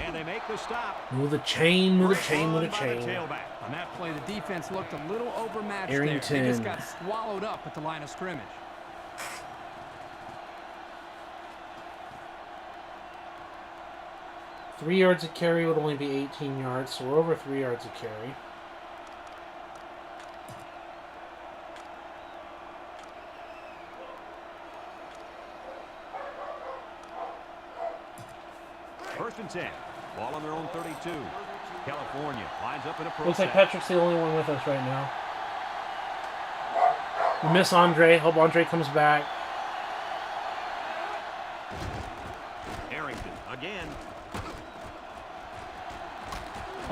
And they make the stop. Move the chain, move the chain, move the Run by the chain. tailback. On that play, the defense looked a little overmatched Arrington. there. They just got swallowed up at the line of scrimmage. Three yards of carry would only be 18 yards, so we're over 3 yards of carry. First and 10. Ball on their own 32. California lines up in a pro Looks like set. Patrick's the only one with us right now. We miss Andre. Hope Andre comes back. Arrington again.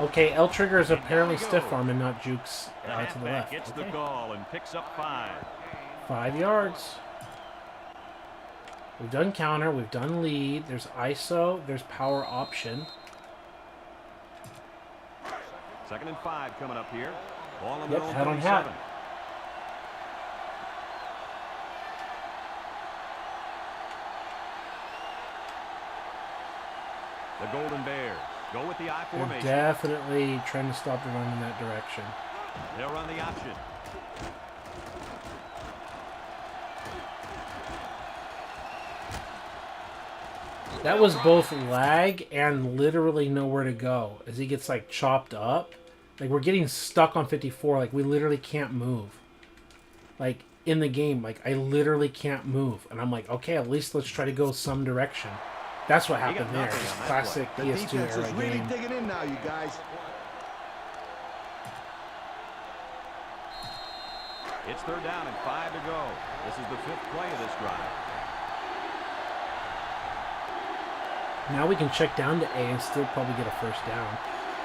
Okay, L trigger is apparently stiff arm and not jukes The out to the halfback left. gets the Okay. call and picks up 5. 5 yards. We've done counter. We've done lead. There's ISO. There's power option. 2nd and 5 coming up here. Ball on their Yep, own hat on 37. hat. Golden Bears go with the I They're formation. definitely trying to stop the run in that direction. They'll run the option. That was both lag and literally nowhere to go as he gets like chopped up. Like we're getting stuck on 54. Like we literally can't move. Like in the game, like I literally can't move. And I'm like, okay, at least let's try to go some direction. That's what happened there. nothing Just on that classic The PS2 defense era is really game. digging in now, you guys. It's 3rd down and 5 to go. This is the 5th play of this drive. Now we can check down to A and still probably get a first down.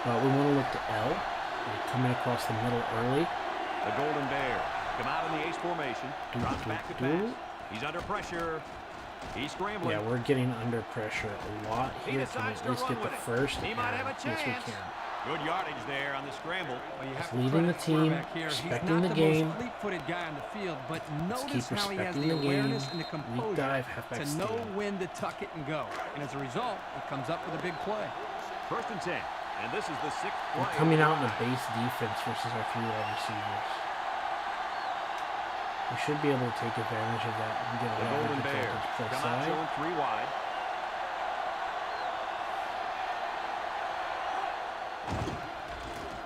But we want to look to L. Like coming across the middle early. The Golden Bears come out in the ace formation. Drops back to pass. He's under pressure. He's scrambling. Yeah, we're getting under pressure a lot He here. Can we decides at to least run get the with it. first? He might have a Yes, we chance. can. Good yardage there on the scramble. Well, you have to Leading credit the team, quarterback here. He's respecting not the the game. most fleet-footed guy on the field, but Let's notice keep how he has respecting the the game. awareness and the Weak composure dive, halfback to steal. know when to tuck it and go. And as a result, he comes up with a big play. 1st and 10. And this is the 6th We're play. coming out in a base defense versus our 3 wide receivers. We should be able to take advantage of that and get a The leverage Golden Bears advantage full come out side. showing 3 wide.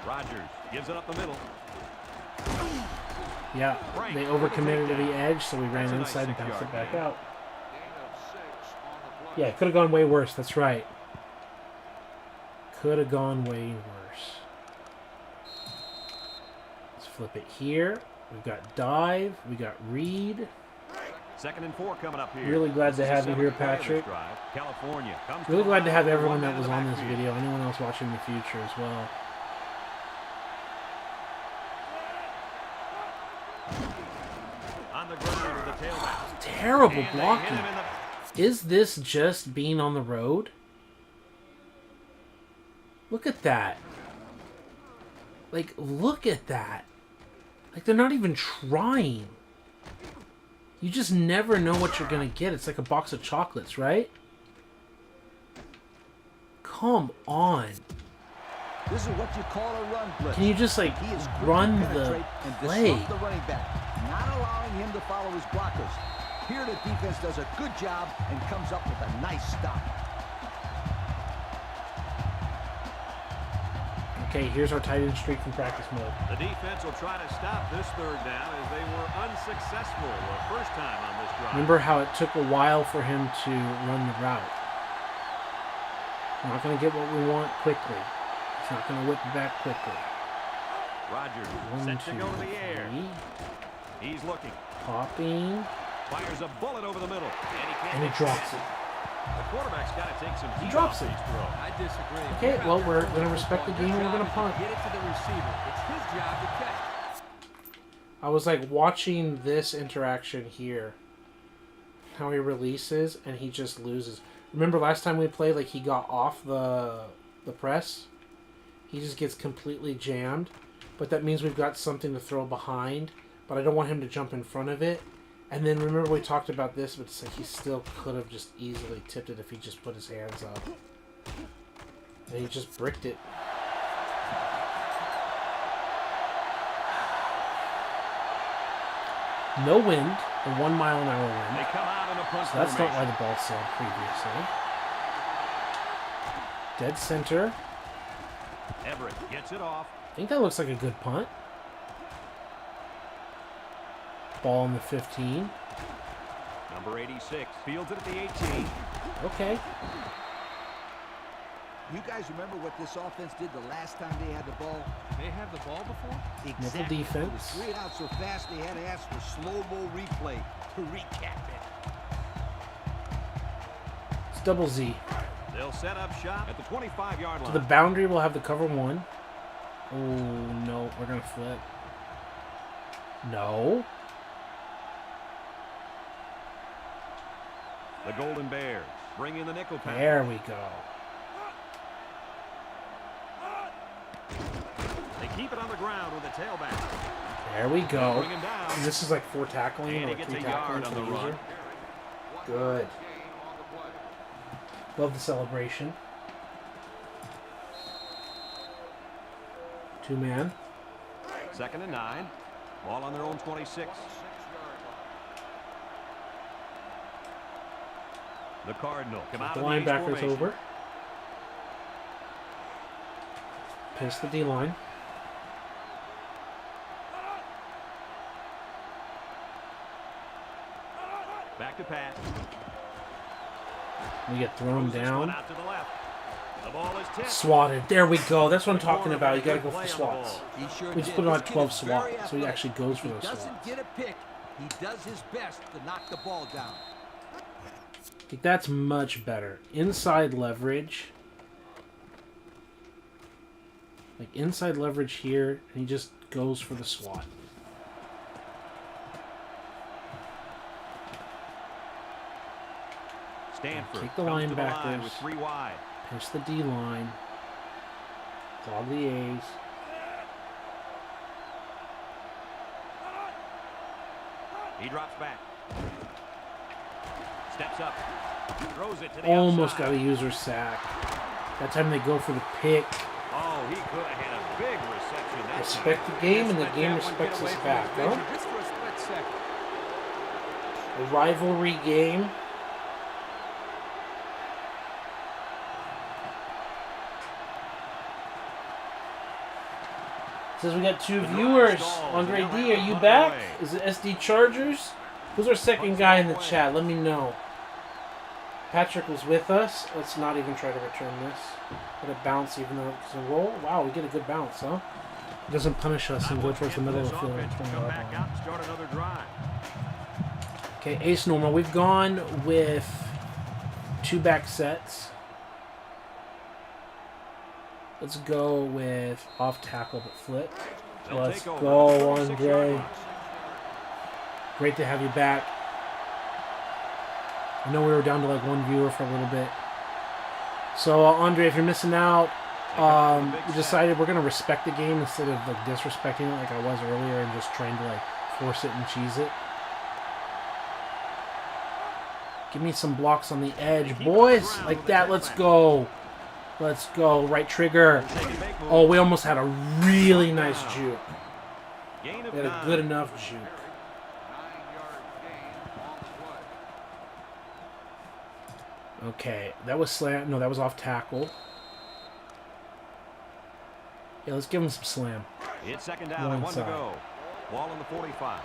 Rodgers gives it up the middle. Yeah, they overcommitted to the edge, so we ran That's a nice inside and 6-yard bounced it back gain. out. Yeah, it could have gone way worse. That's right. Could have gone way worse. Let's flip it here. We've got dive. We got read. 2nd and 4 coming up here. Really glad This to is the have you here, 7th play of this Patrick. drive. California comes Really the glad to have line, everyone one that man was in the on this backfield. video. Anyone else watching in the future as well. On the ground with the tailback. Terrible And they hit blocking. him in the Is this just being on the road? Look at that. Like, look at that. Like, they're not even trying. You just never know what you're going to get. It's like a box of chocolates, right? Come on. This is what you call a run blitz. Can you just, like, He is quick to run the penetrate and play? disrupt the running back, not allowing him to follow his blockers. Here the defense does a good job and comes up with a nice stop. Okay, here's our tight end streak from practice mode. The defense will try to stop this 3rd down as they were unsuccessful the first time on this drive. Remember how it took a while for him to run the route. We're not going to get what we want quickly. He's not going to whip it back quickly. Rodgers 1, set 2, to go to the air. 3. He's looking. Popping. Fires a bullet over the middle. And he can't And he make drops it. The quarterback's got to take some heat drops off it. these throws. I disagree. Okay, You're out well, there we're throwing gonna the respect the football. game and Your we're job gonna is to punt. Get it to the receiver. It's his job to catch. I was like watching this interaction here. How he releases and he just loses. Remember last time we played, like he got off the press? He just gets completely jammed. But that means we've got something to throw behind. But I don't want him to jump in front of it. And then remember we talked about this, but it's like he still could have just easily tipped it if he just put his hands up. And he just bricked it. No wind, a 1 mile an hour They wind. come out in a punt So that's not why formation. the ball sailed previously. Dead center. Everett gets it off. I think that looks like a good punt. Ball in the 15. Number 86 fields it at the 18. Okay. You guys remember what this offense did the last time they had the ball? They have the ball before? Nickel It was defense. straight out so fast they had to ask for slow-mo replay to recap it. It's double Z. They'll set up shop at the 25-yard line. To the boundary, we'll have the cover 1. Oh, no. We're going to flip. No. The Golden Bears bring in the nickel pack. There we go. They keep it on the ground with the tailback. There we go. Bring him down. And this is like 4 tackling And he or gets 3 a tackling yard for on the the user. run. Good. Love the celebration. Two-man. 2nd and 9. Ball on their own 26. The Cardinal come out The of the ace linebacker's formation. over. Pinch the D-line. Back to pass. We get thrown Throws this down. one out to the left. The ball is tipped. Swatted. There we go. That's what I'm talking about. You gotta go for the swats. He sure We just did. put him on This kid 12 is swat, very so he athletic. actually goes for He those doesn't swats. get a pick. He does his best to knock the ball down. I think that's much better. Inside leverage. Like inside leverage here, and he just goes for the swat. Stanford Kick the comes to the line linebackers. with 3 wide. Pinch the D-line. Clog the A's. He drops back. Steps up. Throws it to the Almost outside. got a user sack. That time they go for the pick. Oh, he could have had a big reception. That Respect the game, and the game respects us back, huh? Just for a split second. A rivalry game. Says we got two viewers. Andre D, are you back? Is it SD Chargers? Who's our second guy in the chat? Let me know. Patrick was with us. Let's not even try to return this. Let it bounce even though it's a roll. Wow, we get a good bounce, huh? It doesn't punish us and go towards the middle of the field. and 20 Come yard back line. out and start another drive. Okay, ace normal. We've gone with 2 back sets. Let's go with off tackle but flip. They'll Let's take over go, the 46-yard Andre. line. Great to have you back. I know we were down to like 1 viewer for a little bit. So, Andre, if you're missing out, we decided we're going to respect the game instead of like disrespecting it like I was earlier and just trying to like force it and cheese it. Give me some blocks on the edge, boys. Like that. Let's go. Let's go. Right trigger. Oh, we almost had a really nice juke. Gain of We had a 9. good enough juke. Okay, that was slam. No, that was off tackle. Yeah, let's give him some slam. It's 2nd down One and 1 to side. go. Ball on the 45.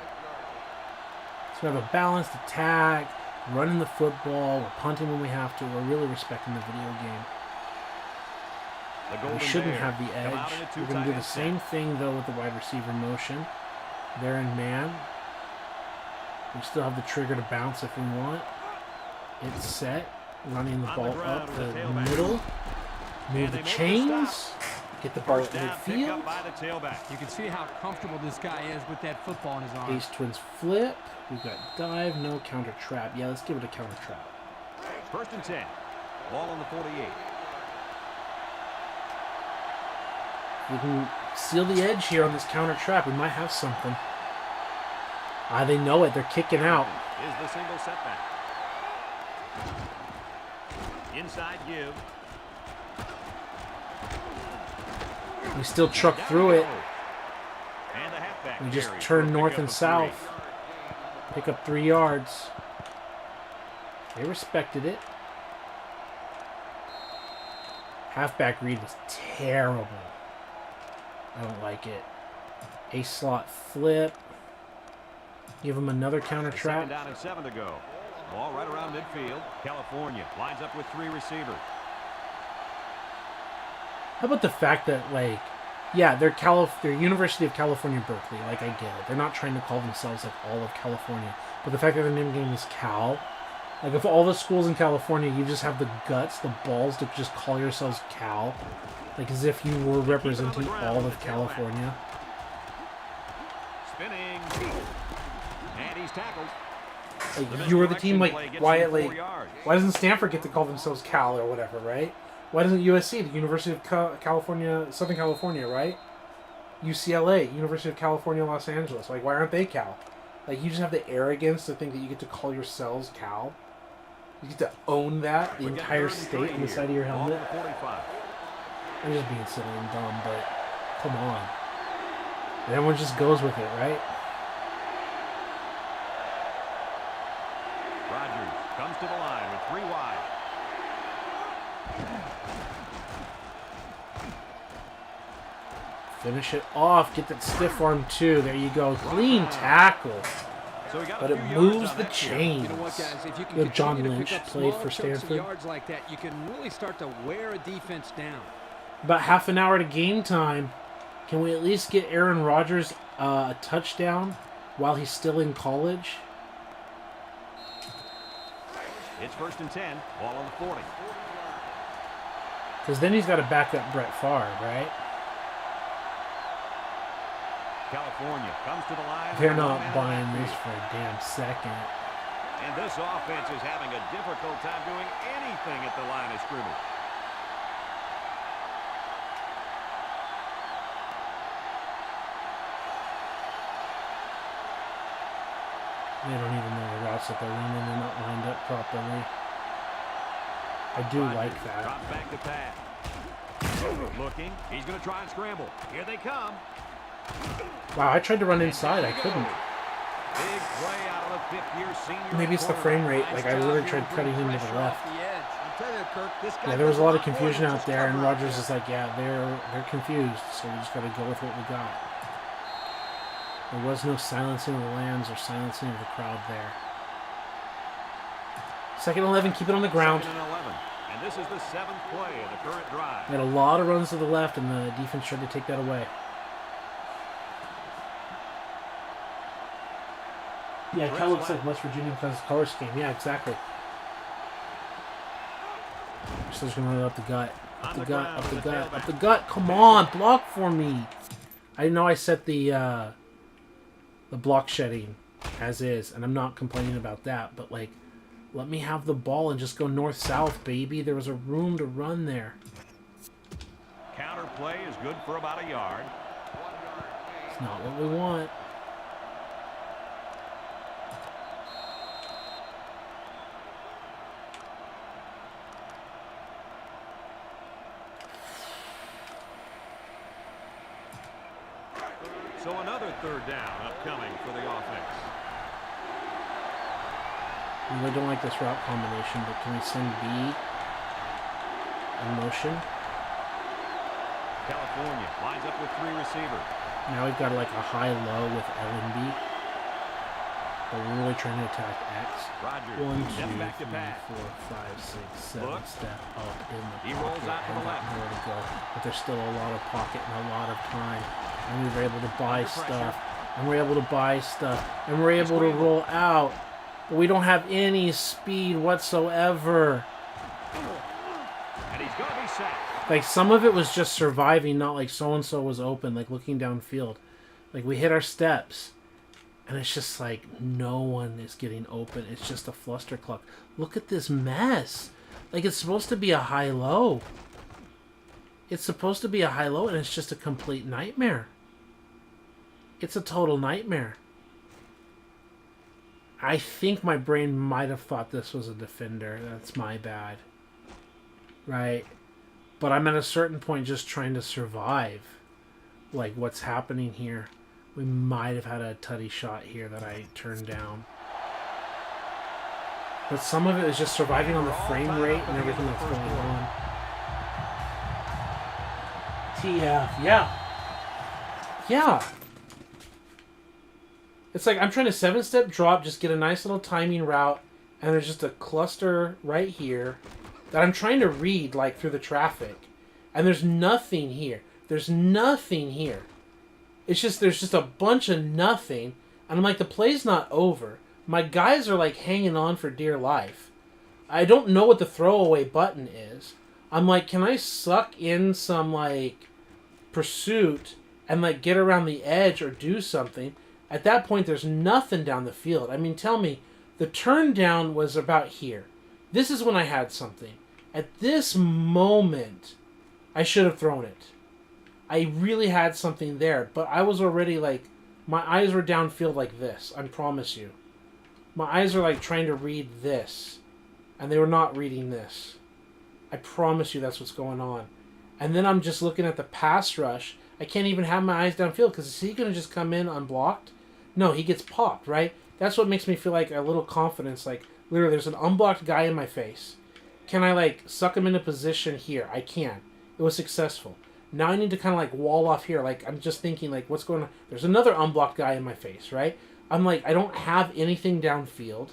So we have a balanced attack, running the football, we're punting when we have to. We're really respecting the video game. The We Golden shouldn't Bears have the come out edge. in a We're going to do the two-tight same set. thing, though, with the wide receiver motion. They're in man. We still have the trigger to bounce if we want. It's set. Running the On the ball ground up with the the tailback. middle. And Move they the make the chains. Get the ball at First down, pick midfield. up by the tailback. You can see how comfortable this guy is with that football in his arm. Ace Twins flip. We've got dive, no counter trap. Yeah, let's give it a counter trap. 1st and 10. Ball on the 48. We can seal the edge here on this counter trap. We might have something. They know it. They're kicking out. Is the single setback. Inside give. We still truck through it. And the halfback We just carries turn for a north pickup and of 3. south. Pick up 3 yards. They respected it. Halfback read was terrible. I don't like it. A slot flip. Give him another counter 2nd trap. down and 7 to go. Ball right around midfield. California lines up with 3 receivers. How about the fact that, like, yeah, they're University of California, Berkeley. Like, I get it. They're not trying to call themselves, like, all of California. But the fact that their name game is Cal. Like, of all the schools in California, you just have the guts, the balls to just call yourselves Cal. Like, as if you were representing all of California. Spinning. And he's tackled. Like, you were the team, like, why, Gets him 4 like, yards. why doesn't Stanford get to call themselves Cal or whatever, right? Why doesn't USC, the University of California, Southern California, right? UCLA, University of California, Los Angeles. Like, why aren't they Cal? Like, you just have the arrogance to think that you get to call yourselves Cal. You get to own that, the We're getting entire 3rd and state 3 on the here. side of your Ball on helmet. the 45. I'm just being silly and dumb, but Come on. And everyone just goes with it, right? Rodgers comes to the line with 3 wide. Finish it off. Get that stiff arm too. There you go. Clean tackle. So he got But a it few yards moves on the that kick. chains. You know what, guys? If you can You know, John continue to Lynch pick up played small for chunks of Stanford. yards like that, you can really start to wear a defense down. About half an hour to game time. Can we at least get Aaron Rodgers a touchdown while he's still in college? It's 1st and 10. Ball on the 40. Because then he's got to back up Brett Favre, right? California comes to the line. They're with not 1 man buying on the this field. for a damn second. And this offense is having a difficult time doing anything at the line of scrimmage. They don't even know the routes that they're running. They're not lined up properly. I do Rodgers like that. drops back to pass. Looking. He's going to try and scramble. Here they come. Wow, I tried to run inside. I couldn't. Big play out of the 5th-year senior. Maybe it's the frame rate. Like, I literally tried cutting him to the left. Yeah, there was a lot of confusion out there, and Rodgers is like, yeah, they're confused, so we just got to go with what we got. There was no silencing of the lambs or silencing of the crowd there. 2nd and 11, keep it on the ground. 2nd and 11. And this is the 7th play of the current drive. They had a lot of runs to the left, and the defense tried to take that away. Yeah, it kind of looks like West Virginia because it's a color scheme. Yeah, exactly. So just going to run it up the gut. Up the gut, up the gut, up the gut. Come on, block for me. I know I set the block shedding as is, and I'm not complaining about that, but like, let me have the ball and just go north-south, baby. There was a room to run there. Counter play is good for about a yard. It's not what we want. So another 3rd down upcoming for the offense. I really don't like this route combination, but can we send B in motion? California lines up with 3 receivers. Now we've got like a high-low with LNB. But we're really trying to attack X. Rodgers 1, 2, steps 3, back to 4, pass. 5, 6, 7 Look. step up in the He pocket. rolls out to and the got left. nowhere to go. But there's still a lot of pocket and a lot of time. And we were able to buy Under pressure. stuff. And we're able to buy stuff. And we're able to roll out. But we don't have any speed whatsoever. And he's going to be sacked. Like, some of it was just surviving, not like so-and-so was open, like looking downfield. Like, we hit our steps. And it's just like, no one is getting open. It's just a flustercluck. Look at this mess. Like, it's supposed to be a high-low. It's supposed to be a high-low, and it's just a complete nightmare. It's a total nightmare. I think my brain might have thought this was a defender. That's my bad. Right? But I'm at a certain point just trying to survive. Like, what's happening here. We might have had a tutty shot here that I turned down. But some of it is just surviving on the frame rate and everything that's going on. TF, yeah. Yeah. It's like I'm trying to 7-step drop, just get a nice little timing route, and there's just a cluster right here that I'm trying to read, like, through the traffic. And there's nothing here. There's nothing here. It's just, there's just a bunch of nothing. And I'm like, the play's not over. My guys are, like, hanging on for dear life. I don't know what the throwaway button is. I'm like, can I suck in some, like, pursuit and, like, get around the edge or do something? At that point, there's nothing down the field. I mean, tell me, the turn down was about here. This is when I had something. At this moment, I should have thrown it. I really had something there, but I was already like, my eyes were downfield like this, I promise you. My eyes are like trying to read this, and they were not reading this. I promise you that's what's going on. And then I'm just looking at the pass rush I can't even have my eyes downfield because is he going to just come in unblocked? No, he gets popped, right? That's what makes me feel like a little confidence. Like, literally, there's an unblocked guy in my face. Can I, like, suck him into position here? I can. It was successful. Now I need to kind of, like, wall off here. Like, I'm just thinking, like, what's going on? There's another unblocked guy in my face, right? I'm like, I don't have anything downfield.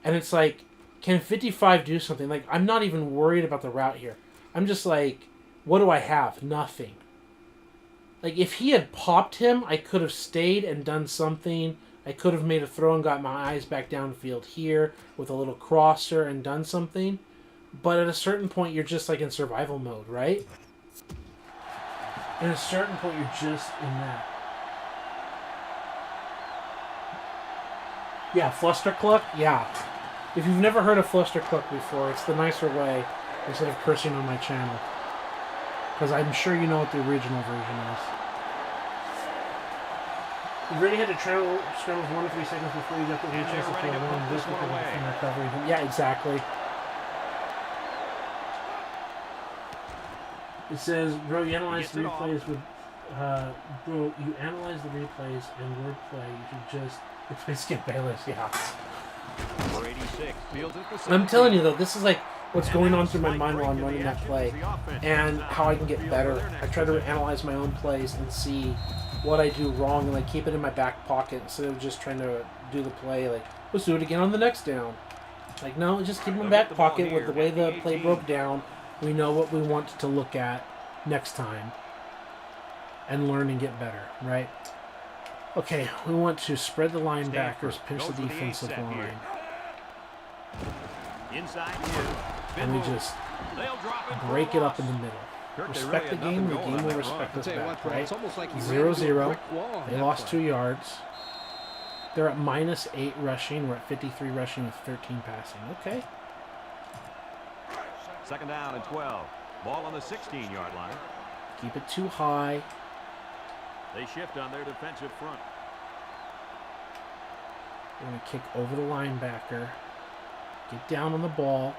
And it's like, can 55 do something? Like, I'm not even worried about the route here. I'm just like, what do I have? Nothing. Like, if he had popped him, I could have stayed and done something. I could have made a throw and got my eyes back downfield here with a little crosser and done something. But at a certain point, you're just, like, in survival mode, right? At a certain point, you're just in that. Yeah, Flustercluck? Yeah. If you've never heard of Flustercluck before, it's the nicer way instead of cursing on my channel. Because I'm sure you know what the original version is. You've already had to scramble for 1 to 3 seconds before you got the chance to play alone. This because of the recovery. Yeah, exactly. It says, bro, you analyze the replays with... bro, you analyze the replays and wordplay. You should just... It's Skip Bayless, yeah. I'm telling you, though, this is like what's going on through my mind while I'm running that play and how I can get better. I try to analyze my own plays and see what I do wrong and like keep it in my back pocket instead of just trying to do the play like, let's do it again on the next down. Like, no, just keep it in my back pocket with the way the play broke down. We know what we want to look at next time and learn and get better, right? Okay, we want to spread the linebackers, pinch the defensive line. And we just break it up in the middle. Respect the game will respect us back, right? 0-0. They lost 2 yards. They're at -8 rushing. We're at 53 rushing with 13 passing. Okay. 2nd down and 12. Ball on the 16-yard line. Keep it too high. They shift on their defensive front. We're going to kick over the linebacker. Get down on the ball.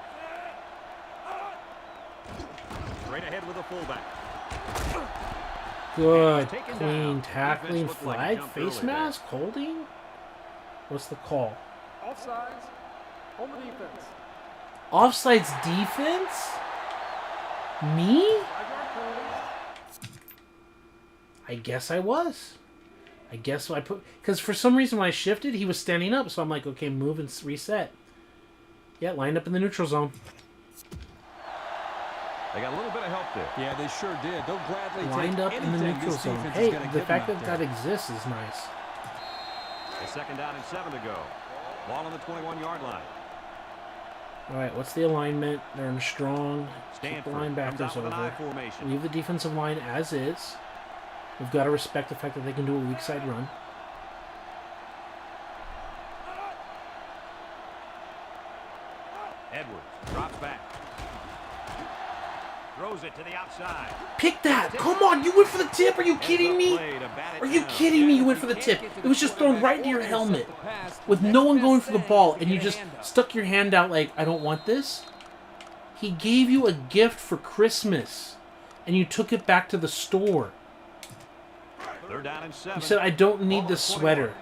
Straight ahead with a fullback. Good. Clean tackling. Flag. Face mask. Holding. What's the call? Offsides. On the defense. Offsides defense? Me? 5-yard penalty. I guess I was. I guess I put... Because for some reason when I shifted, he was standing up. So I'm like, okay, move and reset. Yeah, lined up in the neutral zone. They got a little bit of help there. Yeah, they sure did. They'll gladly lined up take in the anything neutral this zone. defense is Hey, gonna the give fact them that out that there. exists is nice. A 2nd down and 7 to go. Ball on the 21-yard line. All right, what's the alignment? They're in strong. Keep the Stanford comes linebackers out with an I over. formation. Leave the defensive line as is. We've got to respect the fact that they can do a weak side run. Edwards drops back. Throws it to the outside. Pick that! Come on, you went for the tip. Are you kidding me? Are you kidding me? You went for the tip. It was just thrown right into your helmet with no one going for the ball, and you just stuck your hand out like, I don't want this. He gave you a gift for Christmas, and you took it back to the store. 3rd down and 7. You said, I don't need this sweater.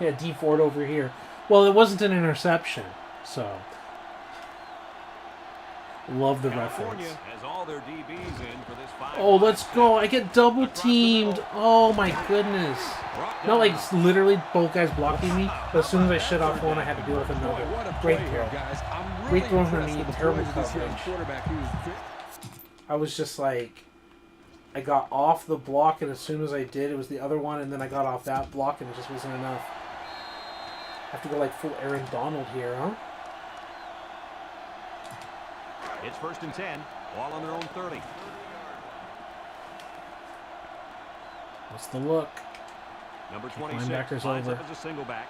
Yeah, D Ford over here. Well, it wasn't an interception, so... Love the California reference. has all their DBs in for this 5. Oh, let's go. I get double teamed. Oh, my goodness. Not like literally both guys blocking me, but as soon as I shut off one, I had to deal with another. Great throw. Great throw from me. Terrible coverage. I was just like, I got off the block, and as soon as I did, it was the other one, and then I got off that block, and it just wasn't enough. I have to go like full Aaron Donald here, huh? It's 1st and 10. Ball on their own 30. What's the look? Number 26 Linebacker's lines over. up as a single back.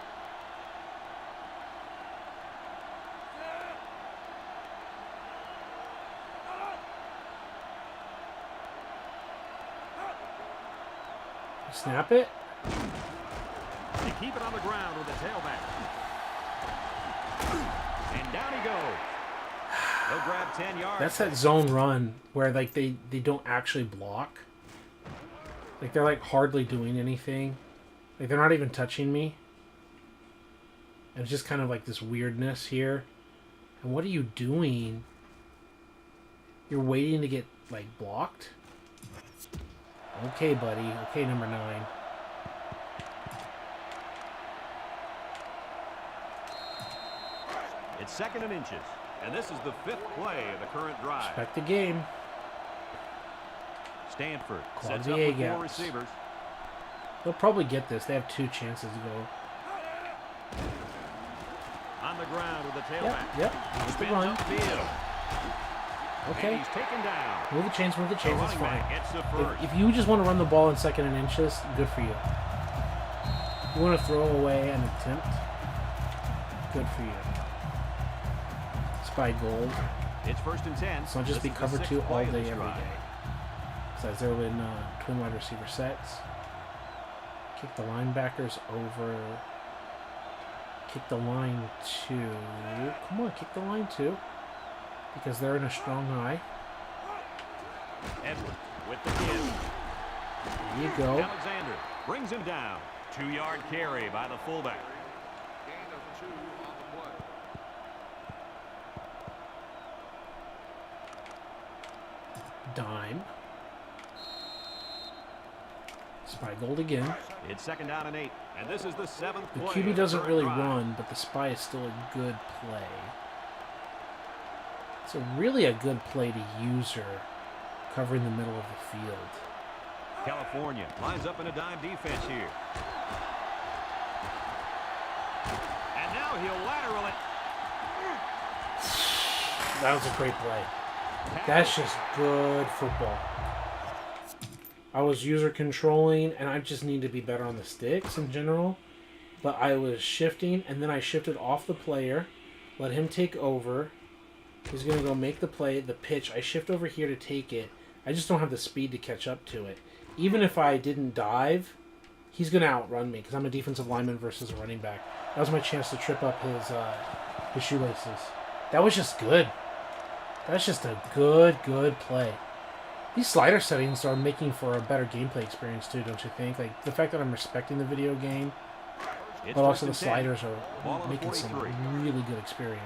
Snap it. They keep it on the ground with the tailback. And down he goes. He'll grab 10 yards. That's that zone run where like they don't actually block. Like they're like hardly doing anything. Like they're not even touching me. And it's just kind of like this weirdness here. And what are you doing? You're waiting to get like blocked? Okay, buddy. Okay, number 9. It's 2nd and inches. And this is the 5th play of the current drive. Respect the game. Stanford Clog sets the up A with 4 gaps. receivers. They'll probably get this. They have 2 chances to go. On the ground with the Yep, tailback. yep. Here's the Spins run. upfield. Okay. And he's taken down. Move the chains, move the The chains. It's running fine. back gets the first. If you just want to run the ball in 2nd and inches, good for you. You want to throw away an attempt, good for you. Spy gold. It's 1st and 10. It's not just This be is the cover 6th 2 all play of day, this every drive. day. Besides, they're in twin wide receiver sets. Kick the linebackers over. Kick the line 2. Come on, kick the line 2. Because they're in a strong eye. Edwards with the give. There you go. Alexander brings him down. 2-yard carry by the fullback. Dime. Spy gold again. It's 2nd down and 8. And this is the 7th The play. QB of doesn't the really drive. run, but the spy is still a good play. It's really a good play to use her covering the middle of the field. California lines up in a dime defense here. And now he'll lateral it. That was a great play. That's just good football. I was user controlling, and I just need to be better on the sticks in general. But I was shifting, and then I shifted off the player, let him take over. He's going to go make the play, the pitch. I shift over here to take it. I just don't have the speed to catch up to it. Even if I didn't dive, he's going to outrun me because I'm a defensive lineman versus a running back. That was my chance to trip up his shoelaces. That was just good. That's just a good play. These slider settings are making for a better gameplay experience too, don't you think? Like the fact that I'm respecting the video game, It's but also 1st the and 10. sliders Ball are on the making some 43. really good experience.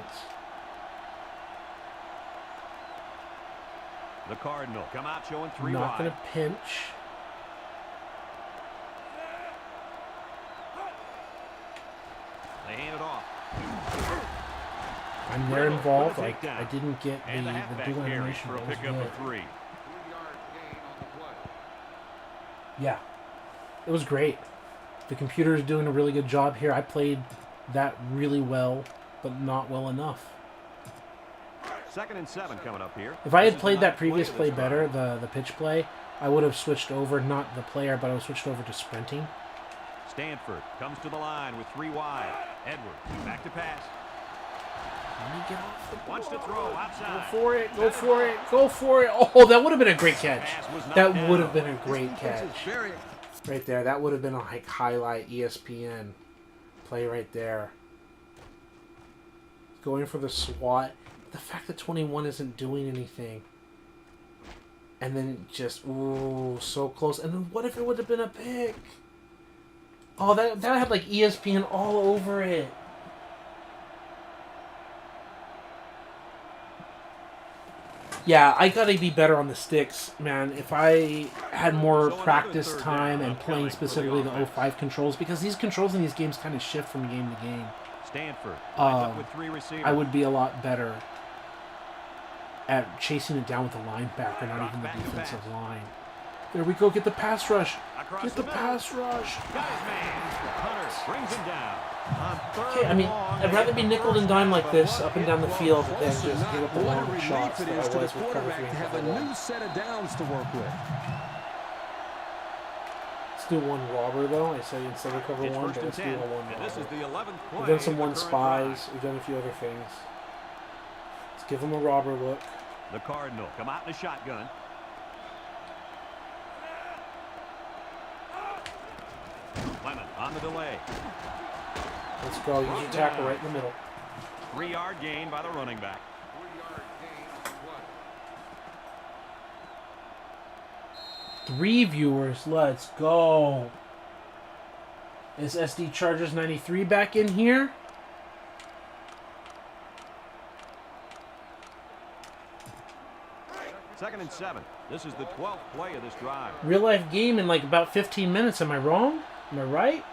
The Cardinal come out showing 3 Not wide. going to pinch. They hand it off. I'm there Riddle involved. with a Like takedown. I didn't get And the the halfback dual carry animation. for a That was pickup good. of 3. Yeah, it was great. The computer is doing a really good job here. I played that really well, but not well enough. 2nd and 7 coming up here. If I This had is played the that 9th previous of play this better, drive. the pitch play, I would have switched over, not the player, but I would have switched over to sprinting. Stanford comes to the line with 3 wide. Edwards back to pass. Let me get off the ball. Wants to throw Go outside. for it, go for it, go for it. Oh, that would have been a great catch. Pass was knocked That down. would have been a great Defense is catch. very Right there. That would have been a like highlight ESPN play right there. Going for the SWAT. The fact that 21 isn't doing anything. And then just, ooh, so close. And then what if it would have been a pick? Oh, that had like ESPN all over it. Yeah, I gotta be better on the sticks, man. If I had more practice time and playing specifically the 05 controls, because these controls in these games kind of shift from game to game, Stanford lines up with 3 receivers. I would be a lot better at chasing it down with the linebacker, not even the Back to defensive pass. line. There we go, get the pass rush. Across Get the middle. pass rush. Got his man. Hunter brings him down. On 3rd Okay, I mean, long, I'd they rather get be the nickel and first dime down, like but this one up and hit down the was field than close just enough. give up the What a long relief shots it that is I to the was with cover quarterback 3 to and have cover a 1. new set of downs to work with. Let's do one robber though. I said instead of cover It's 1, 1st but and let's do 10. a one And this is robber. the 11th play. We've done some of the one current spies. drive. We've done a few other things. Let's give them a robber look. The Cardinal come out in a shotgun. Lemon on the delay. Let's go. Use your tackle right in the middle. 3-yard gain by the running back. 3 viewers. Let's go. Is SD Chargers 93 back in here? Second and 7. This is the 12th play of this drive. Real life game in like about 15 minutes. Am I wrong? Am I right?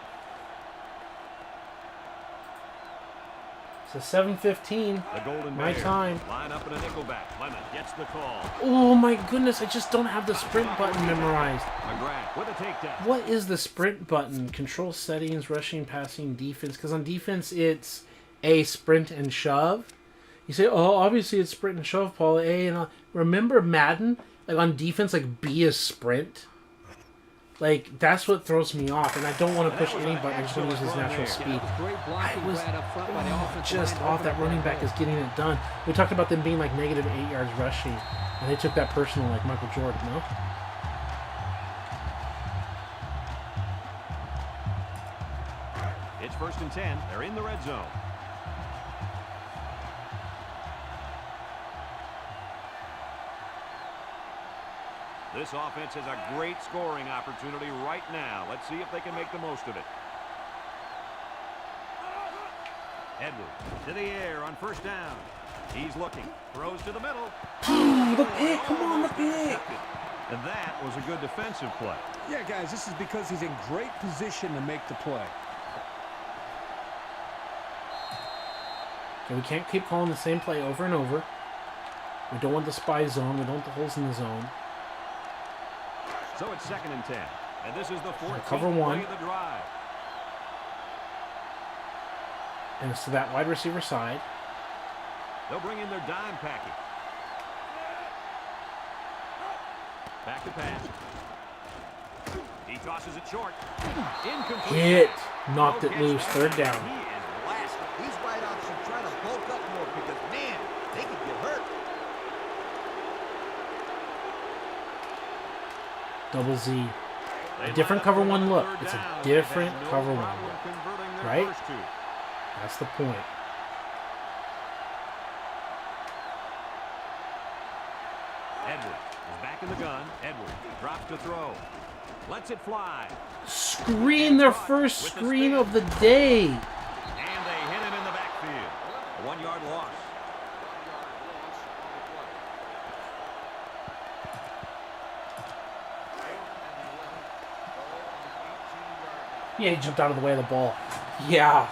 So 7:15. The Golden My Bears time. line up in a nickelback. Lemon gets the call. Oh my goodness, I just don't have the sprint button memorized. McGrath with a takedown. What is the sprint button? Control settings, rushing, passing, defense. Because on defense, it's A, sprint and shove. You say, oh, obviously it's sprint and shove, Paul. A and remember Madden? Like on defense, like B is sprint. Like, that's what throws me off. And I don't want to push any button. I just want to use his natural speed. Great blocking I was right up front by the offensive just line. off. That running back is getting it done. We talked about them being like negative 8 yards rushing. And they took that personal like Michael Jordan, no? It's 1st and 10. They're in the red zone. This offense has a great scoring opportunity right now. Let's see if they can make the most of it. Edwards to the air on 1st down. He's looking. Throws to the middle. The pick! Come on, the pick! And that was a good defensive play. Yeah, guys, this is because he's in great position to make the play. Okay, we can't keep calling the same play over and over. We don't want the spy zone. We don't want the holes in the zone. So it's 2nd and 10. And this is the 14th cover one. play of the drive. And it's to that wide receiver side. They'll bring in their dime package. Back to pass. He tosses it short. Incomplete. Hit. Knocked it No catch loose. there. 3rd down. He is blasted. These wideouts should try to bulk up more because, man, they could get hurt. Double Z. They different line up cover for one another look. 3rd It's a down. different They've had no cover one problem look. converting their Right? first two. That's the point. Edwards is back in the gun. Edwards drops to throw. Lets it fly. Screen, their first screen of the day. And they hit him in the backfield. A 1-yard loss. Yeah, he jumped out of the way of the ball. Yeah.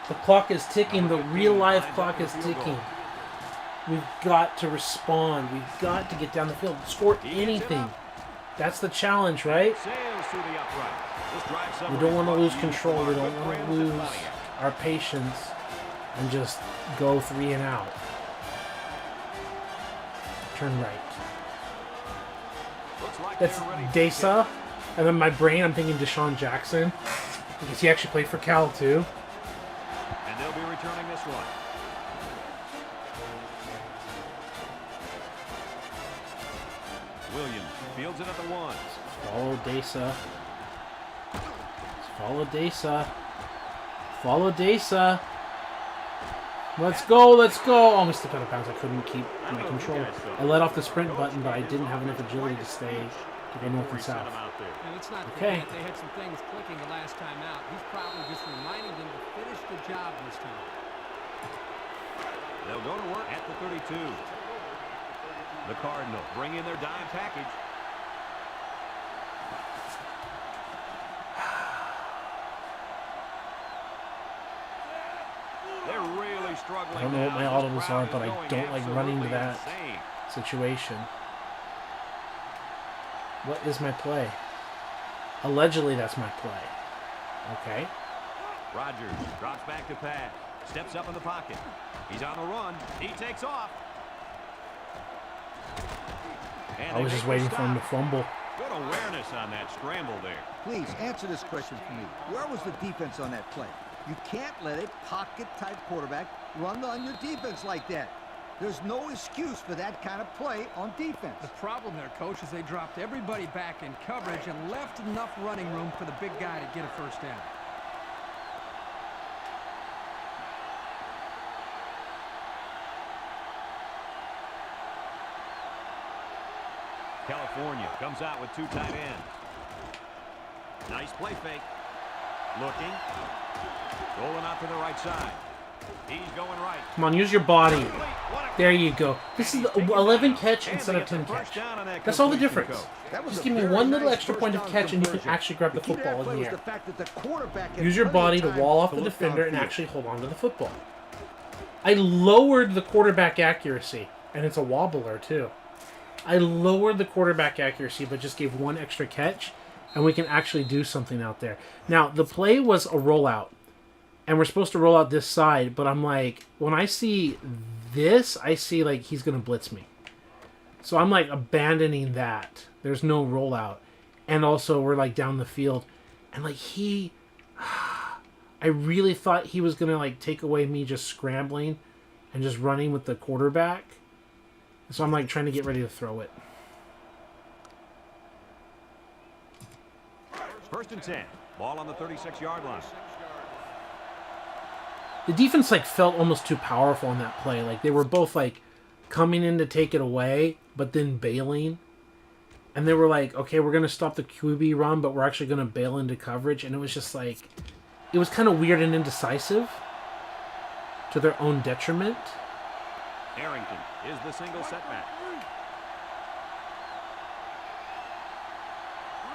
The clock is ticking. The real life clock is ticking. We've got to respond. We've got to get down the field. Score anything. That's the challenge, right? Sails through the upright. This drive We don't want to separates lose Bucky control. We from don't our want to friends at lose Pontiac. our patience and just go 3 and out. Turn right. Looks like That's they're ready to Desa. And then my brain, I'm thinking Deshaun Jackson. Because he actually played for Cal, too. kick. And they'll be returning this one. Williams fields it at the 1. Follow Desa. Follow Desa. Follow Desa. Let's go, let's go. Oh, I stepped out of bounds. I couldn't keep my control. I let off the sprint button, but I didn't have enough agility to stay to go north and south. And let's not Okay. forget they had some things clicking the last time out. He's probably just reminding them to finish the job this time. They'll go to work at the 32. The Cardinals bring in their dime package. They're really struggling. I don't know what my now. This audibles crowd are, is but I going don't like running to absolutely that insane. situation. What is my play? Allegedly, that's my play. Okay. Rodgers drops back to pass. Steps up in the pocket. He's on the run. He takes off. And I was they just make the waiting for him to stop. fumble. Good awareness on that scramble there. Please, answer this question for me. Where was the defense on that play? You can't let a pocket-type quarterback run on your defense like that. There's no excuse for that kind of play on defense. The problem there, Coach, is they dropped everybody back in coverage and left enough running room for the big guy to get a first down. California comes out with 2 tight ends. Nice play fake. Looking. Rolling out to the right side. He's going right. Come on, use your body. There you go. This is 11 catch instead of 10 catch. That's all the difference. Just give me one little extra point of catch and you can actually grab the football in the air. Use your body to wall off the defender and actually hold on to the football. I lowered the quarterback accuracy, and it's a wobbler too. I lowered the quarterback accuracy, but just gave one extra catch, and we can actually do something out there. Now, the play was a rollout, and we're supposed to roll out this side, but I'm like, when I see this, I see like he's going to blitz me. So I'm like abandoning that. There's no rollout. And also we're like down the field, and like I really thought he was going to like take away me just scrambling and just running with the quarterback. So I'm like trying to get ready to throw it. 1st and 10. Ball on the 36-yard line. The defense like felt almost too powerful on that play. Like they were both like coming in to take it away, but then bailing. And they were like, okay, we're going to stop the QB run, but we're actually going to bail into coverage. And it was just like, it was kind of weird and indecisive to their own detriment. Arrington is the single setback.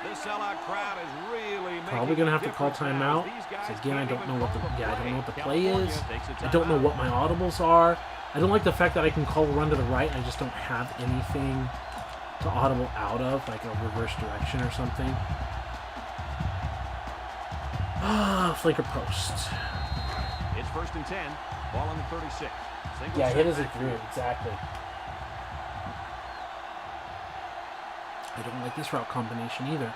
This sellout crowd is really probably gonna have to call timeout. Again, I don't know what the I don't know what the play is. I don't know what my audibles are. I don't like the fact that I can call a run to the right. I just don't have anything to audible out of, like a reverse direction or something. Flanker post. It's 1st and 10. Ball on the 36. Yeah, hit as it threw. Exactly. I don't like this route combination either.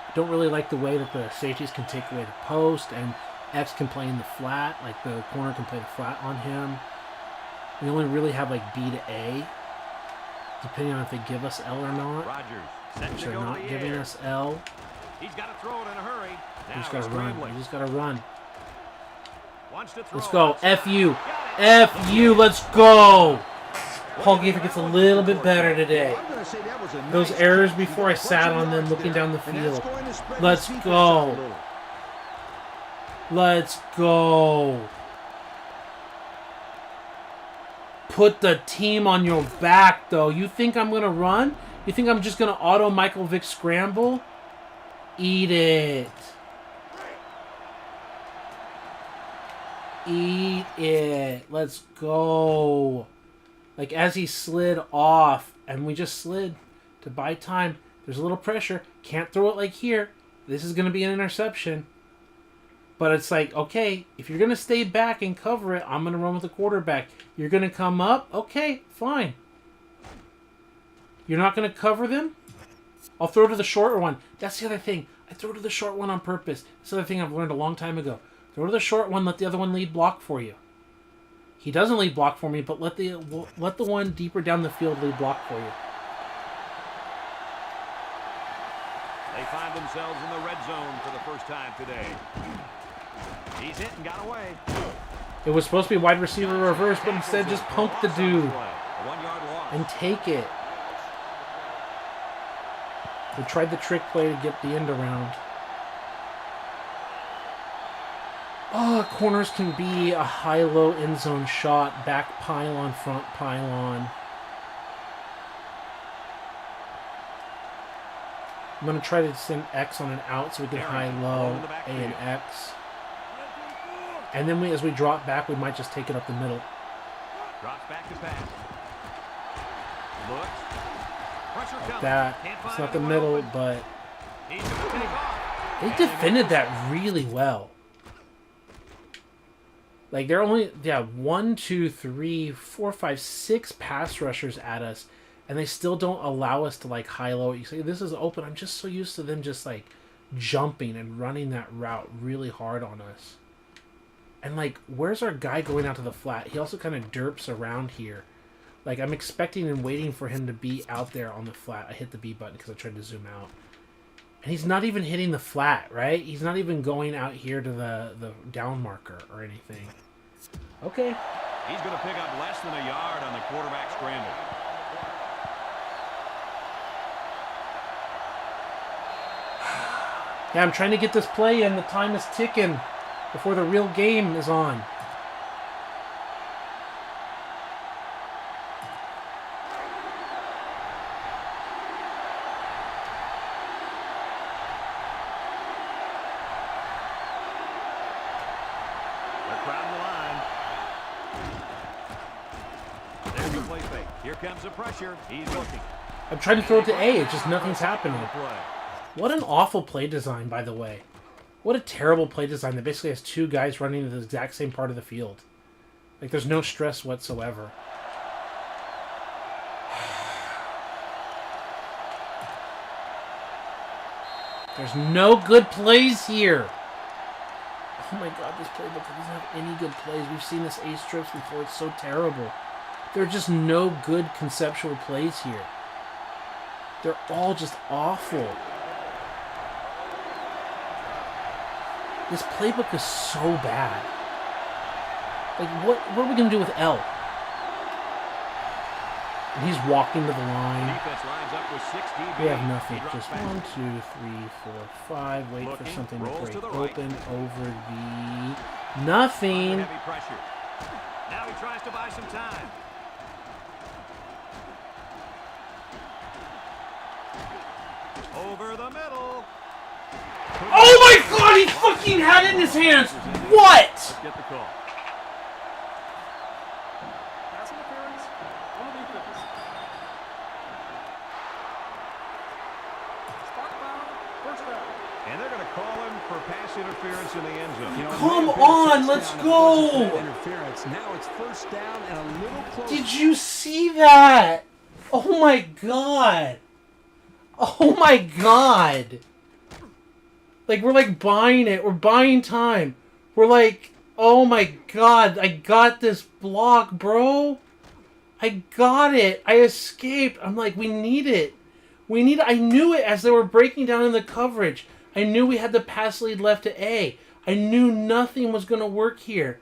I don't really like the way that the safeties can take away the post and X can play in the flat, like the corner can play the flat on him. We only really have like B to A, depending on if they give us L or not. Rodgers, which they're not giving us L. He's got to throw it in a hurry. You just gotta run. You just gotta run. Let's go. go. F you. F you. Let's go. Paul Gaither gets a little bit better today. Those errors before I sat on them looking down the field. Let's go. Let's go. Put the team on your back, though. You think I'm going to run? You think I'm just going to auto Michael Vick scramble? Eat it. Eat it. Let's go. Like, as he slid off, and we just slid to buy time. There's a little pressure. Can't throw it like here. This is going to be an interception. But it's like, okay, if you're going to stay back and cover it, I'm going to run with the quarterback. You're going to come up? Okay, fine. You're not going to cover them? I'll throw to the shorter one. That's the other thing. I throw to the short one on purpose. That's the other thing I've learned a long time ago. Throw to the short one, let the other one lead block for you. He doesn't lead block for me, but let the one deeper down the field lead block for you. They find themselves in the red zone for the first time today. He's hit and got away. It was supposed to be wide receiver reverse, but instead just punk the dude 1 yard loss. and take it. We tried the trick play to get the end around. Oh, corners can be a high-low end zone shot, back pylon, front pylon. I'm going to try to send X on an out so we can high-low A and X. And then as we drop back, we might just take it up the middle. Drops back to pass. Looks. Pressure Like coming. that. Can't It's find not the anyone middle, open. but He's going to take off. they defended that really well. Like, they're only, 1, 2, 3, 4, 5, 6 pass rushers at us, and they still don't allow us to, like, high-low. You say, this is open. I'm just so used to them just, like, jumping and running that route really hard on us. And, like, where's our guy going out to the flat? He also kind of derps around here. Like, I'm expecting and waiting for him to be out there on the flat. I hit the B button because I tried to zoom out. And he's not even hitting the flat, right? He's not even going out here to the down marker or anything. Okay. He's going to pick up less than a yard on the quarterback scramble. Yeah, I'm trying to get this play in. The time is ticking before the real game is on. They're crowding the line. There's the play fake. Here comes the pressure. He's looking. I'm trying to throw it to A. It's just nothing's happening. Play. What an awful play design, by the way. What a terrible play design that basically has two guys running to the exact same part of the field. Like, there's no stress whatsoever. There's no good plays here. Oh my god, this playbook doesn't have any good plays. We've seen this ace trips before. It's so terrible. There are just no good conceptual plays here. They're all just awful. This playbook is so bad. Like, what are we going to do with L? And he's walking to the line. Defense lines up with 6 DB. We have nothing. He drops Just back. 1, 2, 3, 4, 5. Wait for Looking, something to rolls break to the right. open over the... Nothing. Heavy pressure. Now he tries to buy some time. Over the middle. Oh my god, he fucking had it in his hands! What? Let's get the call. Pass interference on the defense. Spot foul, first down. And they're going to call him for pass interference in the end zone. You know, Come it might have been a on, let's touchdown if it wasn't go. for that interference. Now it's first down and a little close. Did you see that? Oh my god. Oh my god. Like, we're like buying it. We're buying time. We're like, oh my god, I got this block, bro. I got it. I escaped. I'm like, we need it. We need it. I knew it as they were breaking down in the coverage. I knew we had the pass lead left to A. I knew nothing was going to work here.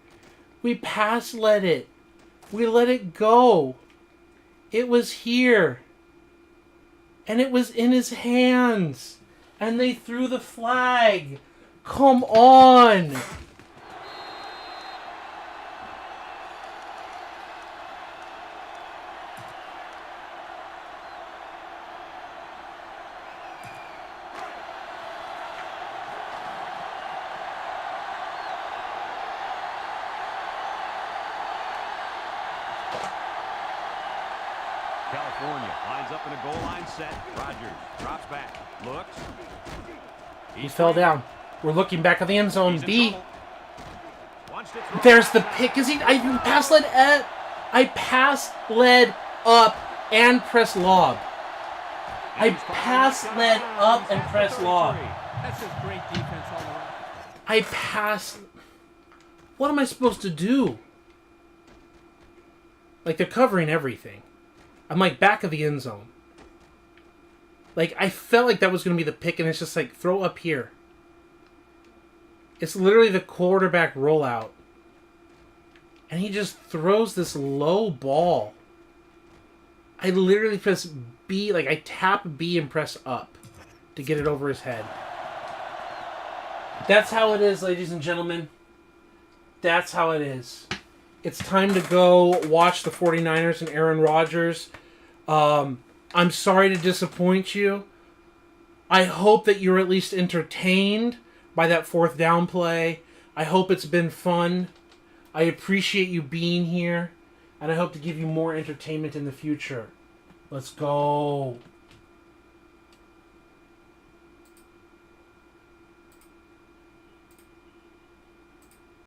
We pass led it. We let it go. It was here. And it was in his hands. And they threw the flag. Come on. California lines up in a goal line set. Rogers drops back. Looks. He fell down. We're looking back at the end zone. He's in B. trouble. Wants to throw. There's the pick. Is he? I pass led at. I pass led up and press lob. I pass led up and press lob. That's just great defense all around. I pass. What am I supposed to do? Like, they're covering everything. I'm like back of the end zone. Like, I felt like that was going to be the pick, and it's just like, throw up here. It's literally the quarterback rollout. And he just throws this low ball. I literally press B, like I tap B and press up to get it over his head. That's how it is, ladies and gentlemen. That's how it is. It's time to go watch the 49ers and Aaron Rodgers. I'm sorry to disappoint you. I hope that you're at least entertained by that fourth down play. I hope it's been fun. I appreciate you being here. And I hope to give you more entertainment in the future. Let's go.